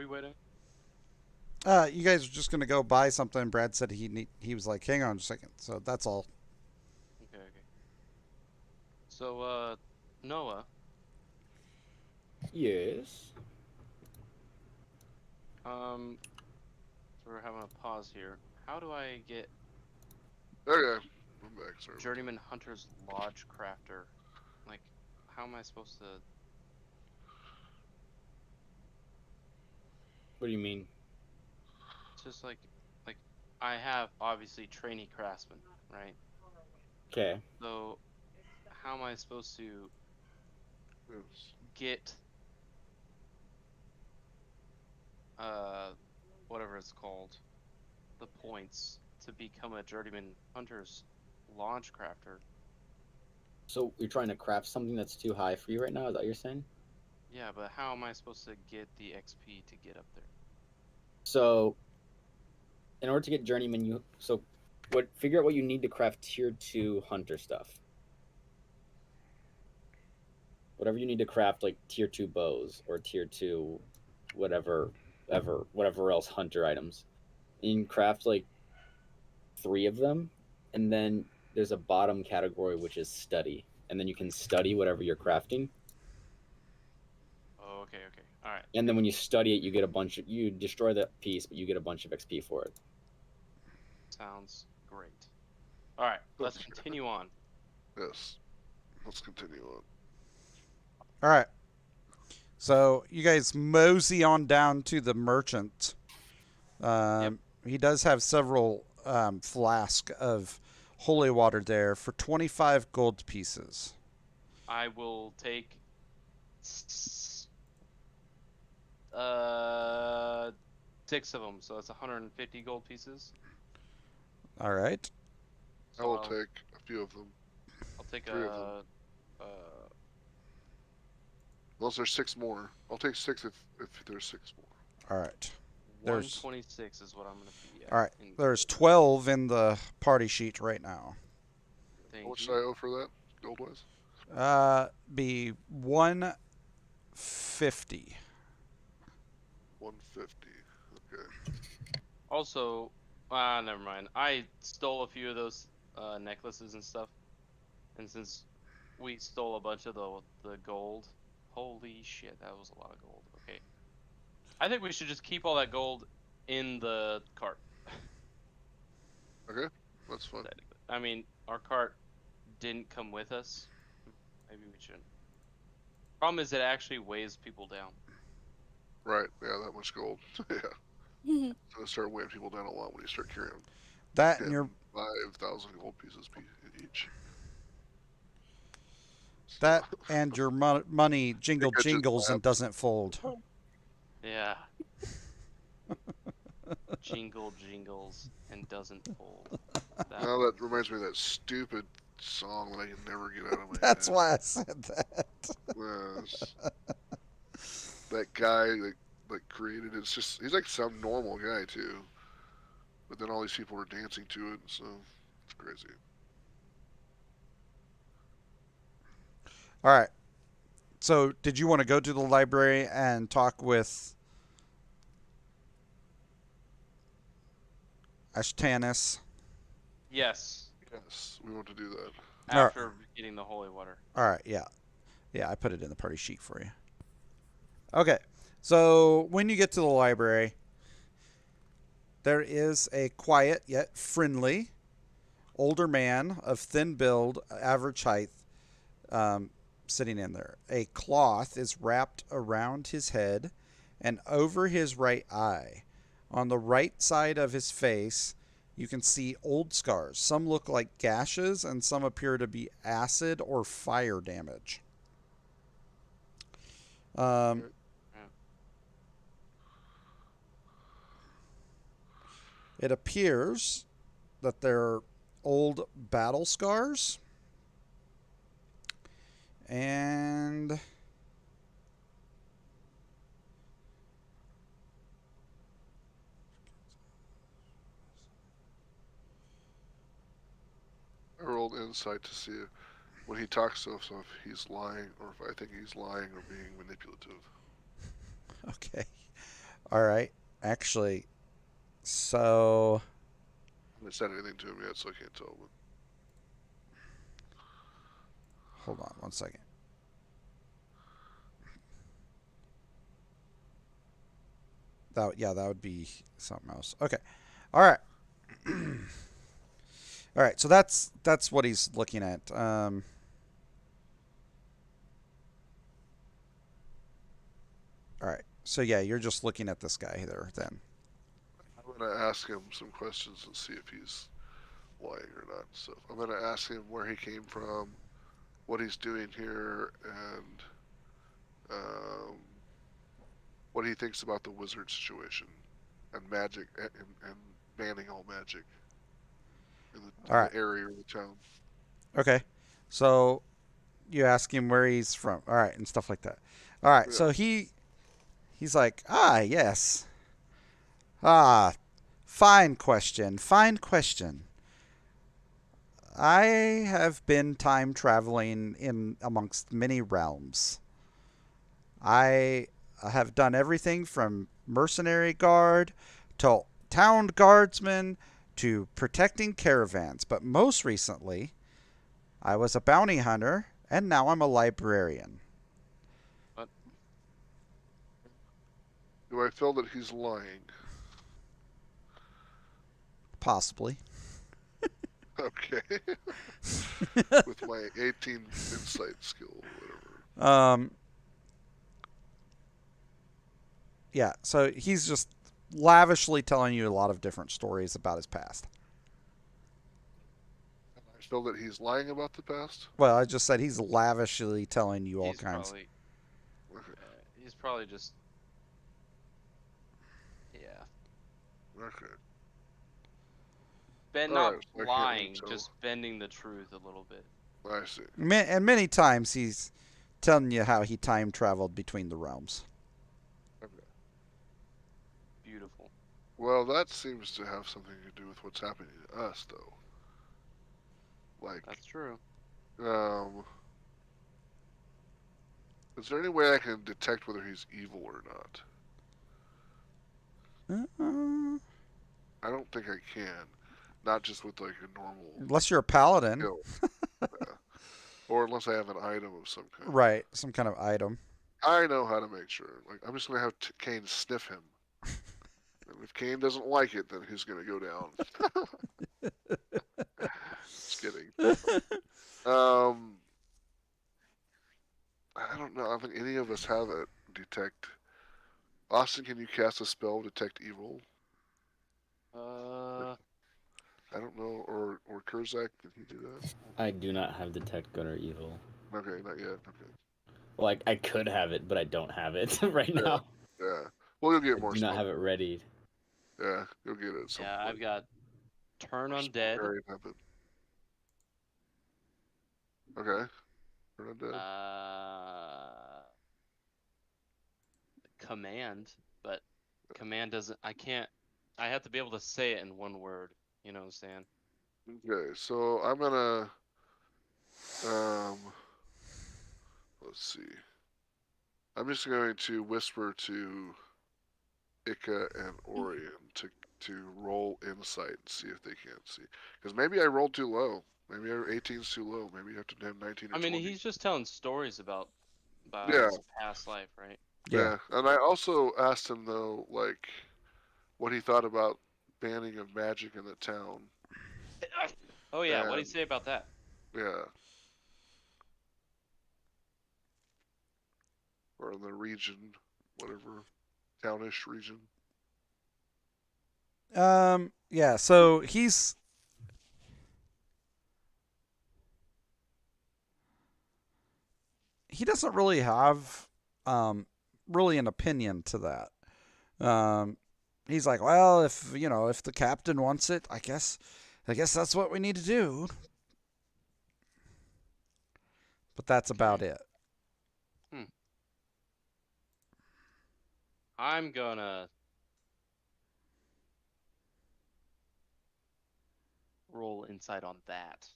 we waiting? You guys are just gonna go buy something. Brad said he was like, hang on a second. So that's all. Okay, okay. So, Noah, Yes. so we're having a pause here. How do I get Okay, I'm back. Sorry. Journeyman Hunter's Lodge Crafter? Like, how am I supposed to? What do you mean? It's just like, I have obviously trainee craftsman, right? Okay. So, how am I supposed to Yes. get whatever it's called, the points to become a Journeyman Hunter's Lodge Crafter? So you're trying to craft something that's too high for you right now? Is that what you're saying? Yeah, but how am I supposed to get the XP to get up there? So, in order to get journeyman, figure out what you need to craft tier 2 hunter stuff. Whatever you need to craft, like tier 2 bows or tier 2 whatever else hunter items. You can craft like 3 of them, and then there's a bottom category which is study, and then you can study whatever you're crafting. Oh, okay, okay, all right. And then when you study it, you destroy that piece, but you get a bunch of XP for it. Sounds great. All right, let's Okay. continue on. Yes. Let's continue on. All right. So you guys mosey on down to the merchant. He does have several flasks of holy water there for 25 gold pieces. I will take uh 6 of them, so that's 150 gold pieces. All right. I will I'll take a few of them. I'll take 3 of them. Unless there's 6 more. I'll take 6 if there's 6 more. All right. There's 126 is what I'm gonna be at. all right. There's 12 in the party sheet right now. Thank How much you. did I owe for that, gold wise? Be 150. 150. Okay. Also, never mind. I stole a few of those necklaces and stuff, and since we stole a bunch of the gold, holy shit, that was a lot of gold. Okay, I think we should just keep all that gold in the cart. Okay. That's fine. I mean, our cart didn't come with us. Maybe we shouldn't. Problem is, it actually weighs people down. Right. Yeah, that much gold. Yeah. So it start weighing people down a lot when you start carrying That and your 5,000 gold pieces each. that and your money jingle I just jingles and laughed. doesn't fold. Yeah. Jingle jingles and doesn't fold. Now that reminds me of that stupid song that I can never get out of my That's head. why I said that. Yes. That guy that created it's just he's like some normal guy too. But then all these people were dancing to it, so it's crazy. All right. So, did you want to go to the library and talk with Ashtanis? Yes. Yes, we want to do that. Alright. After getting the holy water. All right, yeah. Yeah, I put it in the party sheet for you. Okay. So, when you get to the library, there is a quiet yet friendly older man of thin build, average height, sitting in there. A cloth is wrapped around his head and over his right eye. On the right side of his face, you can see old scars. Some look like gashes, and some appear to be acid or fire damage. It appears that they're old battle scars. And I rolled insight to see when he talks to us if he's lying or if I think he's lying or being manipulative. okay. All right. Actually, so I haven't said anything to him yet, so I can't tell. hold on one second. That would be something else. Okay. All right. All right. So that's what he's looking at. All right. So yeah, you're just looking at this guy there then. I'm gonna ask him some questions and see if he's lying or not. So I'm gonna ask him where he came from, what he's doing here, and um, what he thinks about the wizard situation and magic and banning all magic in All in right. the area or the town. Okay. So you ask him where he's from. All right, and stuff like that. All right. Yeah. So he's like, "Ah, yes. Ah, fine question. Fine question. I have been time traveling in amongst many realms. I have done everything from mercenary guard to town guardsman to protecting caravans, but most recently, I was a bounty hunter and now I'm a librarian. But Do I feel that he's lying? Possibly. Okay. With my 18 insight skill or whatever. um, yeah, so he's just lavishly telling you a lot of different stories about his past. I feel that he's lying about the past. Well, I just said he's lavishly telling you all he's kinds. probably Okay. he's probably just yeah. Okay. Ben All not right. So I can't really lying, tell. just bending the truth a little bit. I see. And many times he's telling you how he time traveled between the realms. Okay. Beautiful. Well, that seems to have something to do with what's happening to us, though. Like, That's true. um, is there any way I can detect whether he's evil or not? I don't think I can. Not just with like a normal Unless you're a paladin. skill. Yeah. Or unless I have an item of some kind. Right, some kind of item. I know how to make sure. Like, I'm just gonna have Kane sniff him. And if Kane doesn't like it, then he's gonna go down. Just kidding. I don't know. I don't think any of us have a detect. Austin, can you cast a spell detect evil? I don't know. Or Kurzak, can he do that? I do not have detect good or evil. Okay, not yet. Okay. Like I could have it, but I don't have it right Yeah. now. Yeah. Well, you'll get I more do not spell. have it ready. Yeah, you'll get it at some Yeah, point. I've got turn Or spell undead. variant happen. Okay. Turn undead. Command, but command doesn't. I can't. I have to be able to say it in one word. You know what I'm saying? Okay, so I'm gonna um let's see. I'm just going to whisper to Ika and Orion to roll insight and see if they can't see. Because maybe I rolled too low. Maybe 18's too low. Maybe you have to have 19 or I mean, 20. he's just telling stories about Yeah, his past life, right? Yeah. yeah. And I also asked him though, like, what he thought about banning of magic in the town. Oh yeah, what do you And say about that? yeah, or in the region, whatever, townish region. Yeah, so he doesn't really have really an opinion to that. He's like, well, if the captain wants it, I guess that's what we need to do. But that's about Okay. it. I'm gonna roll insight on that.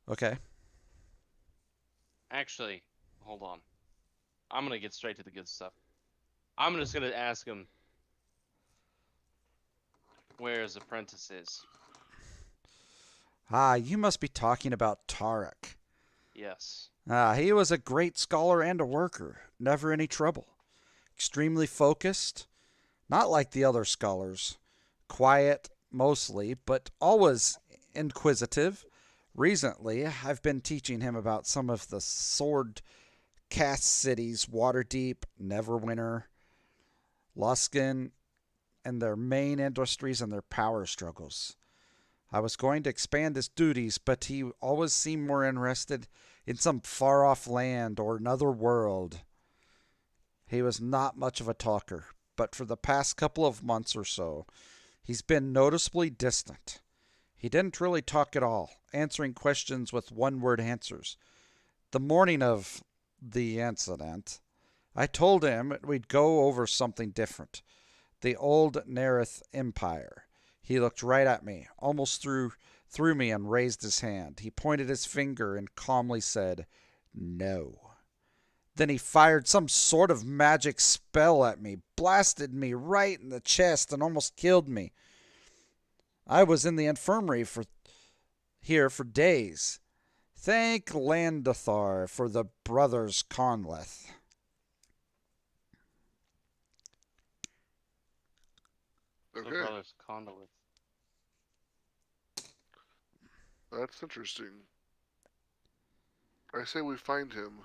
Okay. Actually, hold on. I'm gonna get straight to the good stuff. I'm just gonna ask him where his apprentice is. Ah, you must be talking about Tarek. Yes. Ah, he was a great scholar and a worker. Never any trouble. Extremely focused. Not like the other scholars. Quiet, mostly, but always inquisitive. Recently, I've been teaching him about some of the sword cast cities Waterdeep, Neverwinter, Luskan, and their main industries and their power struggles. I was going to expand his duties, but he always seemed more interested in some far off land or another world. He was not much of a talker, but for the past couple of months or so, he's been noticeably distant. He didn't really talk at all, answering questions with one word answers. The morning of the incident, I told him we'd go over something different. The old Nerith Empire. He looked right at me, almost through me, and raised his hand. He pointed his finger and calmly said, "No." Then he fired some sort of magic spell at me, blasted me right in the chest, and almost killed me. I was in the infirmary for days. Thank Landathar for the brothers Conleth. The Okay, brothers Conduit. that's interesting. I say we find him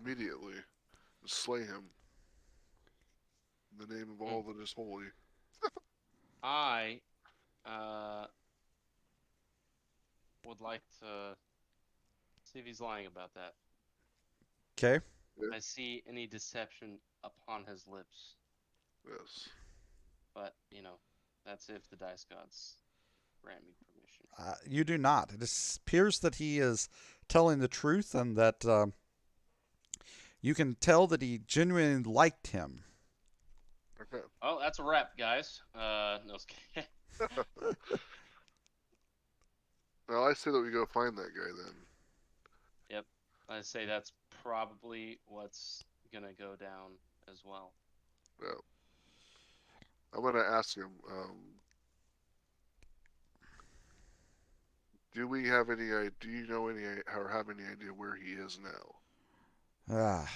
immediately and slay him in the name of all that is holy. I uh would like to see if he's lying about that. Okay? I see any deception upon his lips, Yes. but that's if the dice gods grant me permission. You do not. It appears that he is telling the truth and that you can tell that he genuinely liked him. Okay. Oh, that's a wrap, guys. No, just kidding. Now I say that we go find that guy then. Yep, I say that's probably what's gonna go down as well. Yeah. I'm gonna ask him. Do we have any? Do you know any or have any idea where he is now? Ah.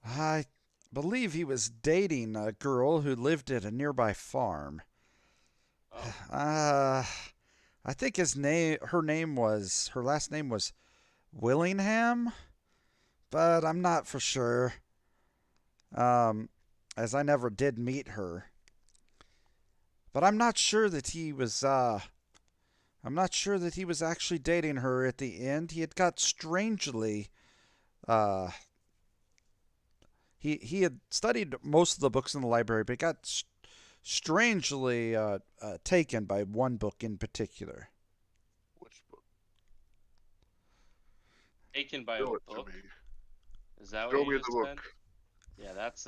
I believe he was dating a girl who lived at a nearby farm. Oh, I think her last name was Willingham, but I'm not for sure. Um, as I never did meet her. But I'm not sure that he was actually dating her at the end. He had got strangely, uh, he had studied most of the books in the library, but got strangely taken by one book in particular. Which book? taken by a Show it to book? me. Is that what Show you me just the said? book. Yeah, that's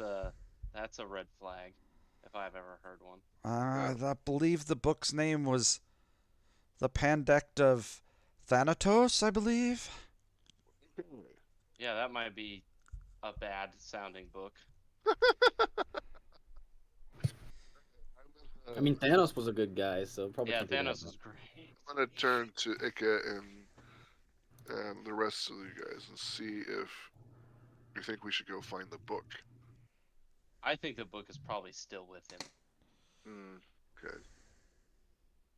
a red flag, if I've ever heard one. I believe the book's name was The Pandect of Thanatos, I believe. Yeah, that might be a bad sounding book. I mean, Thanos was a good guy, so probably Yeah, can't be that Thanos bad. is great. I'm gonna turn to Ika and the rest of you guys and see if you think we should go find the book. I think the book is probably still with him Okay.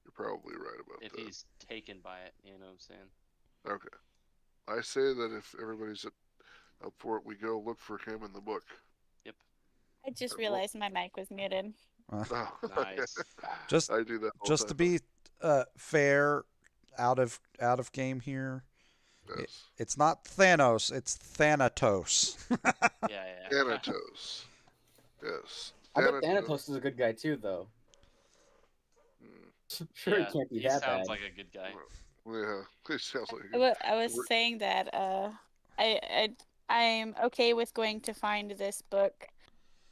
You're probably right about if that. he's taken by it. You know what I'm saying? Okay. I say that if everybody's up for it, we go look for him in the book. Yep. I just Well- realized my mic was muted. Oh, Nice. Just I do that all just the to time. be fair, out of game here. Yes. It's not Thanos, it's Thanatos. Yeah. Thanatos. Yes. I bet Thanatos is a good guy too, though. Hmm. Sure, Yeah, he can't be he that sounds bad. like a good guy. Yeah, it sounds like I was saying that I I'm okay with going to find this book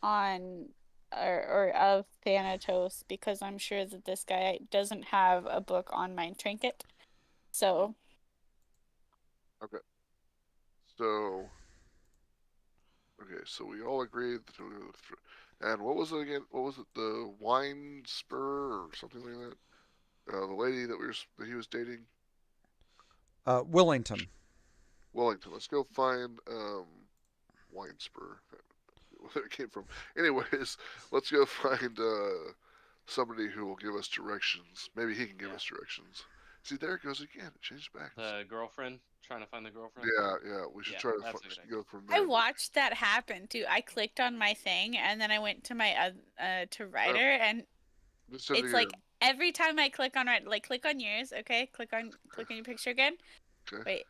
on or of Thanatos because I'm sure that this guy doesn't have a book on mind trinket. So Okay. So so we all agreed and what was it again? What was it? The wine spur or something like that? The lady that he was dating, Willington. Wellington. Let's go find wine spur. Where it came from. Anyways, let's go find somebody who will give us directions. Maybe he can give Yeah. us directions. See, there it goes again. It changed back. The girlfriend, trying to find the girlfriend. Yeah. We should Yeah, try to that's a good go from there. I watched that happen too. I clicked on my thing and then I went to my to writer and Just send it it's again. like every time I click on like click on yours, okay? Click on your picture again. Okay. Wait.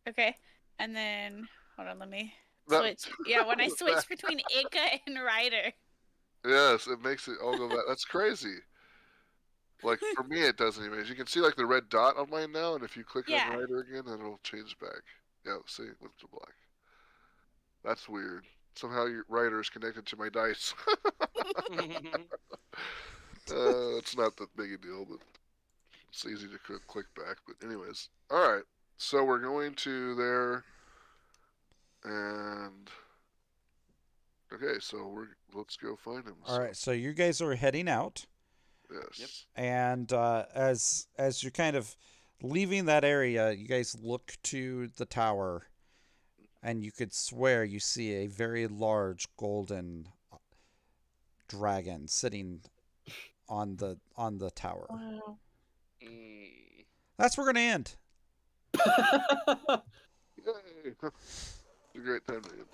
Okay. And then hold on, let me That- switch. Yeah, when I switch between Ika and writer. Yes, it makes it all go back. That's crazy. Like for me, it doesn't even. You can see like the red dot on mine now, and if you click on Yeah. writer again, then it'll change back. Yeah, see, it went to black. That's weird. Somehow your writer is connected to my dice. It's not that big a deal, but it's easy to click back. But anyways, all right. So we're going to there, and okay. So let's go find him. All right, so you guys are heading out, Yes. and as you're kind of leaving that area, you guys look to the tower, and you could swear you see a very large golden dragon sitting on the tower. Wow. Mm, That's where we're gonna end. Yay! It's a great time to end.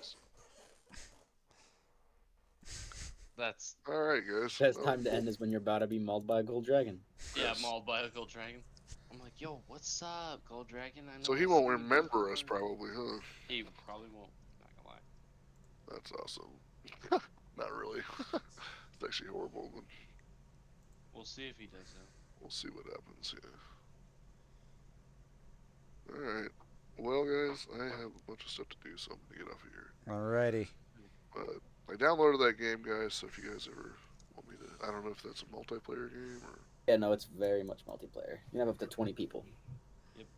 that's All right, guys. Best time to end is when you're about to be mauled by a gold dragon. yeah, Yes. mauled by a gold dragon. I'm like, yo, what's up, gold dragon? I know So he I've won't seen you remember us, before." probably, huh? He probably won't. Not gonna lie. That's awesome. Not really. It's actually horrible, but We'll see if he does though. we'll see what happens. Yeah. All right. Well, guys, I have a bunch of stuff to do, so I'm gonna get off of here. Alrighty. But I downloaded that game, guys. So if you guys ever want me to, I don't know if that's a multiplayer game or. Yeah, no, it's very much multiplayer. You can have up to 20 people.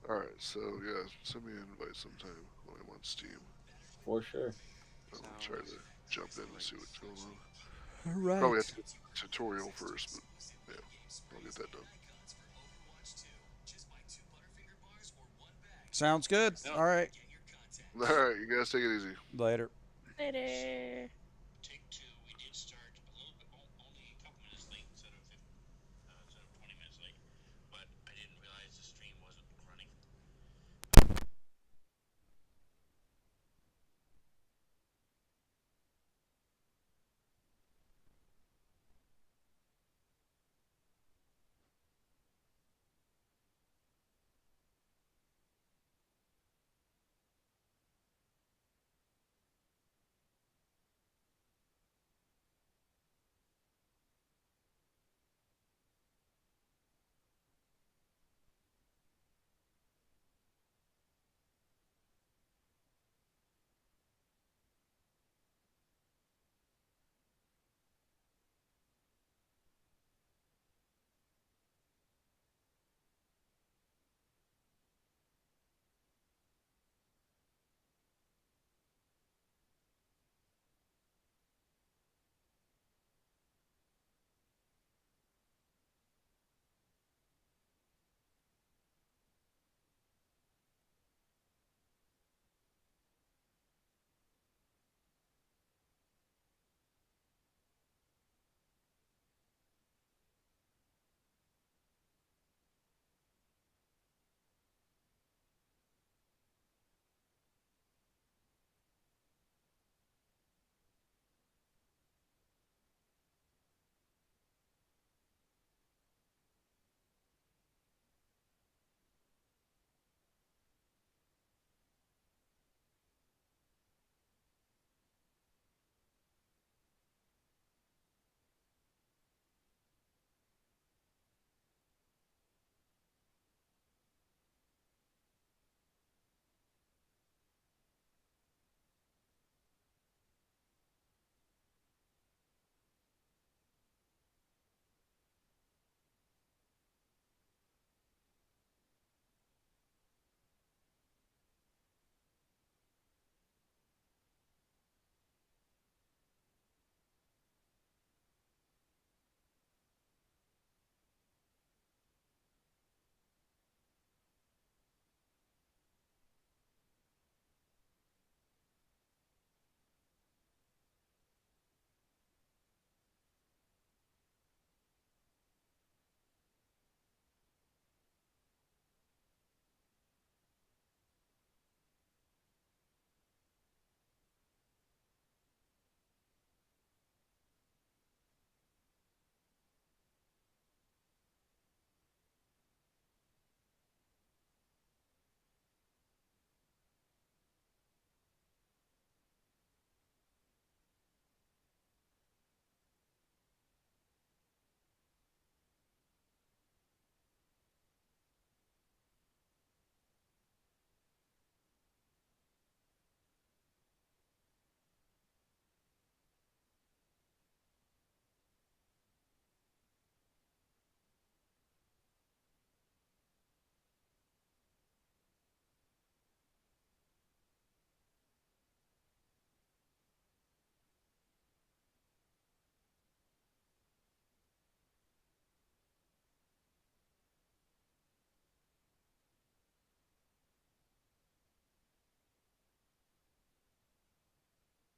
All right. So yeah, send me an invite sometime when I'm on Steam. For sure. I'm gonna try to jump in and see what's going on. All right. Probably have to do a tutorial first, but yeah, I'll get that done. Sounds good. Yeah. All right. All right, you guys take it easy. Later. Later.